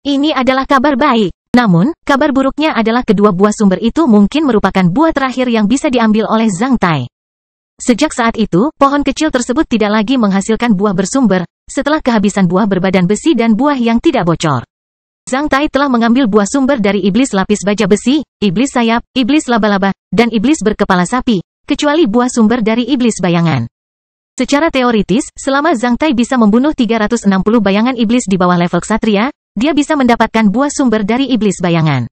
Ini adalah kabar baik. Namun, kabar buruknya adalah kedua buah sumber itu mungkin merupakan buah terakhir yang bisa diambil oleh Zhang Tai. Sejak saat itu, pohon kecil tersebut tidak lagi menghasilkan buah bersumber, setelah kehabisan buah berbadan besi dan buah yang tidak bocor. Zhang Tai telah mengambil buah sumber dari iblis lapis baja besi, iblis sayap, iblis laba-laba, dan iblis berkepala sapi, kecuali buah sumber dari iblis bayangan. Secara teoritis, selama Zhang Tai bisa membunuh 360 bayangan iblis di bawah level ksatria, dia bisa mendapatkan buah sumber dari iblis bayangan.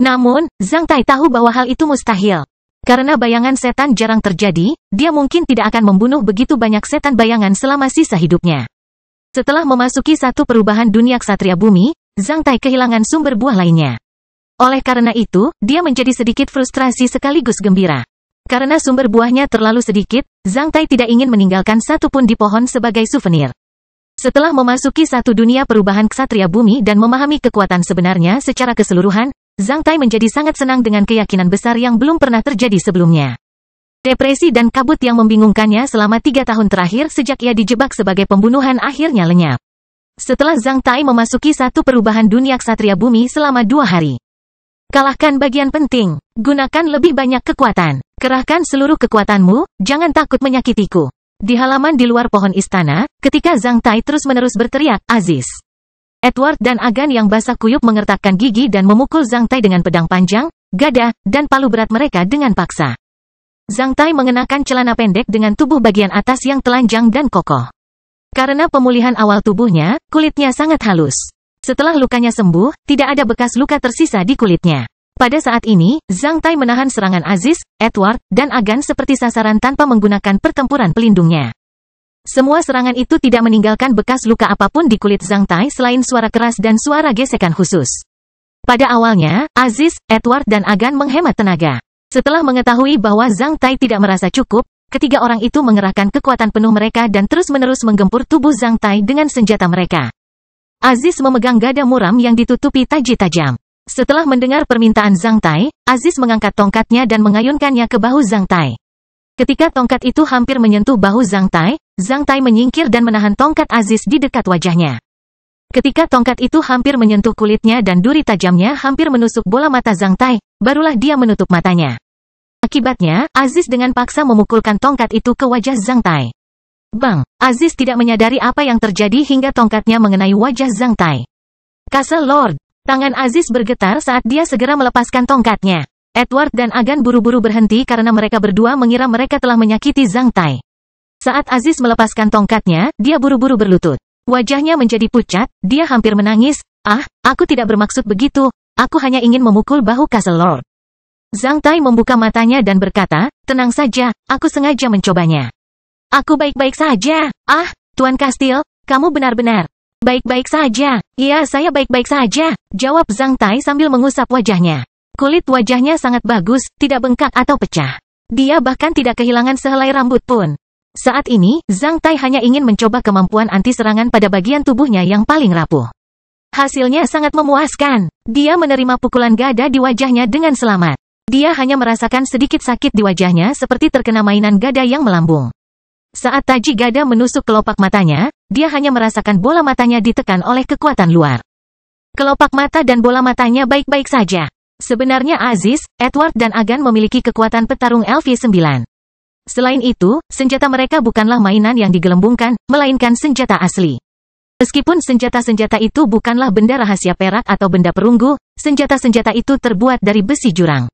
Namun, Zhang Tai tahu bahwa hal itu mustahil. Karena bayangan setan jarang terjadi, dia mungkin tidak akan membunuh begitu banyak setan bayangan selama sisa hidupnya. Setelah memasuki satu perubahan dunia ksatria bumi, Zhang Tai kehilangan sumber buah lainnya. Oleh karena itu, dia menjadi sedikit frustrasi sekaligus gembira. Karena sumber buahnya terlalu sedikit, Zhang Tai tidak ingin meninggalkan satu pun di pohon sebagai souvenir. Setelah memasuki satu dunia perubahan ksatria bumi dan memahami kekuatan sebenarnya secara keseluruhan, Zhang Tai menjadi sangat senang dengan keyakinan besar yang belum pernah terjadi sebelumnya. Depresi dan kabut yang membingungkannya selama 3 tahun terakhir sejak ia dijebak sebagai pembunuhan akhirnya lenyap. Setelah Zhang Tai memasuki satu perubahan dunia ksatria bumi selama 2 hari. Kalahkan bagian penting. Gunakan lebih banyak kekuatan. Kerahkan seluruh kekuatanmu, jangan takut menyakitiku. Di halaman di luar pohon istana, ketika Zhang Tai terus-menerus berteriak, Aziz. Edward dan Agan yang basah kuyup mengertakkan gigi dan memukul Zhang Tai dengan pedang panjang, gada, dan palu berat mereka dengan paksa. Zhang Tai mengenakan celana pendek dengan tubuh bagian atas yang telanjang dan kokoh. Karena pemulihan awal tubuhnya, kulitnya sangat halus. Setelah lukanya sembuh, tidak ada bekas luka tersisa di kulitnya. Pada saat ini, Zhang Tai menahan serangan Aziz, Edward, dan Agan seperti sasaran tanpa menggunakan pertempuran pelindungnya. Semua serangan itu tidak meninggalkan bekas luka apapun di kulit Zhang Tai selain suara keras dan suara gesekan khusus. Pada awalnya, Aziz, Edward, dan Agan menghemat tenaga. Setelah mengetahui bahwa Zhang Tai tidak merasa cukup, ketiga orang itu mengerahkan kekuatan penuh mereka dan terus-menerus menggempur tubuh Zhang Tai dengan senjata mereka. Aziz memegang gada muram yang ditutupi taji tajam. Setelah mendengar permintaan Zhang Tai, Aziz mengangkat tongkatnya dan mengayunkannya ke bahu Zhang Tai. Ketika tongkat itu hampir menyentuh bahu Zhang Tai menyingkir dan menahan tongkat Aziz di dekat wajahnya. Ketika tongkat itu hampir menyentuh kulitnya dan duri tajamnya hampir menusuk bola mata Zhang Tai, barulah dia menutup matanya. Akibatnya, Aziz dengan paksa memukulkan tongkat itu ke wajah Zhang Tai. Bang! Aziz tidak menyadari apa yang terjadi hingga tongkatnya mengenai wajah Zhang Tai. Castle Lord! Tangan Aziz bergetar saat dia segera melepaskan tongkatnya. Edward dan Agan buru-buru berhenti karena mereka berdua mengira mereka telah menyakiti Zhang Tai. Saat Aziz melepaskan tongkatnya, dia buru-buru berlutut. Wajahnya menjadi pucat, dia hampir menangis. Aku tidak bermaksud begitu, aku hanya ingin memukul bahu Castle Lord. Zhang Tai membuka matanya dan berkata, tenang saja, aku sengaja mencobanya. Aku baik-baik saja. Tuan Kastil, kamu benar-benar baik-baik saja. Iya, saya baik-baik saja, jawab Zhang Tai sambil mengusap wajahnya. Kulit wajahnya sangat bagus, tidak bengkak atau pecah. Dia bahkan tidak kehilangan sehelai rambut pun. Saat ini, Zhang Tai hanya ingin mencoba kemampuan anti serangan pada bagian tubuhnya yang paling rapuh. Hasilnya sangat memuaskan. Dia menerima pukulan gada di wajahnya dengan selamat. Dia hanya merasakan sedikit sakit di wajahnya seperti terkena mainan gada yang melambung. Saat taji gada menusuk kelopak matanya, dia hanya merasakan bola matanya ditekan oleh kekuatan luar. Kelopak mata dan bola matanya baik-baik saja. Sebenarnya Aziz, Edward dan Agan memiliki kekuatan petarung LV9. Selain itu, senjata mereka bukanlah mainan yang digelembungkan, melainkan senjata asli. Meskipun senjata-senjata itu bukanlah benda rahasia perak atau benda perunggu, senjata-senjata itu terbuat dari besi jurang.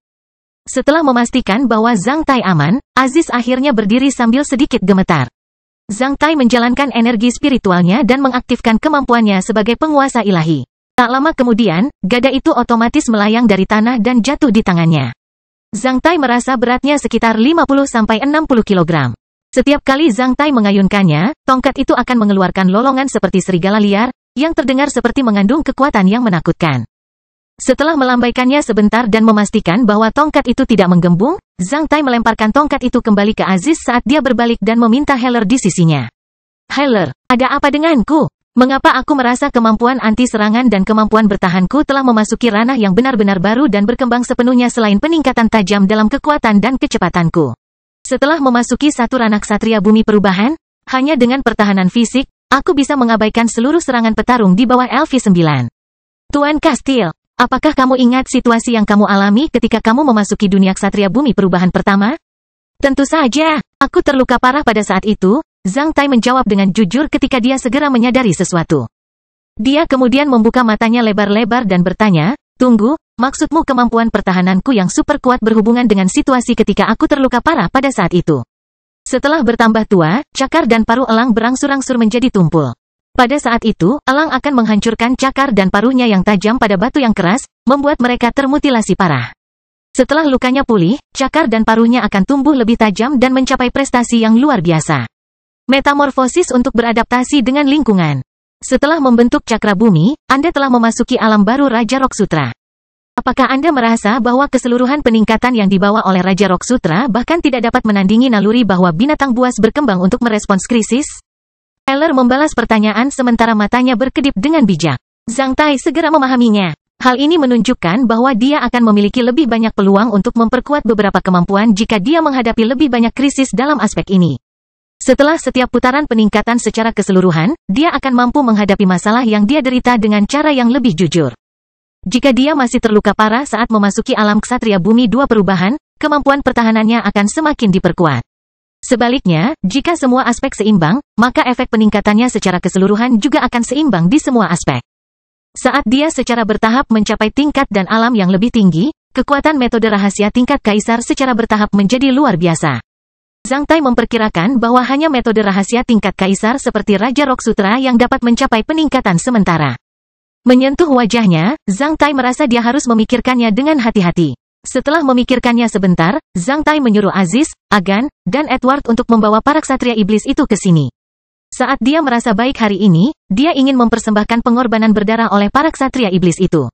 Setelah memastikan bahwa Zhang Tai aman, Aziz akhirnya berdiri sambil sedikit gemetar. Zhang Tai menjalankan energi spiritualnya dan mengaktifkan kemampuannya sebagai penguasa ilahi. Tak lama kemudian, gada itu otomatis melayang dari tanah dan jatuh di tangannya. Zhang Tai merasa beratnya sekitar 50-60 kg. Setiap kali Zhang Tai mengayunkannya, tongkat itu akan mengeluarkan lolongan seperti serigala liar, yang terdengar seperti mengandung kekuatan yang menakutkan. Setelah melambaikannya sebentar dan memastikan bahwa tongkat itu tidak menggembung, Zhang Tai melemparkan tongkat itu kembali ke Aziz saat dia berbalik dan meminta Heller di sisinya. Heller, ada apa denganku? Mengapa aku merasa kemampuan anti serangan dan kemampuan bertahanku telah memasuki ranah yang benar-benar baru dan berkembang sepenuhnya selain peningkatan tajam dalam kekuatan dan kecepatanku? Setelah memasuki satu ranah ksatria bumi perubahan, hanya dengan pertahanan fisik, aku bisa mengabaikan seluruh serangan petarung di bawah LV9. Tuan Kastil, apakah kamu ingat situasi yang kamu alami ketika kamu memasuki dunia ksatria bumi perubahan pertama? Tentu saja, aku terluka parah pada saat itu, Zhang Tai menjawab dengan jujur ketika dia segera menyadari sesuatu. Dia kemudian membuka matanya lebar-lebar dan bertanya, tunggu, maksudmu kemampuan pertahananku yang super kuat berhubungan dengan situasi ketika aku terluka parah pada saat itu. Setelah bertambah tua, cakar dan paruh elang berangsur-angsur menjadi tumpul. Pada saat itu, elang akan menghancurkan cakar dan paruhnya yang tajam pada batu yang keras, membuat mereka termutilasi parah. Setelah lukanya pulih, cakar dan paruhnya akan tumbuh lebih tajam dan mencapai prestasi yang luar biasa. Metamorfosis untuk beradaptasi dengan lingkungan. Setelah membentuk cakra bumi, Anda telah memasuki alam baru Raja Rock Sutra. Apakah Anda merasa bahwa keseluruhan peningkatan yang dibawa oleh Raja Rock Sutra bahkan tidak dapat menandingi naluri bahwa binatang buas berkembang untuk merespons krisis? Tyler membalas pertanyaan sementara matanya berkedip dengan bijak. Zhang Tai segera memahaminya. Hal ini menunjukkan bahwa dia akan memiliki lebih banyak peluang untuk memperkuat beberapa kemampuan jika dia menghadapi lebih banyak krisis dalam aspek ini. Setelah setiap putaran peningkatan secara keseluruhan, dia akan mampu menghadapi masalah yang dia derita dengan cara yang lebih jujur. Jika dia masih terluka parah saat memasuki alam ksatria bumi 2 perubahan, kemampuan pertahanannya akan semakin diperkuat. Sebaliknya, jika semua aspek seimbang, maka efek peningkatannya secara keseluruhan juga akan seimbang di semua aspek. Saat dia secara bertahap mencapai tingkat dan alam yang lebih tinggi, kekuatan metode rahasia tingkat kaisar secara bertahap menjadi luar biasa. Zhang Tai memperkirakan bahwa hanya metode rahasia tingkat kaisar seperti Raja Rock Sutra yang dapat mencapai peningkatan sementara. Menyentuh wajahnya, Zhang Tai merasa dia harus memikirkannya dengan hati-hati. Setelah memikirkannya sebentar, Zhang Tai menyuruh Aziz, Agan, dan Edward untuk membawa para ksatria iblis itu ke sini. Saat dia merasa baik hari ini, dia ingin mempersembahkan pengorbanan berdarah oleh para ksatria iblis itu.